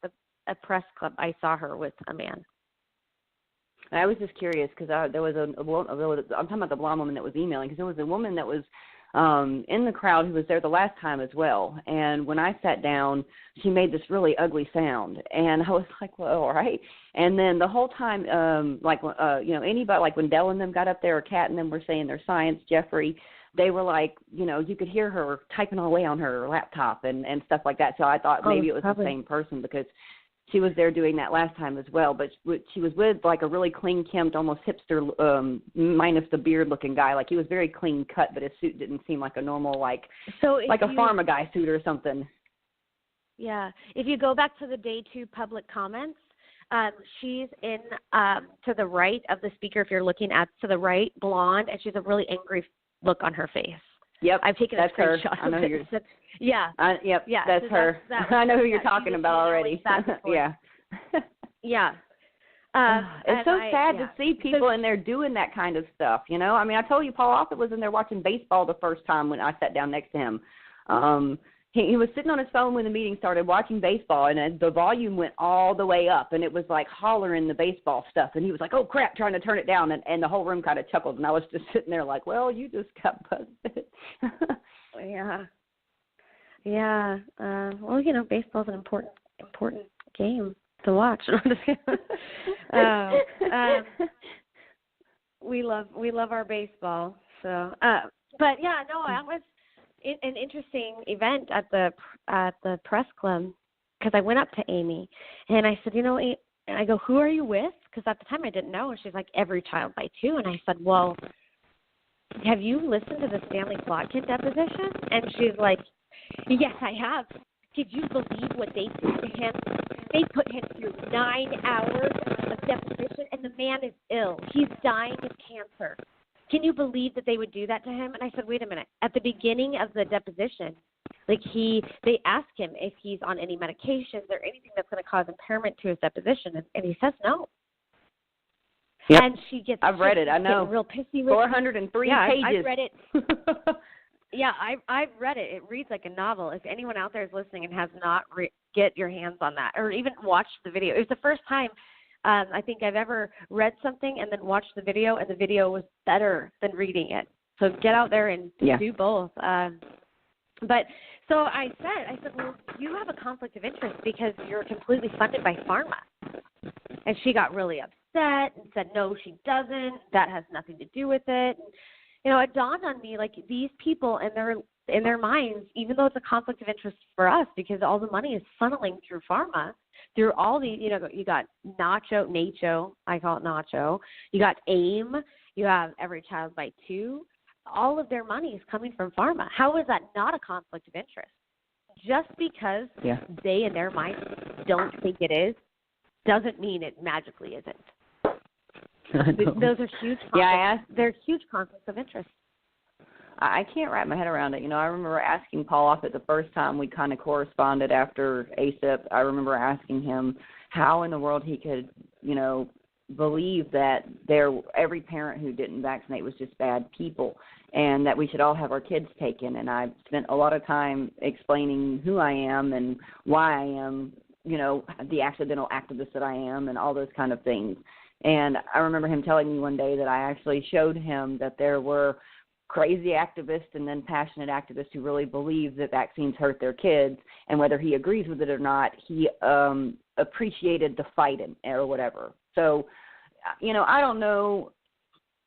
a press club I saw her with a man. I was just curious because there was I'm talking about the blonde woman that was emailing, because there was a woman that was in the crowd who was there the last time as well. And when I sat down, she made this really ugly sound, and I was like, well, all right. And then the whole time, anybody, like when Dell and them got up there, or Kat and them were saying their science, Jeffrey, they were like, you could hear her typing away on her laptop and stuff like that. So I thought maybe it was the same person, because she was there doing that last time as well. But she was with like a really clean-kempt, almost hipster, minus the beard-looking guy. Like, he was very clean cut, but his suit didn't seem like a normal, like a pharma guy suit or something. Yeah. If you go back to the day 2 public comments, she's in to the right of the speaker. If you're looking at to the right, blonde, and she's a really angry look on her face. Yep, I've taken a screenshot. I know who you're. Yeah. Yep. Yeah. That's her. I know who you're talking about already. Yeah. Yeah. It's so sad to see people in there doing that kind of stuff. I mean, I told you Paul Offit was in there watching baseball the first time when I sat down next to him. He was sitting on his phone when the meeting started watching baseball, and the volume went all the way up, and it was like hollering the baseball stuff. And he was like, oh, crap, trying to turn it down. And the whole room kind of chuckled, and I was just sitting there like, well, you just got busted. Yeah. Yeah. Well, baseball's an important game to watch. We love our baseball. So, but yeah, no, that was an interesting event at the press club, because I went up to Amy and I said, and I go, who are you with? Because at the time I didn't know. And she's like, Every Child by Two. And I said, well, have you listened to the Stanley Plotkin deposition? And she's like, yes, I have. Could you believe what they did to him? They put him through 9 hours of deposition, and the man is ill. He's dying of cancer. Can you believe that they would do that to him? And I said, wait a minute. At the beginning of the deposition, they ask him if he's on any medications or anything that's going to cause impairment to his deposition, and he says no. Yep. And she gets. I've read it. I know. Real pissy. 403 pages. I've read it. Yeah, I've read it. It reads like a novel. If anyone out there is listening and has not get your hands on that, or even watched the video. It was the first time I think I've ever read something and then watched the video, and the video was better than reading it. So get out there and do both. But so I said, well, you have a conflict of interest because you're completely funded by pharma. And she got really upset and said, no, she doesn't. That has nothing to do with it. And, you know, it dawned on me, like, these people in their minds, even though it's a conflict of interest for us because all the money is funneling through pharma, through all the, you know, you got Nacho, I call it Nacho. You got AIM. You have Every Child by Two. All of their money is coming from pharma. How is that not a conflict of interest? Just because they in their minds don't think it is doesn't mean it magically isn't. Those are huge conflicts. They're huge conflicts of interest. I can't wrap my head around it. You know, I remember asking Paul Offit the first time we kind of corresponded after ACIP. I remember asking him how in the world he could, you know, believe that every parent who didn't vaccinate was just bad people and that we should all have our kids taken. And I spent a lot of time explaining who I am and why I am, you know, the accidental activist that I am and all those kind of things. And I remember him telling me one day that I actually showed him that there were crazy activists and then passionate activists who really believe that vaccines hurt their kids, and whether he agrees with it or not, he appreciated the fighting or whatever. So, you know, I don't know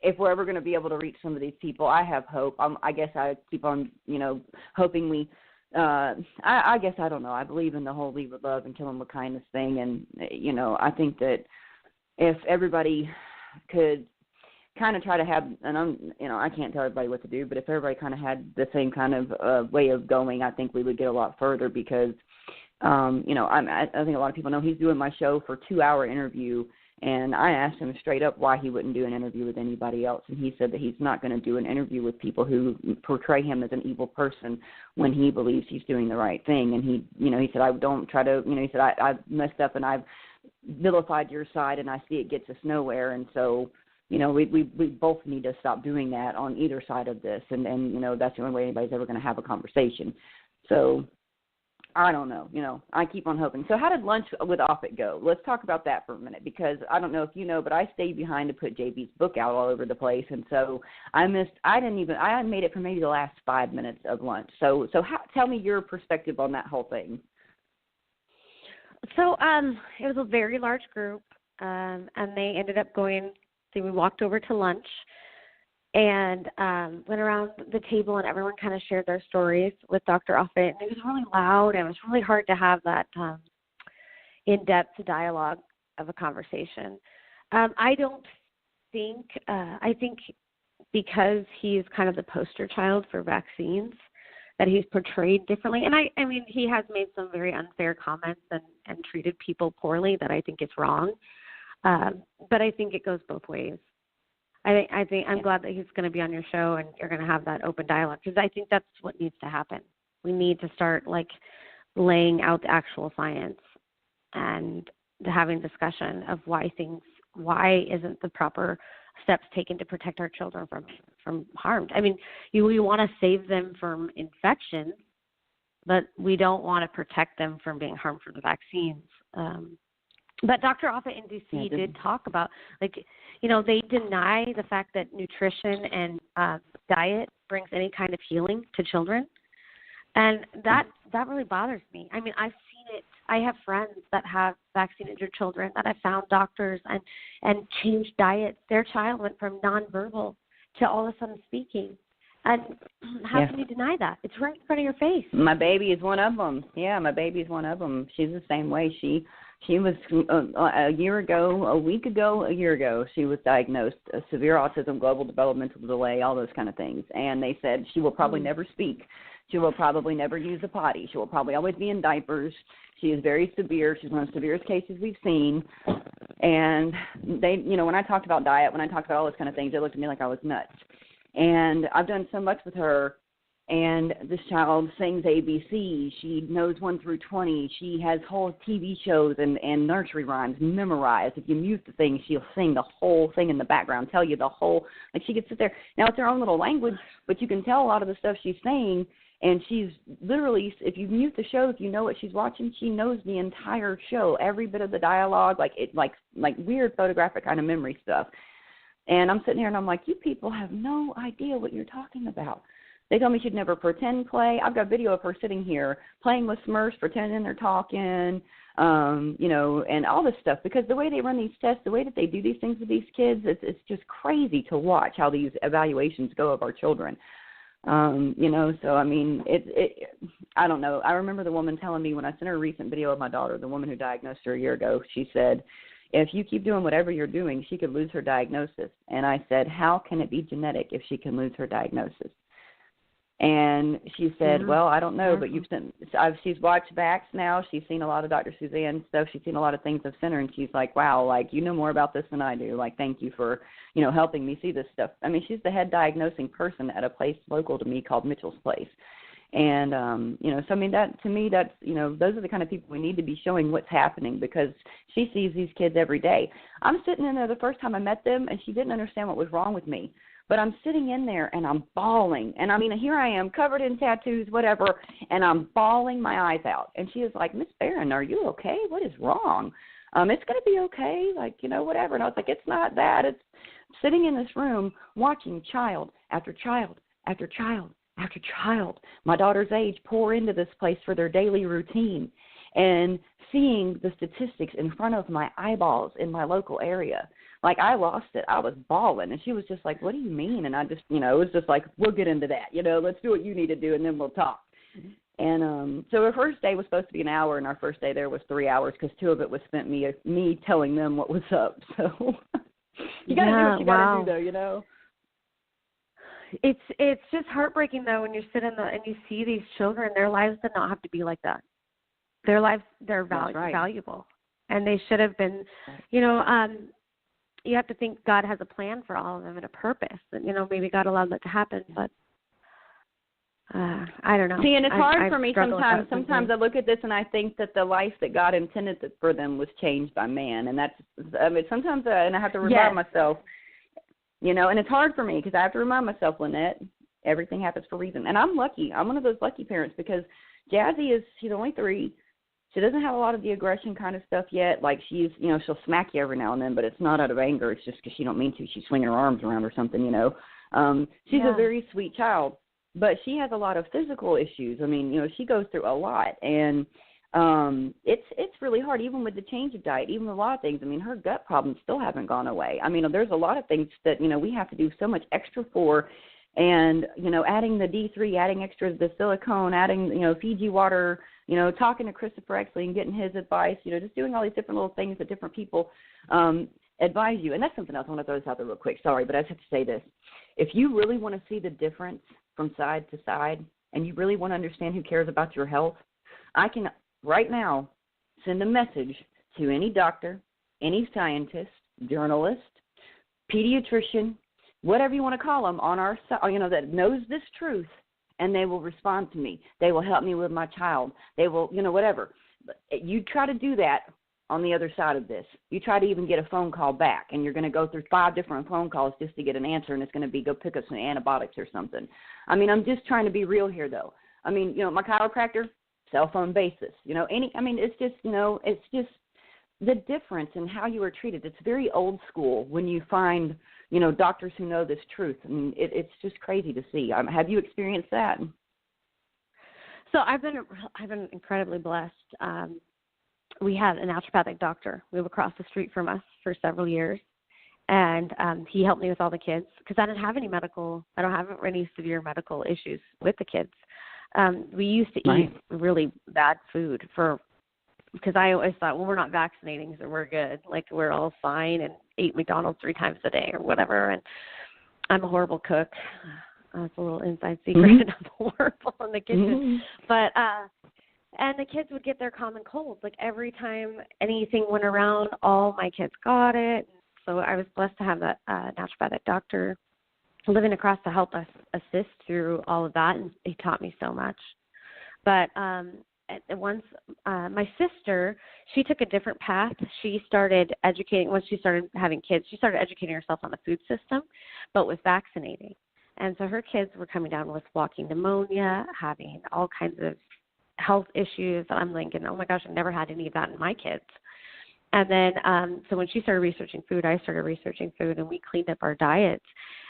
if we're ever going to be able to reach some of these people. I have hope. I guess I keep on, you know, hoping we I guess I don't know. I believe in the whole lead with love and kill them with kindness thing, and, you know, I think that if everybody could kind of try to have, and you know, I can't tell everybody what to do, but if everybody kind of had the same kind of way of going, I think we would get a lot further because, you know, I think a lot of people know he's doing my show for a 2-hour interview, and I asked him straight up why he wouldn't do an interview with anybody else, and he said that he's not going to do an interview with people who portray him as an evil person when he believes he's doing the right thing. And he, you know, he said, I don't try to, you know, he said, I've messed up and I've vilified your side and I see it gets us nowhere, and so, you know, we both need to stop doing that on either side of this, and you know, that's the only way anybody's ever going to have a conversation. So I don't know, you know, I keep on hoping. So how did lunch with Offit go? Let's talk about that for a minute, because I don't know if you know, but I stayed behind to put JB's book out all over the place, and so I made it for maybe the last 5 minutes of lunch. So tell me your perspective on that whole thing. So it was a very large group, and they ended up going. So we walked over to lunch and went around the table, and everyone kind of shared their stories with Dr. Offit. And it was really loud, and it was really hard to have that in-depth dialogue of a conversation. I think because he's kind of the poster child for vaccines, that he's portrayed differently. And I mean, he has made some very unfair comments and treated people poorly that I think is wrong. But I think it goes both ways. I think I'm glad that he's going to be on your show and you're going to have that open dialogue, because I think that's what needs to happen. We need to start like laying out the actual science and having discussion of why isn't the proper steps taken to protect our children from harm. I mean, we want to save them from infections, but we don't want to protect them from being harmed from the vaccines. But Dr. Offit in D.C. did talk about, like, you know, they deny the fact that nutrition and diet brings any kind of healing to children. And that really bothers me. I mean, I've seen it. I have friends that have vaccine-injured children that have found doctors and changed diets. Their child went from nonverbal to all of a sudden speaking. And how can you deny that? It's right in front of your face. My baby is one of them. Yeah, my baby is one of them. She's the same way. She was a year ago, she was diagnosed severe autism, global developmental delay, all those kind of things. And they said she will probably never speak. She will probably never use a potty. She will probably always be in diapers. She is very severe. She's one of the severest cases we've seen. And they, you know, when I talked about diet, when I talked about all those kind of things, they looked at me like I was nuts. And I've done so much with her. And this child sings ABC. She knows 1 through 20. She has whole TV shows and nursery rhymes memorized. If you mute the thing, she'll sing the whole thing in the background, tell you the whole, like she could sit there. Now, it's her own little language, but you can tell a lot of the stuff she's saying. And she's literally, if you mute the show, if you know what she's watching, she knows the entire show, every bit of the dialogue, like weird photographic kind of memory stuff. And I'm sitting here and I'm like, you people have no idea what you're talking about. They told me she'd never pretend play. I've got video of her sitting here playing with Smurfs, pretending they're talking, and all this stuff. Because the way they run these tests, the way that they do these things with these kids, it's just crazy to watch how these evaluations go of our children. So I mean, I don't know. I remember the woman telling me when I sent her a recent video of my daughter, the woman who diagnosed her a year ago, she said, if you keep doing whatever you're doing, she could lose her diagnosis. And I said, how can it be genetic if she can lose her diagnosis? And she said, well, I don't know, but she's watched Vax now. She's seen a lot of Dr. Suzanne stuff. She's seen a lot of things I've sent her, and she's like, wow, like, you know more about this than I do. Like, thank you for, helping me see this stuff. I mean, she's the head diagnosing person at a place local to me called Mitchell's Place. And, so I mean, that to me, that's, those are the kind of people we need to be showing what's happening, because she sees these kids every day. I'm sitting in there the first time I met them, and she didn't understand what was wrong with me. But I'm sitting in there, and I'm bawling. And, I mean, here I am, covered in tattoos, whatever, and I'm bawling my eyes out. And she is like, Miss Barron, are you okay? What is wrong? It's going to be okay, like, whatever. And I was like, it's not that. It's sitting in this room watching child after child after child after child, my daughter's age, pour into this place for their daily routine, and seeing the statistics in front of my eyeballs in my local area. Like, I lost it. I was bawling, and she was just like, what do you mean? And I just, it was just like, we'll get into that. Let's do what you need to do, and then we'll talk. And so our first day was supposed to be an hour, and our first day there was 3 hours, because 2 of it was spent me telling them what was up. So you got to do what you got to do, though, It's just heartbreaking, though, when you're sitting there and you see these children. Their lives did not have to be like that. Their lives, they're valuable, and they should have been, you have to think God has a plan for all of them and a purpose. And, maybe God allowed that to happen, but I don't know. See, and it's hard for me sometimes. Sometimes I look at this and I think that the life that God intended for them was changed by man. And that's, sometimes, and I have to remind myself, and it's hard for me because I have to remind myself, Lynette, everything happens for a reason. And I'm lucky. I'm one of those lucky parents because Jazzy she's only 3. She doesn't have a lot of the aggression kind of stuff yet. Like, she's, she'll smack you every now and then, but it's not out of anger. It's just because she don't mean to. She's swinging her arms around or something, She's a very sweet child, but she has a lot of physical issues. I mean, she goes through a lot, and it's really hard, even with the change of diet, even with a lot of things. I mean, her gut problems still haven't gone away. I mean, there's a lot of things that, we have to do so much extra for. And, adding the D3, adding extra the silicone, adding, Fiji water, talking to Christopher Exley and getting his advice, just doing all these different little things that different people advise you. And that's something else. I want to throw this out there real quick. Sorry, but I just have to say this. If you really want to see the difference from side to side and you really want to understand who cares about your health, I can right now send a message to any doctor, any scientist, journalist, pediatrician, whatever you want to call them on our side, that knows this truth, and they will respond to me. They will help me with my child. They will, whatever. But you try to do that on the other side of this. You try to even get a phone call back, and you're going to go through 5 different phone calls just to get an answer, and it's going to be go pick up some antibiotics or something. I mean, I'm just trying to be real here, though. I mean, my chiropractor, cell phone basis. It's just, it's just the difference in how you are treated. It's very old school when you find, doctors who know this truth. I mean, it's just crazy to see. Have you experienced that? So I've been incredibly blessed. We had a naturopathic doctor move across the street from us for several years, and he helped me with all the kids because I don't have any severe medical issues with the kids. We used to eat really bad food because I always thought, well, we're not vaccinating, so we're good. Like, we're all fine, and ate McDonald's 3 times a day or whatever. And I'm a horrible cook. It's a little inside secret. Mm-hmm. I'm horrible in the kitchen. Mm-hmm. But, and the kids would get their common colds. Like, every time anything went around, all my kids got it. So I was blessed to have that naturopathic doctor living across to help us assist through all of that, and he taught me so much. But once my sister, she took a different path. She started educating, once she started having kids, she started educating herself on the food system, but with vaccinating. And so her kids were coming down with walking pneumonia, having all kinds of health issues. I'm thinking, oh my gosh, I've never had any of that in my kids. And then, so when she started researching food, I started researching food, and we cleaned up our diets.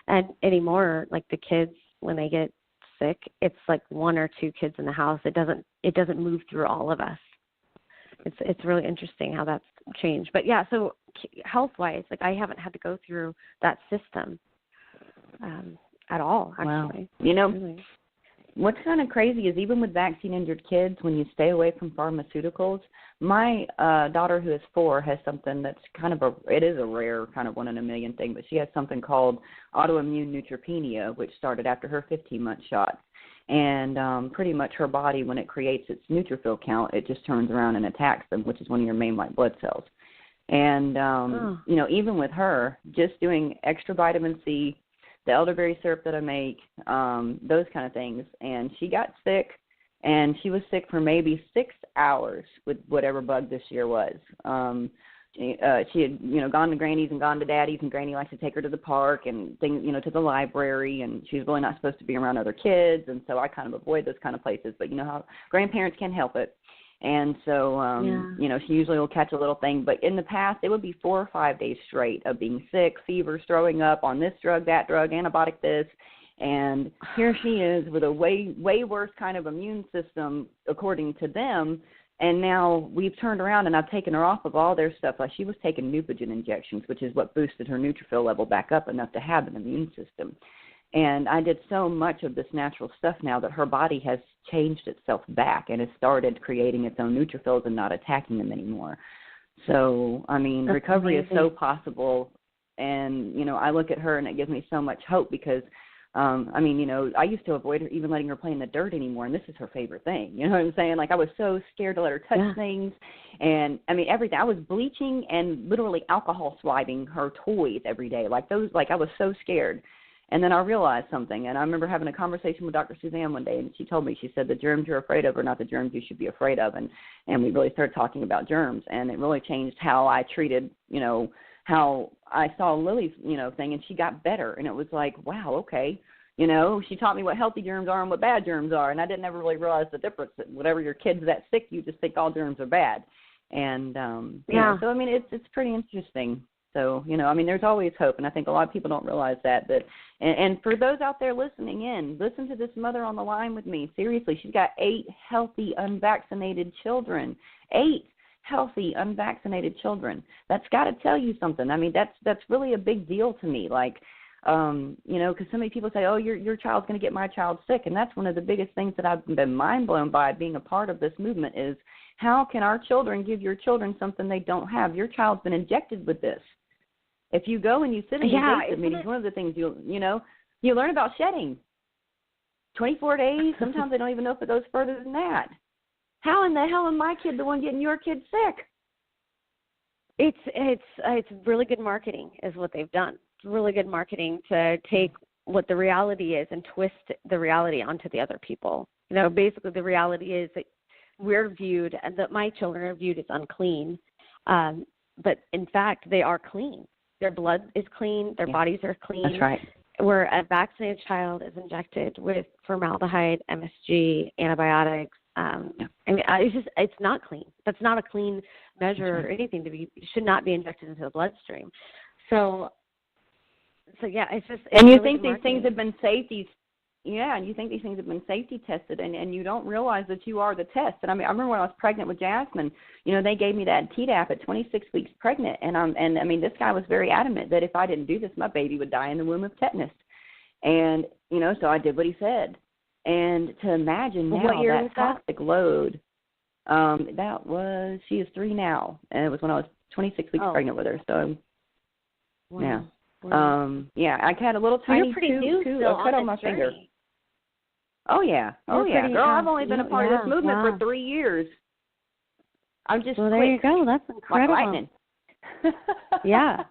And anymore, like the kids, when they get sick, it's like 1 or 2 kids in the house. It doesn't move through all of us. It's really interesting how that's changed. But yeah, so health-wise, like I haven't had to go through that system at all, actually. Wow. You know, really. What's kind of crazy is even with vaccine-injured kids, when you stay away from pharmaceuticals, my daughter, who is 4, has something that's it is a rare kind of 1 in a million thing, but she has something called autoimmune neutropenia, which started after her 15-month shot. And pretty much her body, when it creates its neutrophil count, it just turns around and attacks them, which is one of your main white blood cells. And, you know, even with her, just doing extra vitamin C, the elderberry syrup that I make, those kind of things. And she got sick, and she was sick for maybe 6 hours with whatever bug this year was. She had, you know, gone to Granny's and gone to Daddy's, and Granny likes to take her to the park and things, you know, to the library, and she's really not supposed to be around other kids, and so I kind of avoid those kind of places. But you know how grandparents can't help it. And so, you know, she usually will catch a little thing. But in the past, it would be 4 or 5 days straight of being sick, fevers, throwing up on this drug, that drug, antibiotic this. And here she is with a way worse kind of immune system, according to them. And now we've turned around and I've taken her off of all their stuff. Like she was taking Neupogen injections, which is what boosted her neutrophil level back up enough to have an immune system. And I did so much of this natural stuff now that her body has changed itself back and has started creating its own neutrophils and not attacking them anymore. So, I mean, That's recovery amazing. is so possible. And, you know, I look at her and it gives me so much hope because, I mean, you know, I used to avoid her even letting her play in the dirt anymore, and this is her favorite thing. You know what I'm saying? Like, I was so scared to let her touch things. And, I mean, everything. I was bleaching and literally alcohol swiping her toys every day. Like, I was so scared. And then I realized something, and I remember having a conversation with Dr. Suzanne one day, and she told me, she said, the germs you're afraid of are not the germs you should be afraid of. And we really started talking about germs, and it really changed how I treated, you know, how I saw Lily's, you know, thing, and she got better. And it was like, wow, okay. You know, she taught me what healthy germs are and what bad germs are, and I didn't ever really realize the difference. That whenever your kid's that sick, you just think all germs are bad. And, you know, so, I mean, it's pretty interesting. So, you know, I mean, there's always hope, and I think a lot of people don't realize that. But and for those out there listening in, listen to this mother on the line with me. Seriously, she's got 8 healthy, unvaccinated children. 8 healthy, unvaccinated children. That's got to tell you something. I mean, that's really a big deal to me. Like, you know, because so many people say, oh, your child's going to get my child sick. And that's one of the biggest things that I've been mind blown by being a part of this movement is how can our children give your children something they don't have? Your child's been injected with this. If you go and you sit in the ACIP meetings, one of the things you learn about shedding. 24 days, sometimes they don't even know if it goes further than that. How in the hell am my kid the one getting your kid sick? It's really good marketing is what they've done. It's really good marketing to take what the reality is and twist the reality onto the other people. You know, basically the reality is that we're viewed, and that my children are viewed as unclean, but in fact they are clean. Their blood is clean. Their bodies are clean. That's right. Where a vaccinated child is injected with formaldehyde, MSG, antibiotics. I mean, it's not clean. That's not a clean measure or anything to be. It should not be injected into the bloodstream. So yeah, it's just. And you think these things have been safety. Yeah, and you think these things have been safety tested, and you don't realize that you are the test. And I mean, I remember when I was pregnant with Jasmine, you know, they gave me that Tdap at 26 weeks pregnant, and I mean, this guy was very adamant that if I didn't do this, my baby would die in the womb of tetanus. And you know, so I did what he said. And to imagine now what year that toxic load, she is 3 now, and it was when I was 26 weeks pregnant with her. So, yeah. Yeah, I had a little tiny cut on my finger. Oh yeah, girl, I've only been a part of this movement for 3 years. I'm just there you go. That's incredible. Like lightning. Yeah.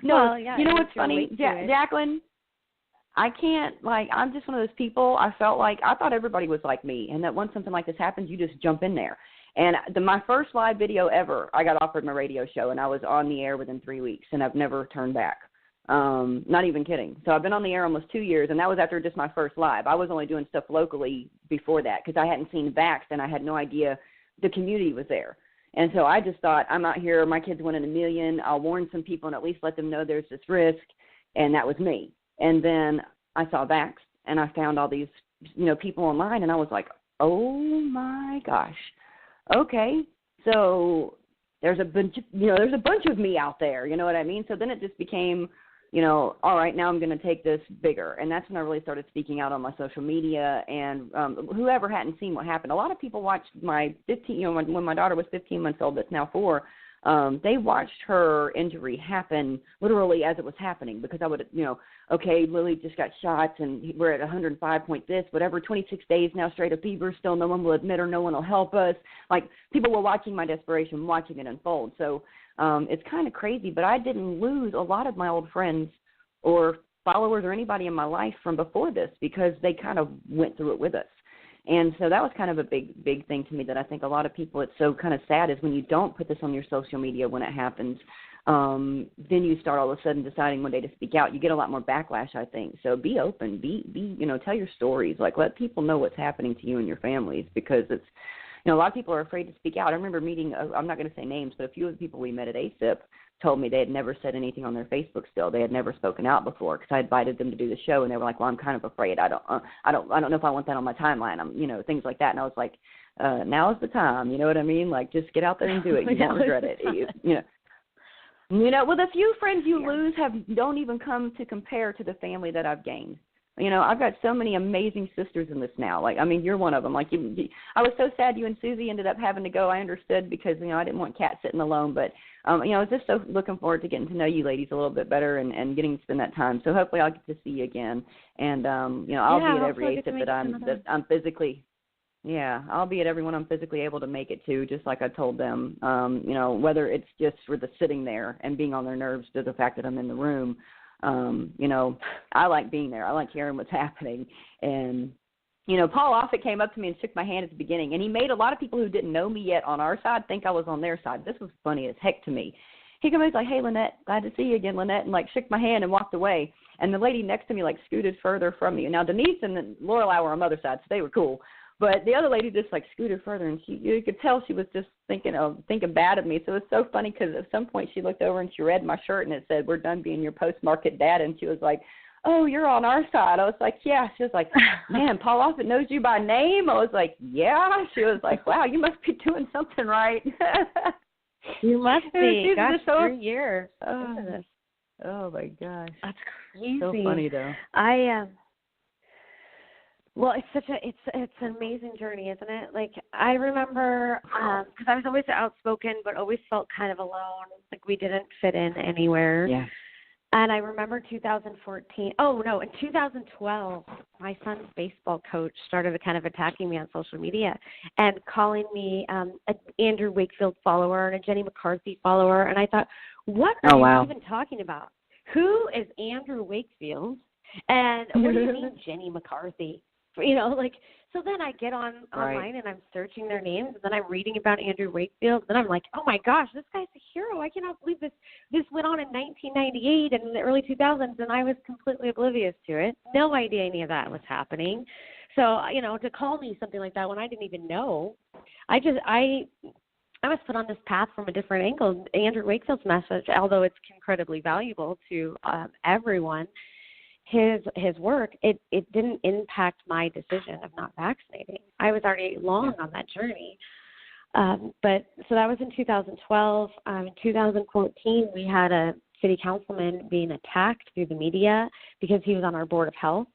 No, you know what's funny, Jaclyn? I can't, I'm just one of those people, I thought everybody was like me, and that once something like this happens, you just jump in there. And my first live video ever, I got offered my radio show, and I was on the air within 3 weeks, and I've never turned back. Not even kidding. So I've been on the air almost 2 years, and that was after just my first live. I was only doing stuff locally before that because I hadn't seen Vaxxed, and I had no idea the community was there. And so I just thought, I'm out here, my kid's 1 in a million, I'll warn some people and at least let them know there's this risk, and that was me. And then I saw Vaxxed, and I found all these, people online, and I was like, oh my gosh, okay, so there's a bunch of me out there, you know what I mean? So then it just became, all right, now I'm going to take this bigger. And that's when I really started speaking out on my social media. And whoever hadn't seen what happened, a lot of people watched my 15, when my daughter was 15 months old, that's now 4, they watched her injury happen literally as it was happening because I would, okay, Lily just got shots and we're at 105 point this, whatever, 26 days now straight of fever, still no one will admit her, no one will help us. Like, people were watching my desperation, watching it unfold. So it's kind of crazy, but I didn't lose a lot of my old friends or followers or anybody in my life from before this because they kind of went through it with us. And so that was kind of a big thing to me that I think a lot of people, it's so kind of sad is when you don't put this on your social media when it happens, then you start all of a sudden deciding one day to speak out. You get a lot more backlash, I think. So be open, tell your stories. Like, let people know what's happening to you and your families because it's, a lot of people are afraid to speak out. I remember meeting, I'm not going to say names, but a few of the people we met at ACIP told me they had never said anything on their Facebook still. They had never spoken out before because I invited them to do the show, and they were like, well, I'm kind of afraid. I don't know if I want that on my timeline. Things like that. And I was like, now is the time. You know what I mean? Like, just get out there and do it. You won't regret it. Well, the few friends you lose don't even come to compare to the family that I've gained. I've got so many amazing sisters in this now. Like, you're one of them. Like, I was so sad you and Susie ended up having to go. I understood because, I didn't want Kat sitting alone. But, I was just so looking forward to getting to know you ladies a little bit better and getting to spend that time. So hopefully I'll get to see you again. And, I'll be at every ACIP that I'm physically. Yeah, I'll be at everyone I'm physically able to make it to, just like I told them. Whether it's just for the sitting there and being on their nerves to the fact that I'm in the room. I like being there. I like hearing what's happening. And, Paul Offit came up to me and shook my hand at the beginning, and he made a lot of people who didn't know me yet on our side think I was on their side. This was funny as heck to me. He came over, he's like, hey, Lynette, glad to see you again, Lynette, and, shook my hand and walked away. And the lady next to me, scooted further from me. Now, Denise and Lorelei were on mother's side, so they were cool. But the other lady just, scooted further, and you could tell she was just thinking bad of me. So it was so funny because at some point she looked over and she read my shirt, and it said, we're done being your post-market dad. And she was like, oh, you're on our side. I was like, yeah. She was like, man, Paul Offit knows you by name? I was like, yeah. She was like, wow, you must be doing something right. You must be. Gosh, so, 3 years. Oh, my gosh. That's crazy. So funny, though. Well, it's an amazing journey, isn't it? Like, I remember, because I was always outspoken, but always felt kind of alone, like we didn't fit in anywhere. Yeah. And I remember in 2012, my son's baseball coach started kind of attacking me on social media and calling me an Andrew Wakefield follower and a Jenny McCarthy follower. And I thought, what are you even talking about? Who is Andrew Wakefield? And what do you mean Jenny McCarthy? So then I get online and I'm searching their names, and then I'm reading about Andrew Wakefield, and I'm like, oh my gosh, this guy's a hero. I cannot believe this went on in 1998 and in the early 2000s, and I was completely oblivious to it. No idea any of that was happening. So, to call me something like that when I didn't even know, I was put on this path from a different angle. Andrew Wakefield's message, although it's incredibly valuable to everyone, his work, it didn't impact my decision of not vaccinating. I was already long on that journey. But so that was in 2012. In 2014, we had a city councilman being attacked through the media because he was on our board of health.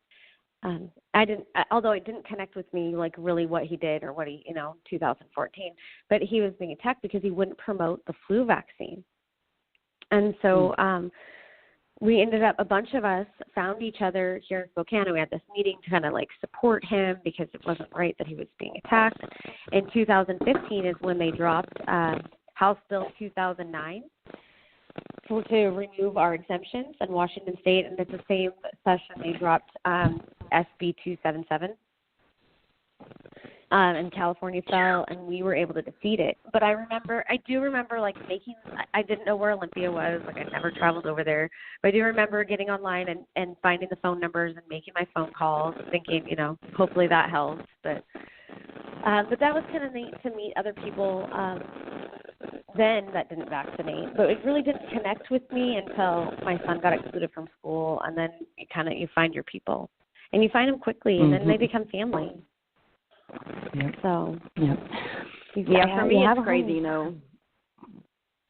Although it didn't connect with me, really what he did or what 2014, but he was being attacked because he wouldn't promote the flu vaccine. And so, we ended up, a bunch of us found each other here in Spokane. We had this meeting to kind of support him because it wasn't right that he was being attacked. In 2015 is when they dropped House Bill 2009 to remove our exemptions in Washington State. And at the same session, they dropped SB 277. and California fell, and we were able to defeat it. But I do remember like I didn't know where Olympia was, like I never traveled over there, but I do remember getting online and finding the phone numbers and making my phone calls, thinking, hopefully that helps. But that was kind of neat to meet other people then that didn't vaccinate. But it really didn't connect with me until my son got excluded from school, and then you find your people, and you find them quickly, and then they become family. Yep. So, yeah, for me it's crazy,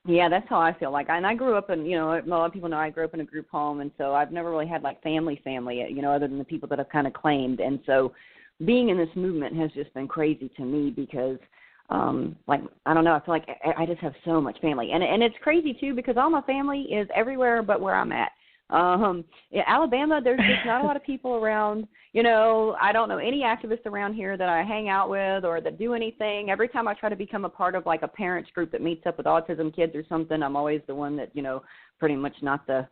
Yeah, that's how I feel. And I grew up in, a lot of people know I grew up in a group home, and so I've never really had family, other than the people that I've kind of claimed. And so being in this movement has just been crazy to me because, I don't know, I feel like I just have so much family. And it's crazy, too, because all my family is everywhere but where I'm at. Alabama, there's just not a lot of people around. I don't know any activists around here that I hang out with or that do anything. Every time I try to become a part of a parents group that meets up with autism kids or something, I'm always the one that, pretty much not the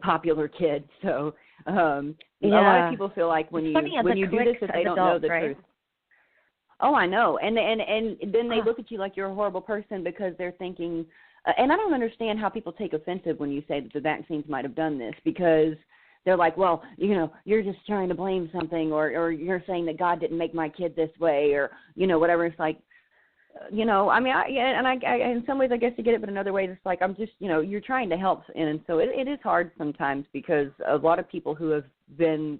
popular kid. So a lot of people feel like when you do this that they don't know the truth. Oh, I know. And then they look at you like you're a horrible person because they're thinking, and I don't understand how people take offensive when you say that the vaccines might have done this, because they're like, well, you're just trying to blame something, or you're saying that God didn't make my kid this way, or, whatever. It's like, I mean, I in some ways I guess you get it, but in other ways it's like I'm just, you're trying to help. And so it is hard sometimes because a lot of people who have been,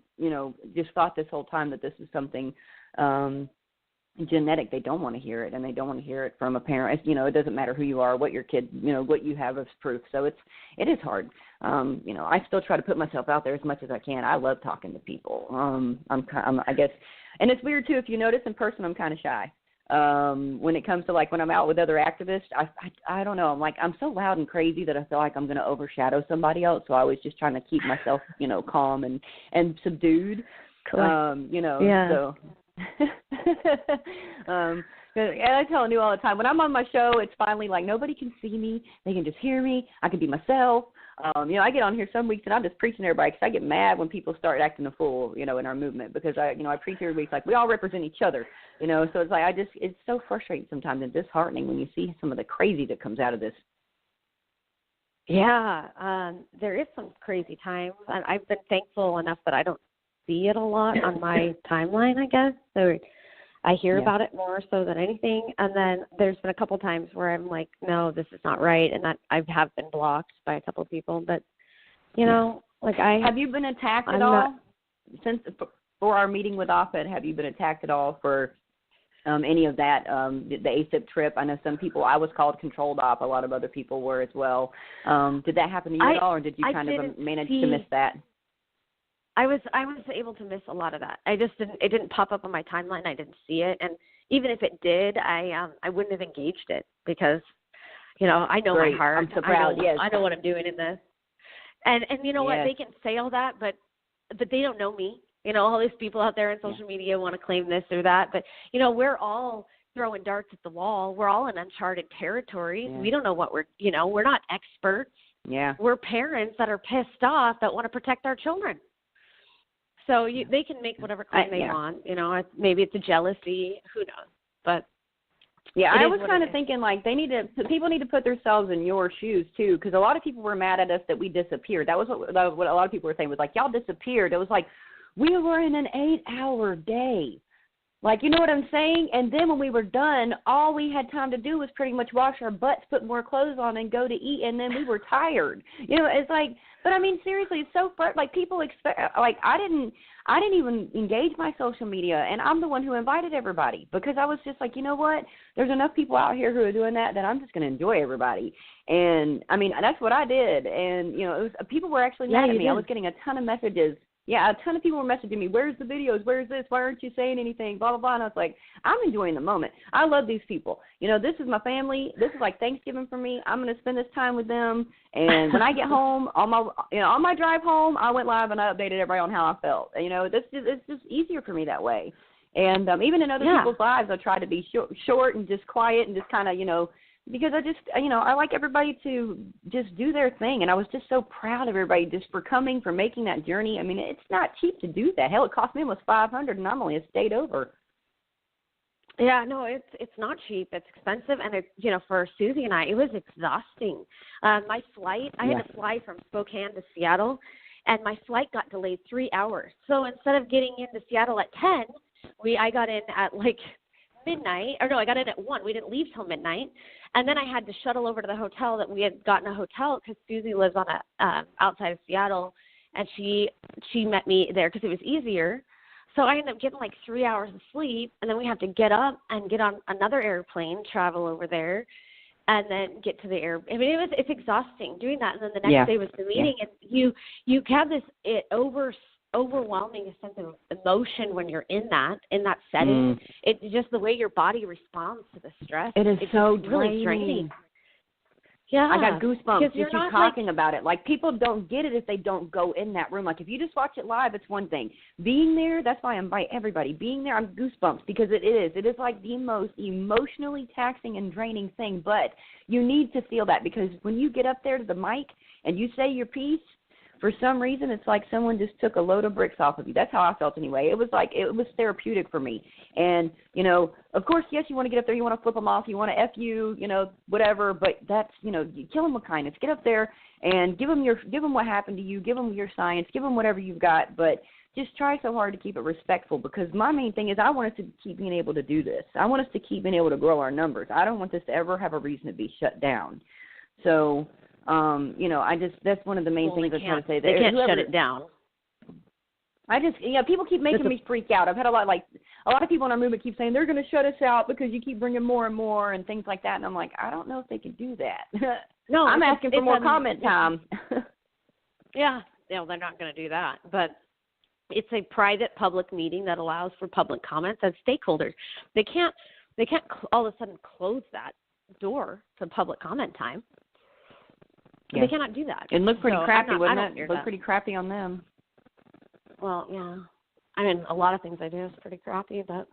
just thought this whole time that this is something genetic, they don't want to hear it, and they don't want to hear it from a parent. It doesn't matter who you are, what your kid, what you have as proof. So it is hard. I still try to put myself out there as much as I can. I love talking to people. I guess, and it's weird too. If you notice in person, I'm kind of shy. When it comes to when I'm out with other activists, I don't know. I'm so loud and crazy that I feel like I'm going to overshadow somebody else. So I was just trying to keep myself, calm and subdued. Yeah. So. And I tell Anu all the time, when I'm on my show, it's finally nobody can see me. They can just hear me. I can be myself. I get on here some weeks and I'm just preaching to everybody because I get mad when people start acting a fool, in our movement, because I preach every week we all represent each other, so it's it's so frustrating sometimes and disheartening when you see some of the crazy that comes out of this. Yeah, there is some crazy times, and I've been thankful enough that I don't see it a lot on my timeline, I guess. So I hear about it more so than anything. And then there's been a couple times where I'm like, no, this is not right, and that I have been blocked by a couple of people. But have you been attacked at all since for our meeting with ACIP? Have you been attacked at all for any of that? The ACIP trip. I know some people. I was called controlled op. A lot of other people were as well. Did that happen to you at all, or did you kind of manage to miss that? I was able to miss a lot of that. It didn't pop up on my timeline. I didn't see it, and even if it did, I wouldn't have engaged it because, I know my heart. I'm so proud. I know what I'm doing in this, and what, they can say all that, but they don't know me. All these people out there on social media want to claim this or that, but we're all throwing darts at the wall. We're all in uncharted territories. We don't know what we're not experts. Yeah, we're parents that are pissed off that want to protect our children. So they can make whatever claim they want. Maybe it's a jealousy. Who knows? But I was kind of thinking people need to put themselves in your shoes too, because a lot of people were mad at us that we disappeared. That was what a lot of people were saying was y'all disappeared. It was we were in an 8-hour day. You know what I'm saying? And then when we were done, all we had time to do was pretty much wash our butts, put more clothes on, and go to eat, and then we were tired. It's but I mean, seriously, it's so people expect, I didn't even engage my social media, and I'm the one who invited everybody because I was just you know what? There's enough people out here who are doing that I'm just going to enjoy everybody. And, I mean, that's what I did. And, people were actually mad at me. I was getting a ton of messages. Yeah, a ton of people were messaging me, where's the videos, where's this, why aren't you saying anything, blah, blah, blah. And I was I'm enjoying the moment. I love these people. This is my family. This is Thanksgiving for me. I'm going to spend this time with them. And when I get home, on my drive home, I went live and I updated everybody on how I felt. It's just easier for me that way. And even in other people's lives, I try to be short and just quiet and just kind of, because I just, I like everybody to just do their thing. And I was just so proud of everybody just for coming, for making that journey. I mean, it's not cheap to do that. Hell, it cost me almost $500, and I'm only a state over. Yeah, no, it's not cheap. It's expensive, and for Susie and I, it was exhausting. My flight, I had to fly from Spokane to Seattle, and my flight got delayed 3 hours. So instead of getting into Seattle at 10, I got in at like midnight. Or no, I got in at 1. We didn't leave till midnight, and then I had to shuttle over to the hotel that we had gotten a hotel because Susie lives on outside of Seattle, and she met me there because it was easier. So I ended up getting like 3 hours of sleep, and then we have to get up and get on another airplane, travel over there, and then get to the air. I mean, it's exhausting doing that. And then the next day was the meeting, and you have this overwhelming sense of emotion when you're in that setting. It's just the way your body responds to the stress. It's so really draining. Yeah, I got goosebumps just you talking about it. Like, people don't get it if they don't go in that room. Like, if you just watch it live, it's one thing. Being there, that's why I invite everybody. Being there, I'm goosebumps because it is like the most emotionally taxing and draining thing. But you need to feel that, because when you get up there to the mic and you say your piece, for some reason, it's like someone just took a load of bricks off of you. That's how I felt anyway. It was therapeutic for me. And, of course, yes, you want to get up there. You want to flip them off. You want to F you, whatever. But that's, you kill them with kindness. Get up there and give them what happened to you. Give them your science. Give them whatever you've got. But just try so hard to keep it respectful, because my main thing is I want us to keep being able to do this. I want us to keep being able to grow our numbers. I don't want this to ever have a reason to be shut down. So, that's one of the main things I'm trying to say. They can't shut it down. People keep making me freak out. I've had a lot of people in our movement keep saying they're going to shut us out because you keep bringing more and more and things like that. And I'm like, I don't know if they can do that. No, I'm asking for more comment time. Yeah, they're not going to do that. But it's a private public meeting that allows for public comments as stakeholders. They can't all of a sudden close that door to public comment time. Yeah. They cannot do that. It looked pretty crappy, wouldn't it? It looked pretty crappy on them. Well, yeah. I mean, a lot of things I do is pretty crappy, but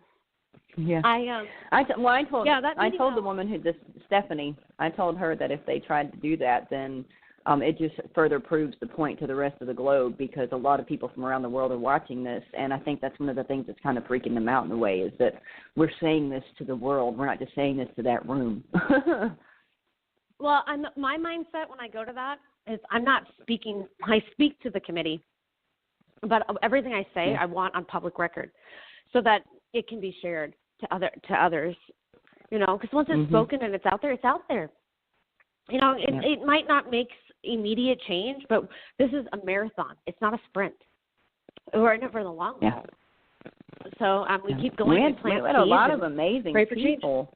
yeah. I told the woman Stephanie. I told her that if they tried to do that, then it just further proves the point to the rest of the globe, because a lot of people from around the world are watching this, and I think that's one of the things that's kind of freaking them out in a way, is that we're saying this to the world. We're not just saying this to that room. Well, my mindset when I go to that is I'm not speaking. I speak to the committee, but everything I say I want on public record, so that it can be shared to others. Because once it's spoken and it's out there, it's out there. It might not make immediate change, but this is a marathon. It's not a sprint. We're in it for the long haul. So we keep going. We had a lot of amazing people.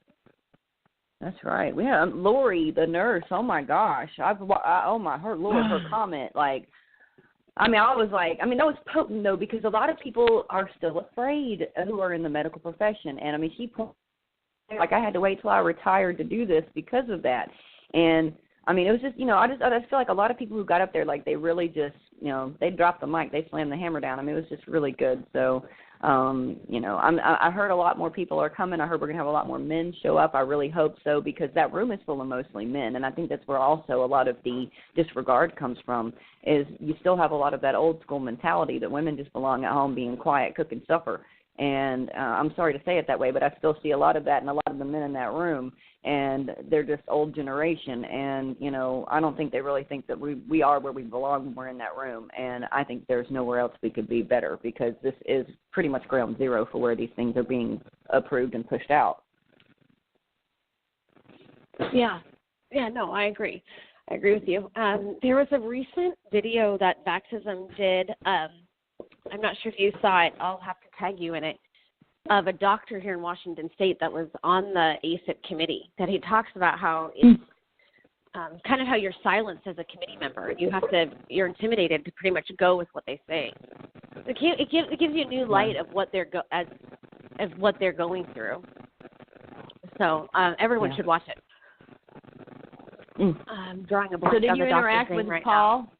That's right. We had Lori, the nurse. Oh my gosh! Her comment. That was potent though, because a lot of people are still afraid who are in the medical profession, and she pointed, I had to wait till I retired to do this because of that, and it was just I just feel like a lot of people who got up there, they really just they dropped the mic, they slammed the hammer down. It was just really good. So. I heard a lot more people are coming. I heard we're going to have a lot more men show up. I really hope so, because that room is full of mostly men. And I think that's where also a lot of the disregard comes from, is you still have a lot of that old school mentality that women just belong at home being quiet, cook and suffer. And I'm sorry to say it that way, but I still see a lot of that in a lot of the men in that room. And they're just old generation. And, I don't think they really think that we are where we belong when we're in that room. And I think there's nowhere else we could be better, because this is pretty much ground zero for where these things are being approved and pushed out. Yeah. Yeah, no, I agree. I agree with you. There was a recent video that Vaxism did. I'm not sure if you saw it. I'll have to tag you in it. Of a doctor here in Washington State that was on the ACIP committee, that he talks about how it's kind of how you're silenced as a committee member. You're intimidated to pretty much go with what they say. It gives you a new light of what they're going through. So everyone should watch it. I'm drawing a blank. So did you interact with Paul? Now.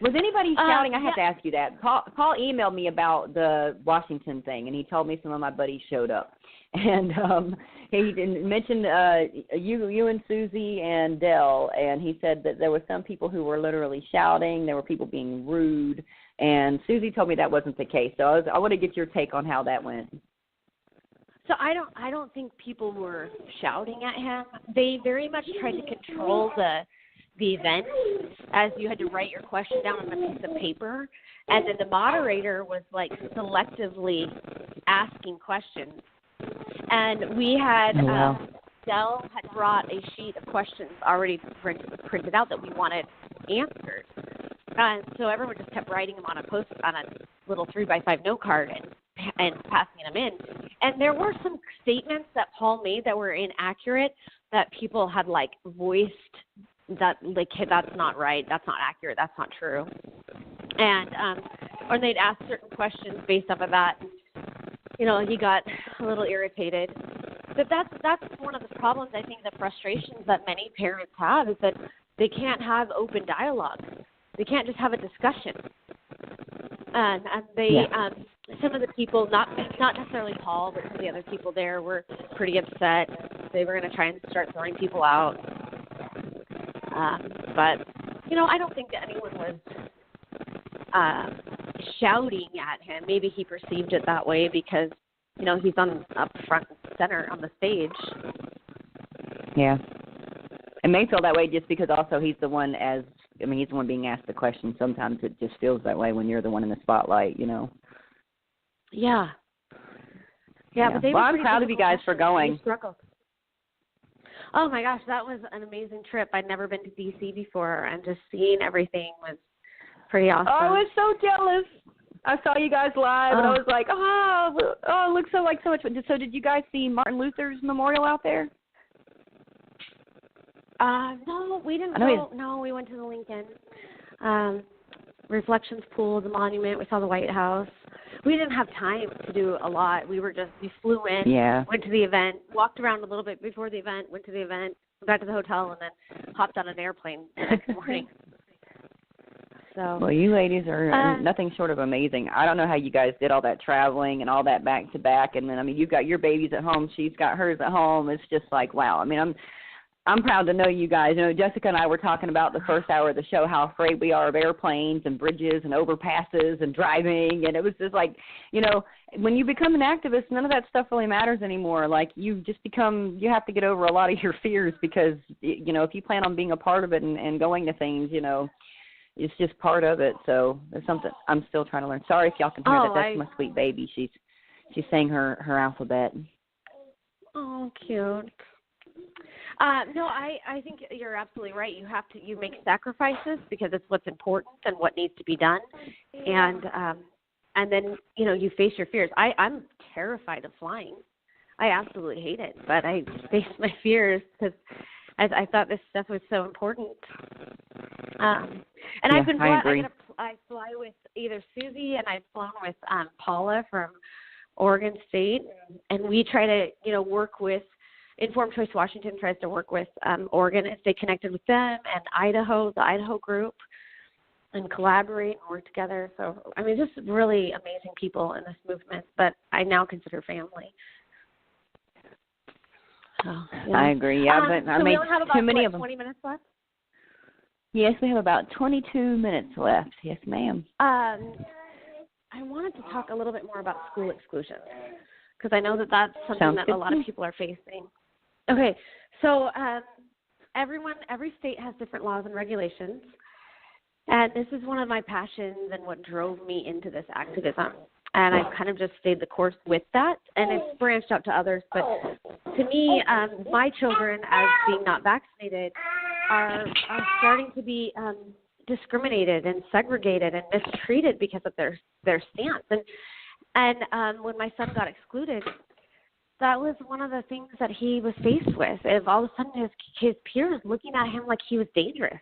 Was anybody shouting? I have to ask you that. Paul emailed me about the Washington thing, and he told me some of my buddies showed up. And he mentioned you and Susie and Dell, and he said that there were some people who were literally shouting. There were people being rude, and Susie told me that wasn't the case. So I want to get your take on how that went. So I don't think people were shouting at him. They very much tried to control the event, as you had to write your question down on a piece of paper, and then the moderator was like selectively asking questions. And we had Dell had brought a sheet of questions already printed out that we wanted answered. So everyone just kept writing them on a little 3x5 note card and passing them in. And there were some statements that Paul made that were inaccurate that people had like voiced that like, hey, that's not right, that's not accurate, that's not true. And or they'd ask certain questions based off of that. You know, he got a little irritated. But that's one of the problems, I think, the frustrations that many parents have is that they can't have open dialogue. They can't just have a discussion. And they, some of the people, not necessarily Paul, but some of the other people there were pretty upset. They were going to try and start throwing people out. But, you know, I don't think that anyone was shouting at him. Maybe he perceived it that way because, you know, he's up front and center on the stage. Yeah. It may feel that way just because also he's the one he's the one being asked the question. Sometimes it just feels that way when you're the one in the spotlight, you know. Yeah. Yeah, but they well, were I'm proud of you guys for going. Struggled. Oh my gosh, that was an amazing trip. I'd never been to DC before, and just seeing everything was pretty awesome. Oh, I was so jealous. I saw you guys live, and I was like, it looks so much fun. So did you guys see Martin Luther's memorial out there? No, we didn't go. No, we went to the Lincoln. Reflections Pool, the monument. We saw the White House. We didn't have time to do a lot. We flew in, went to the event, walked around a little bit before the event, went to the event, got to the hotel, and then hopped on an airplane the next morning. So. Well, you ladies are nothing short of amazing. I don't know how you guys did all that traveling and all that back to back, and then I mean you've got your babies at home, she's got hers at home. It's just like wow. I mean I'm proud to know you guys. You know, Jessica and I were talking about the first hour of the show how afraid we are of airplanes and bridges and overpasses and driving, and it was just like, you know, when you become an activist, none of that stuff really matters anymore. Like you have to get over a lot of your fears because, you know, if you plan on being a part of it and going to things, you know, it's just part of it. So there's something I'm still trying to learn. Sorry if y'all can hear that. That's my sweet baby. She's saying her alphabet. Oh, cute. No, I think you're absolutely right. You make sacrifices because it's what's important and what needs to be done, and then you know you face your fears. I'm terrified of flying. I absolutely hate it, but I face my fears because I thought this stuff was so important. And I've been I fly with either Susie and I've flown with Paula from Oregon State, and we try to work with. Informed Choice Washington tries to work with Oregon and stay connected with them, and Idaho, the Idaho group, and collaborate and work together. So, I mean, just really amazing people in this movement that I now consider family. So, yeah. I agree. Yeah, but I made too many of them. 20 minutes left? Yes, we have about 22 minutes left. Yes, ma'am. I wanted to talk a little bit more about school exclusion because I know that that's something that a lot of people are facing. Okay, so every state has different laws and regulations, and this is one of my passions and what drove me into this activism. And I've kind of just stayed the course with that, and it's branched out to others. But to me, my children, as being not vaccinated, are starting to be discriminated and segregated and mistreated because of their stance. And when my son got excluded, that was one of the things that he was faced with. If all of a sudden his peers looking at him like he was dangerous.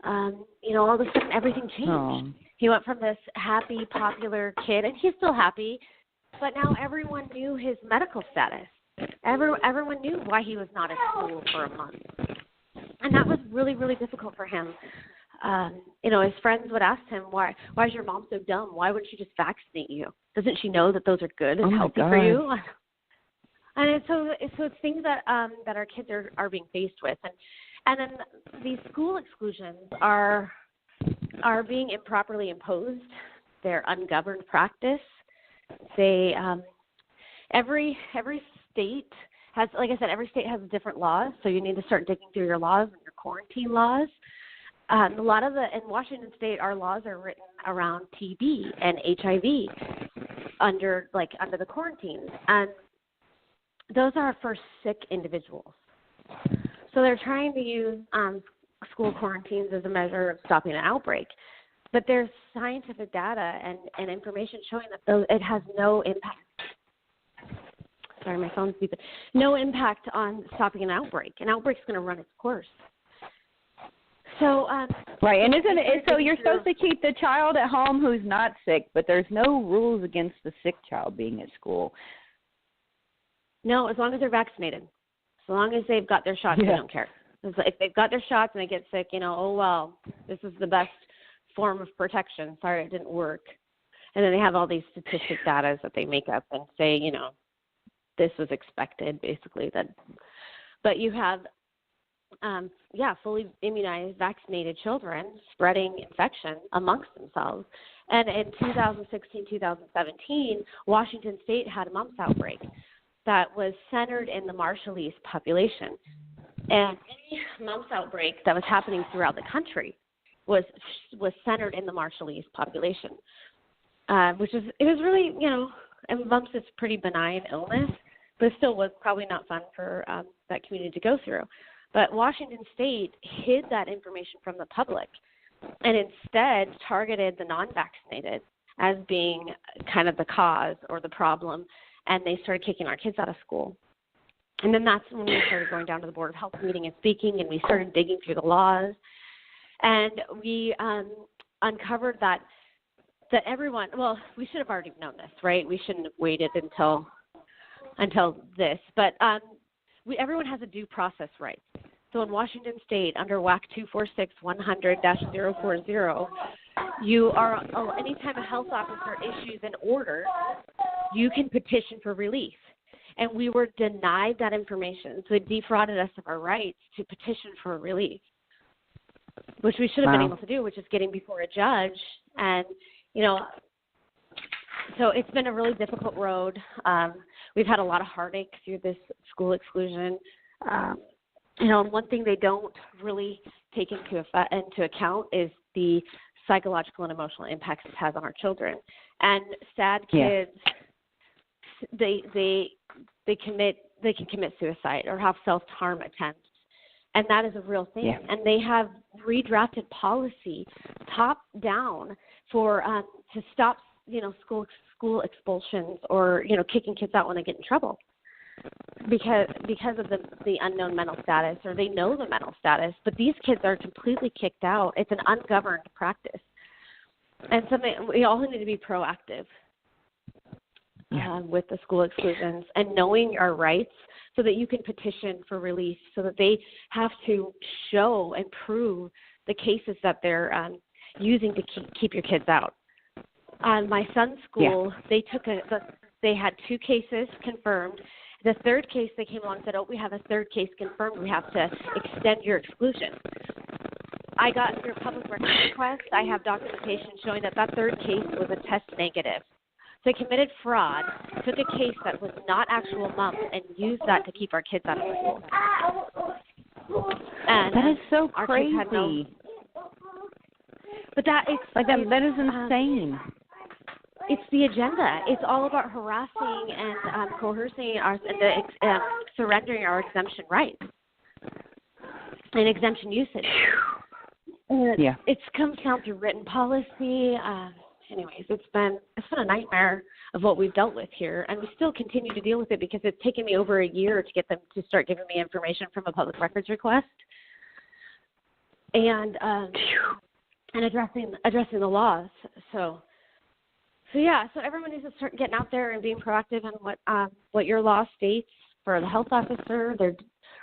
All of a sudden everything changed. Oh. He went from this happy, popular kid, and he's still happy, but now everyone knew his medical status. Everyone knew why he was not at school for a month. And that was really, really difficult for him. His friends would ask him, why is your mom so dumb? Why wouldn't she just vaccinate you? Doesn't she know that those are good and healthy for you? And so it's things that our kids are being faced with. And then these school exclusions are being improperly imposed. They're ungoverned practice. They every state has, like I said, every state has different laws, so you need to start digging through your laws and your quarantine laws. A lot of in Washington State, our laws are written around TB and HIV under the quarantines, and those are for sick individuals. So they're trying to use school quarantines as a measure of stopping an outbreak. But there's scientific data and information showing that it has no impact. Sorry, my phone's beeping. No impact on stopping an outbreak. An outbreak's going to run its course. So right, and isn't it? So you're supposed to keep the child at home who's not sick, but there's no rules against the sick child being at school. No, as long as they're vaccinated. As long as they've got their shots, they don't care. If they've got their shots and they get sick, oh, well, this is the best form of protection. Sorry, it didn't work. And then they have all these statistic data that they make up and say, this was expected, basically. But you have, fully immunized, vaccinated children spreading infection amongst themselves. And in 2016, 2017, Washington State had a mumps outbreak that was centered in the Marshallese population. And any mumps outbreak that was happening throughout the country was centered in the Marshallese population, it was really, and mumps is a pretty benign illness, but it still was probably not fun for that community to go through. But Washington State hid that information from the public and instead targeted the non-vaccinated as being kind of the cause or the problem, and they started kicking our kids out of school. And then that's when we started going down to the Board of Health meeting and speaking, and we started digging through the laws. And we uncovered that everyone, well, we should have already known this, right? We shouldn't have waited until this. But everyone has a due process right. So in Washington State, under WAC 246-100-040, you are, anytime a health officer issues an order, you can petition for relief. And we were denied that information. So it defrauded us of our rights to petition for relief, which we should have been able to do, which is getting before a judge. And, so it's been a really difficult road. We've had a lot of heartache through this school exclusion. And one thing they don't really take into account is the psychological and emotional impacts it has on our children. And sad kids, they can commit suicide or have self-harm attempts, and that is a real thing. Yeah. And they have redrafted policy top down for to stop school expulsions or kicking kids out when they get in trouble because of the unknown mental status, or they know the mental status, but these kids are completely kicked out. It's an ungoverned practice, and something we all need to be proactive. With the school exclusions and knowing our rights so that you can petition for relief, so that they have to show and prove the cases that they're using to keep your kids out. My son's school, they had 2 cases confirmed. The third case, they came along and said, we have a third case confirmed. We have to extend your exclusion. I got through a public records request. I have documentation showing that third case was a test negative. So they committed fraud, took a case that was not actual mumps, and used that to keep our kids out of the school. And that is so crazy. But that is insane. It's the agenda. It's all about harassing and coercing and surrendering our exemption rights and exemption usage. It comes down to written policy. Anyways, it's been a nightmare of what we've dealt with here, and we still continue to deal with it because it's taken me over a year to get them to start giving me information from a public records request, and addressing the laws. So everyone needs to start getting out there and being proactive on what your law states for the health officer, their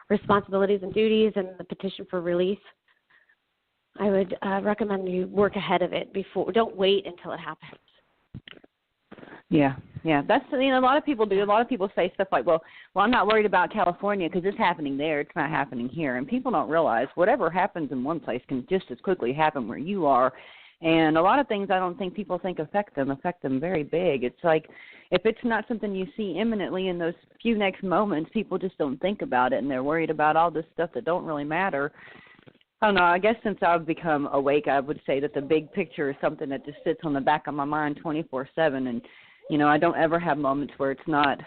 responsibilities and duties, and the petition for relief. I would recommend you work ahead of it don't wait until it happens. Yeah. That's a lot of people do. A lot of people say stuff like, well, I'm not worried about California because it's happening there. It's not happening here. And people don't realize whatever happens in one place can just as quickly happen where you are. And a lot of things I don't think people think affect them very big. It's like if it's not something you see imminently in those few next moments, people just don't think about it, and they're worried about all this stuff that don't really matter. I don't know. I guess since I've become awake, I would say that the big picture is something that just sits on the back of my mind 24/7, and I don't ever have moments where it's not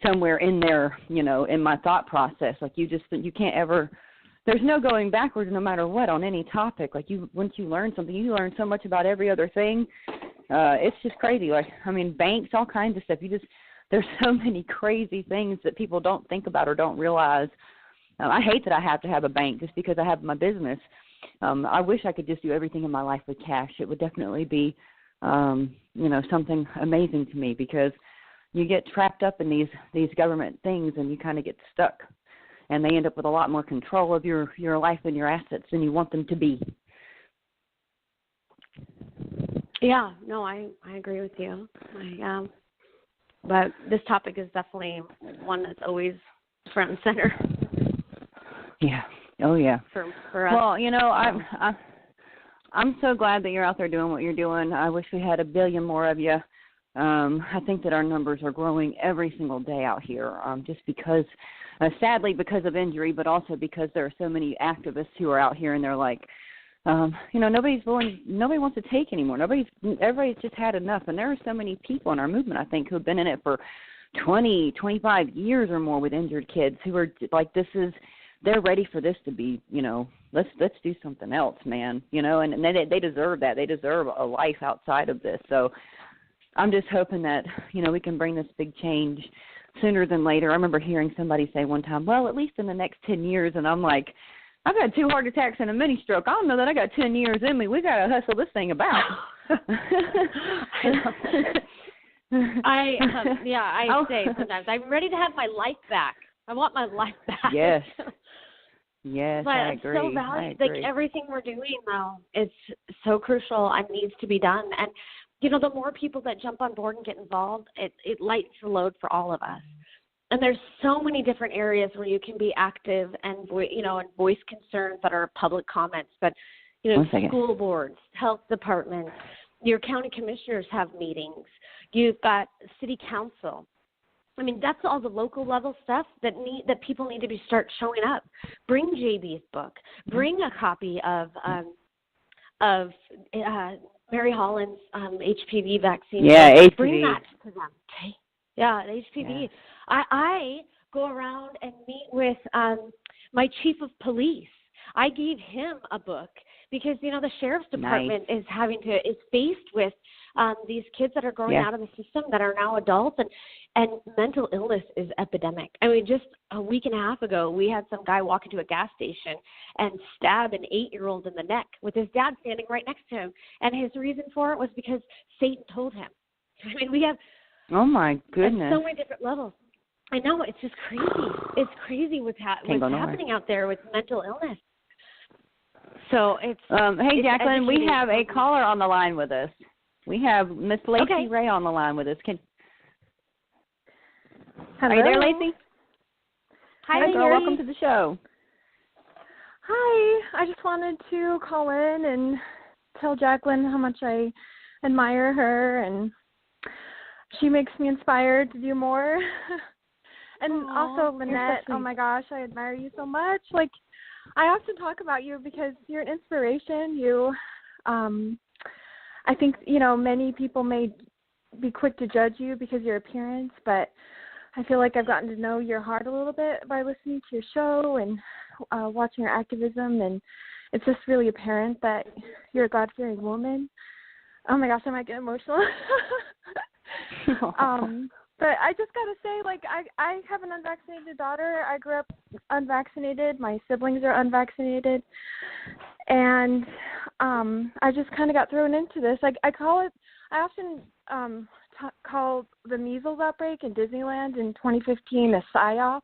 somewhere in there, in my thought process. Like you can't ever. There's no going backwards no matter what on any topic. Like once you learn something, you learn so much about every other thing. It's just crazy. Like, I mean, banks, all kinds of stuff. There's so many crazy things that people don't think about or don't realize. I hate that I have to have a bank just because I have my business. I wish I could just do everything in my life with cash. It would definitely be, something amazing to me, because you get trapped up in these government things and you kind of get stuck. And they end up with a lot more control of your life and your assets than you want them to be. Yeah, no, I agree with you. But this topic is definitely one that's always front and center. Yeah. Oh, yeah. For us. Well, I'm so glad that you're out there doing what you're doing. I wish we had 1 billion more of you. I think that our numbers are growing every single day out here, just because, sadly, because of injury, but also because there are so many activists who are out here and they're like, nobody wants to take anymore. Everybody's just had enough. And there are so many people in our movement, I think, who have been in it for 20, 25 years or more with injured kids who are like, they're ready for this to be, let's do something else, man, and they deserve that. They deserve a life outside of this. So I'm just hoping that, we can bring this big change sooner than later. I remember hearing somebody say one time, well, at least in the next 10 years. And I'm like, I've had 2 heart attacks and a mini stroke. I don't know that I got 10 years in me. We got to hustle this thing about. I say sometimes I'm ready to have my life back. I want my life back. Yes. Yes, but I agree. So valuable. Like everything we're doing now, it's so crucial and needs to be done. And the more people that jump on board and get involved, it lightens the load for all of us. And there's so many different areas where you can be active and and voice concerns that are public comments. But school boards, health departments, your county commissioners have meetings. You've got city council. I mean, that's all the local level stuff that people need to start showing up. Bring JB's book. Bring a copy of Mary Holland's HPV vaccine. Yeah, HPV. Bring that to them. Okay. Yeah, HPV. Yeah. I go around and meet with my chief of police. I gave him a book because the sheriff's department is faced with these kids that are growing out of the system that are now adults, and mental illness is epidemic. I mean, just a week and a half ago, we had some guy walk into a gas station and stab an 8-year-old in the neck with his dad standing right next to him, and his reason for it was because Satan told him. I mean, we have oh my goodness, so many different levels. I know, it's just crazy. It's crazy what's happening out there with mental illness. So it's hey, Jaclyn, we have a caller on the line with us. We have Miss Lacey Ray on the line with us. Are you there, Lacey? Hi, girl. Welcome to the show. Hi. I just wanted to call in and tell Jaclyn how much I admire her, and she makes me inspired to do more. And also Lynette, oh my gosh, I admire you so much. Like, I often talk about you because you're an inspiration. You, I think, many people may be quick to judge you because of your appearance, but I feel like I've gotten to know your heart a little bit by listening to your show and watching your activism, and it's just really apparent that you're a God-fearing woman. Oh my gosh, I might get emotional. But I just got to say, like, I have an unvaccinated daughter. I grew up unvaccinated. My siblings are unvaccinated. And I just kind of got thrown into this. Like, I often call the measles outbreak in Disneyland in 2015 a PSYOP,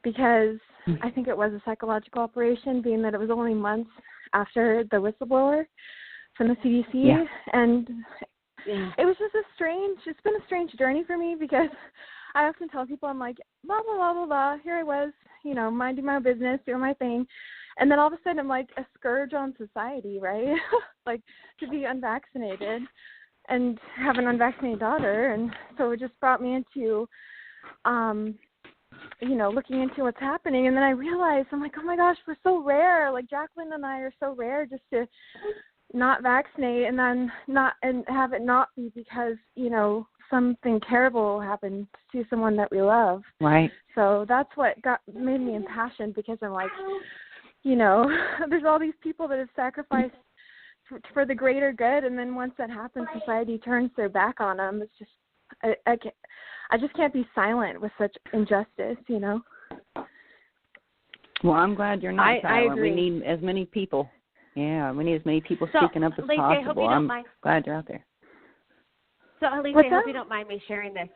because I think it was a psychological operation, being that it was only months after the whistleblower from the CDC. Yeah. And it was just it's been a strange journey for me, because I often tell people, I'm like, blah, blah, blah, blah, blah. Here I was, minding my business, doing my thing. And then all of a sudden I'm like a scourge on society, right? Like, to be unvaccinated. and have an unvaccinated daughter, and so it just brought me into, looking into what's happening. And then I realized, I'm like, oh my gosh, we're so rare. Like Jaclyn and I are so rare just to not vaccinate and then have it not be because, something terrible happened to someone that we love. Right. So that's what made me impassioned, because I'm like, there's all these people that have sacrificed for the greater good, and then once that happens, society turns their back on them. It's just, I just can't be silent with such injustice, Well, I'm glad you're not silent. I agree. We need as many people. Yeah, we need as many people speaking up as Lacey, possible. I hope you don't mind. Glad you're out there. So, Lacey, I hope you don't mind me sharing this.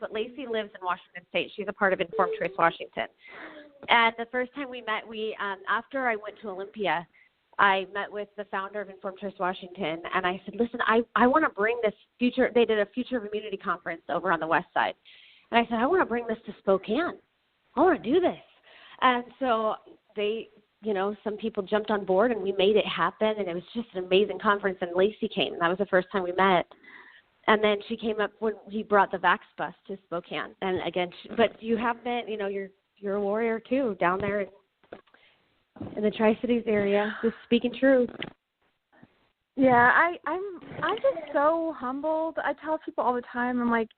But Lacey lives in Washington State. She's a part of Informed Choice Washington. And the first time we met, after I went to Olympia, I met with the founder of Informed Choice Washington, and I said, listen, I want to bring this future. They did a Future of Immunity conference over on the west side. And I said, I want to bring this to Spokane. I want to do this. And so they, some people jumped on board, and we made it happen, and it was just an amazing conference, and Lacey came, and that was the first time we met. And then she came up when he brought the Vax Bus to Spokane. And again, but you have been, you're a warrior too down there in the Tri-Cities area, just speaking truth. Yeah, I'm just so humbled. I tell people all the time, I'm like,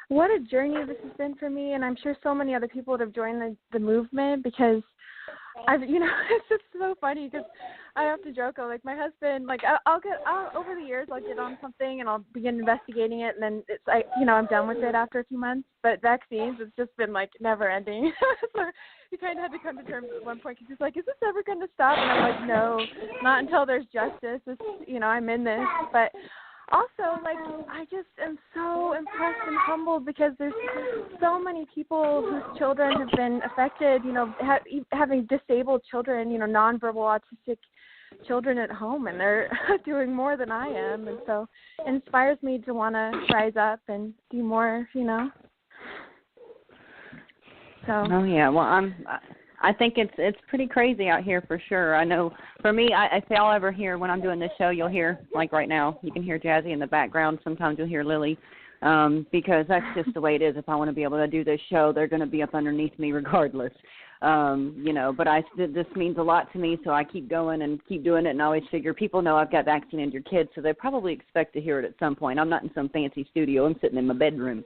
what a journey this has been for me, and I'm sure so many other people would have joined the movement, because it's just so funny, because I have to joke. Like my husband, like I'll over the years I'll get on something and I'll begin investigating it, and then it's like I'm done with it after a few months. But vaccines, it's just been like never ending. So he kind of had to come to terms at one point, because he's like, "Is this ever going to stop?" And I'm like, "No, not until there's justice." It's, I'm in this, but. Also, like, I just am so impressed and humbled, because there's so many people whose children have been affected, having disabled children, nonverbal autistic children at home, and they're doing more than I am. And so it inspires me to want to rise up and do more, So. Oh, yeah. Well, I think it's pretty crazy out here for sure. I know for me, if y'all ever hear when I'm doing this show, you'll hear, like right now, you can hear Jazzy in the background. Sometimes you'll hear Lily, because that's just the way it is. If I want to be able to do this show, they're going to be up underneath me regardless. But this means a lot to me, so I keep going and keep doing it, and I always figure people know I've got vaccinated kids, so they probably expect to hear it at some point. I'm not in some fancy studio. I'm sitting in my bedroom.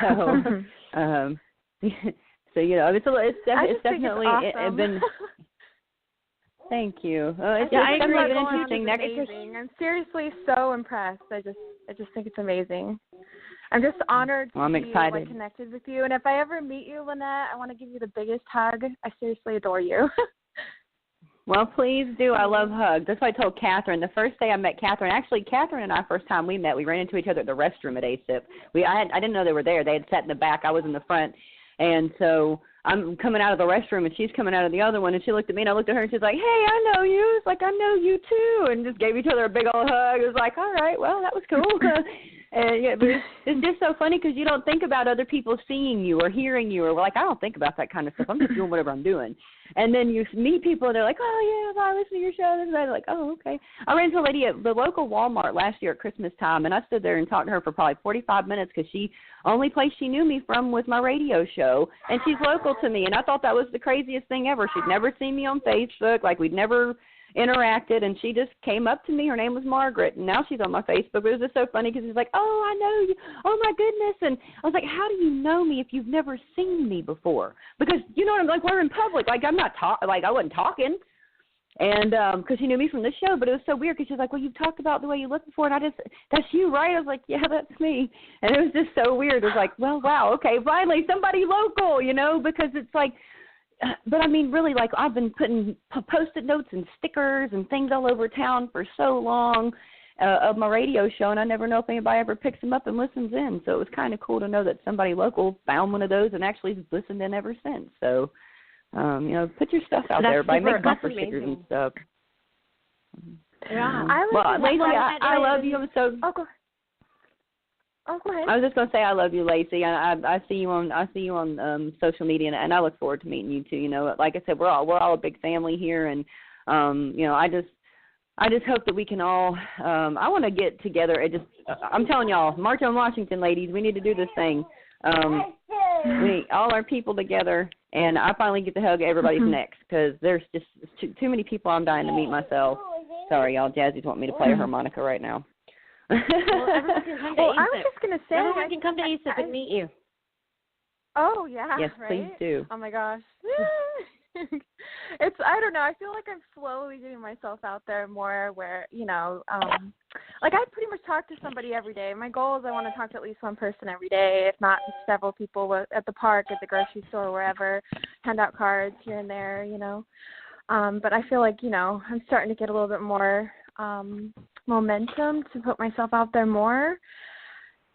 So, so it's definitely awesome. been. Thank you. I agree. It's interesting. Amazing. I'm seriously so impressed. I just think it's amazing. I'm just honored to be connected with you. And if I ever meet you, Lynette, I want to give you the biggest hug. I seriously adore you. Well, please do. I love hugs. That's what I told Catherine. The first day I met Catherine, actually, Catherine and I, first time we met, we ran into each other at the restroom at ACIP. I didn't know they were there. They had sat in the back. I was in the front. And so I'm coming out of the restroom, and she's coming out of the other one, and she looked at me, and I looked at her, and she's like, hey, I know you. It's like, I know you, too, and just gave each other a big old hug. It was like, all right, well, that was cool. And yeah, but it's just so funny, because you don't think about other people seeing you or hearing you, or like, I don't think about that kind of stuff. I'm just doing whatever I'm doing. And then you meet people, and they're like, oh, yeah, I listen to your show. And they're like, oh, okay. I ran into a lady at the local Walmart last year at Christmas time, and I stood there and talked to her for probably 45 minutes, because only place she knew me from was my radio show, and she's local to me, and I thought that was the craziest thing ever. She'd never seen me on Facebook, like we'd never interacted, and she just came up to me. Her name was Margaret, and now she's on my Facebook. But it was just so funny, because she's like, oh, I know you. Oh, my goodness. And I was like, how do you know me if you've never seen me before? Because, like, we're in public. Like, I'm not I wasn't talking. And because she knew me from the show, but it was so weird, because she was like, well, you've talked about the way you look before, and that's you, right? I was like, yeah, that's me. And it was just so weird. It was like, well, wow, okay, finally somebody local, because it's like, but I mean, really, like, I've been putting Post-it notes and stickers and things all over town for so long of my radio show, and I never know if anybody ever picks them up and listens in. So it was kind of cool to know that somebody local found one of those and actually has listened in ever since. So, put your stuff out there. Everybody make bumper stickers and stuff. Yeah. Lacey, I love you. I'm so. Oh, go ahead. I was just gonna say I love you, Lacey. I see you on social media, and I look forward to meeting you too. Like I said, we're all a big family here, and I just hope that we can all, I want to get together. I'm telling y'all, March on Washington, ladies, we need to do this thing. We need all our people together, and I finally get to hug everybody's necks because there's just too many people I'm dying to meet myself. Sorry, y'all. Jazzy's want me to play a harmonica right now. Well, everyone can come to ACIP. I was just going to say. Everyone can come to ACIP and meet you. Oh, yeah, yes, right? Please do. Oh, my gosh. I don't know, I feel like I'm slowly getting myself out there more where, like I pretty much talk to somebody every day. My goal is I want to talk to at least one person every day, if not several people at the park, at the grocery store, wherever, hand out cards here and there, But I feel like, I'm starting to get a little bit more momentum to put myself out there more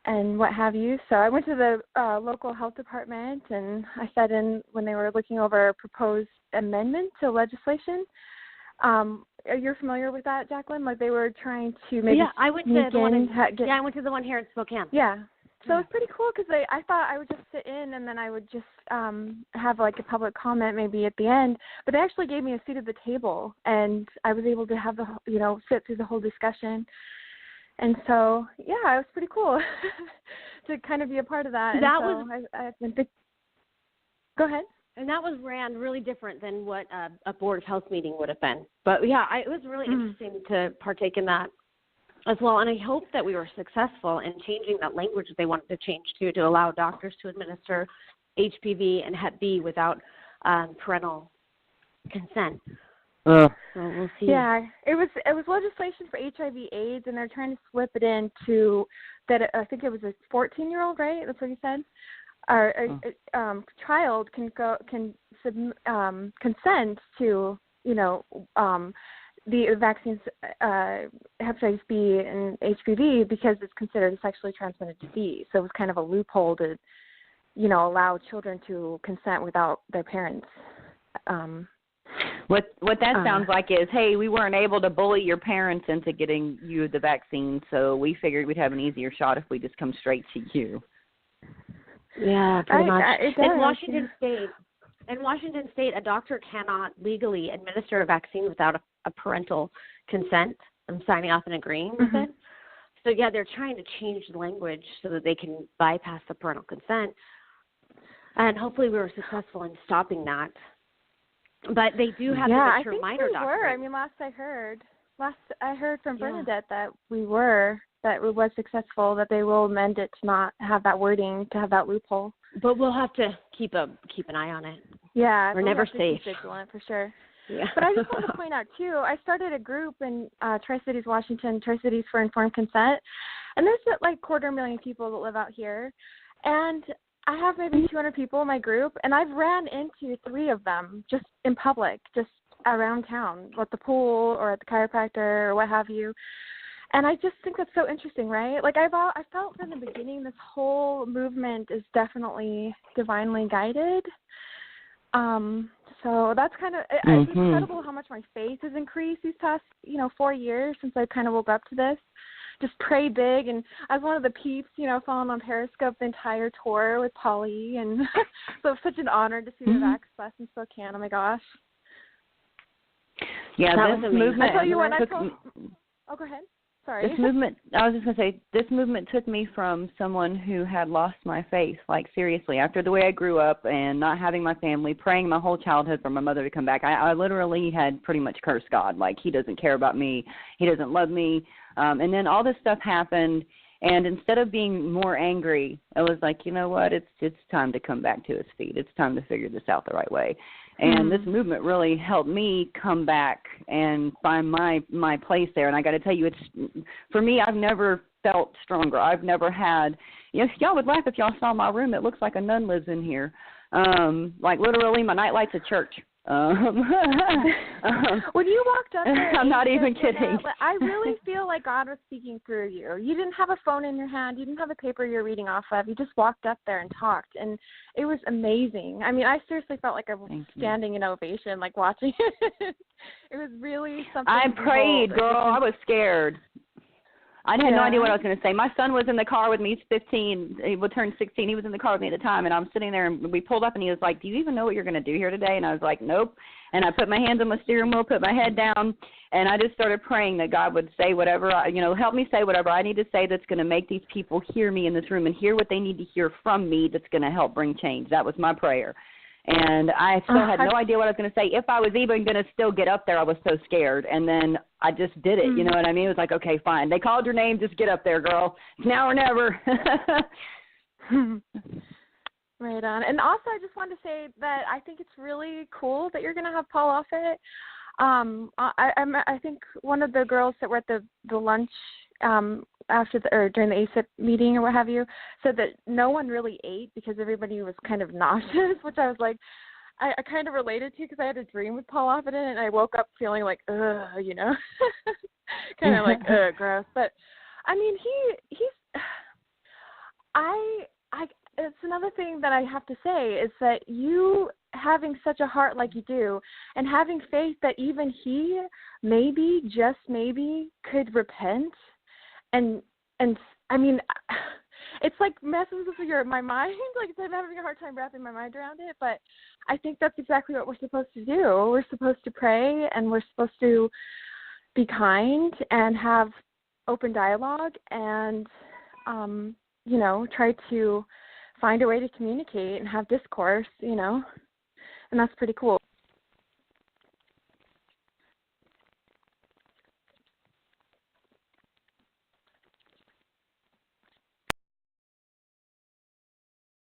and what have you. So I went to the local health department and I sat in when they were looking over a proposed amendment to legislation. You're familiar with that, Jaclyn? Like they were trying to maybe I went to the one. I went to the one here in Spokane. Yeah. So it was pretty cool because I thought I would just sit in and then I would just have like a public comment maybe at the end. But they actually gave me a seat at the table and I was able to have sit through the whole discussion. And so, yeah, it was pretty cool to kind of be a part of that. I've been Go ahead. And that was ran really different than what a Board of Health meeting would have been. But, yeah, it was really interesting to partake in that as well. And I hope that we were successful in changing that language that they wanted to change to allow doctors to administer HPV and Hep B without parental consent. So we'll see. Yeah, it was legislation for HIV/AIDS, and they're trying to slip it into that. I think it was a 14-year-old, right? That's what you said. Or child can consent to the vaccines hepatitis B and HPV because it's considered a sexually transmitted disease. So it was kind of a loophole to allow children to consent without their parents. What that sounds like is, hey, we weren't able to bully your parents into getting you the vaccine, so we figured we'd have an easier shot if we just come straight to you. Yeah, pretty much. In Washington State, a doctor cannot legally administer a vaccine without a parental consent and signing off and agreeing with it. So, yeah, they're trying to change the language so that they can bypass the parental consent. And hopefully we were successful in stopping that. But they do have the mature minor doctor. I mean, last I heard from Bernadette that it was successful, that they will amend it to not have that wording, to have that loophole. But we'll have to keep an eye on it. Yeah, we're never safe. Keep vigilant for sure. Yeah. But I just want to point out too, I started a group in Tri-Cities, Washington, Tri-Cities for Informed Consent, and there's like 250,000 people that live out here, and I have maybe 200 people in my group, and I've ran into 3 of them just in public, just around town, at the pool or at the chiropractor or what have you. And I just think that's so interesting, right? Like I felt from the beginning this whole movement is definitely divinely guided. So that's kind of it's incredible how much my faith has increased these past 4 years since I kind of woke up to this. Just pray big, and I was one of the peeps, following on Periscope the entire tour with Polly, and so it's such an honor to see the Vax Fest in Spokane. Oh my gosh! Yeah, this movement. I tell you what, oh, go ahead. Sorry. This movement. I was just gonna say, this movement took me from someone who had lost my faith. Like seriously, after the way I grew up and not having my family, praying my whole childhood for my mother to come back, I literally had pretty much cursed God. Like He doesn't care about me. He doesn't love me. And then all this stuff happened, and instead of being more angry, I was like, you know what? It's time to come back to His feet. It's time to figure this out the right way. And this movement really helped me come back and find my place there. And I got to tell you, for me, I've never felt stronger. I've never had. Y'all would laugh if y'all saw my room. It looks like a nun lives in here. Like literally, my nightlight's a church. When you walked up there, I'm not even kidding. I really feel like God was speaking through you. You didn't have a phone in your hand. You didn't have a paper you're reading off of. You just walked up there and talked, and it was amazing. I mean, I seriously felt like I was standing in ovation, like watching it. It was really something. I prayed, girl. I was scared. I had no idea what I was going to say. My son was in the car with me. He's 15. He would turn 16. He was in the car with me at the time, and I was sitting there, and we pulled up, and he was like, do you even know what you're going to do here today? And I was like, nope. And I put my hands on my steering wheel, put my head down, and I just started praying that God would say whatever, help me say whatever I need to say that's going to make these people hear me in this room and hear what they need to hear from me that's going to help bring change. That was my prayer. And I still had no idea what I was going to say. If I was even going to still get up there, I was so scared. And then I just did it. You know what I mean? It was like, okay, fine. They called your name. Just get up there, girl. It's now or never. Right on. And also, I just wanted to say that I think it's really cool that you're going to have Paul Offit. I think one of the girls that were at the lunch during the ACIP meeting or what have you, said that no one really ate because everybody was kind of nauseous, which I was like, I kind of related to because I had a dream with Paul Offit and I woke up feeling like, kind of like, gross. But I mean, it's another thing that I have to say is that you having such a heart like you do and having faith that even he maybe, just maybe, could repent. And I mean, it's like messes with my mind. Like I'm having a hard time wrapping my mind around it. But I think that's exactly what we're supposed to do. We're supposed to pray, and we're supposed to be kind and have open dialogue, and try to find a way to communicate and have discourse. And that's pretty cool.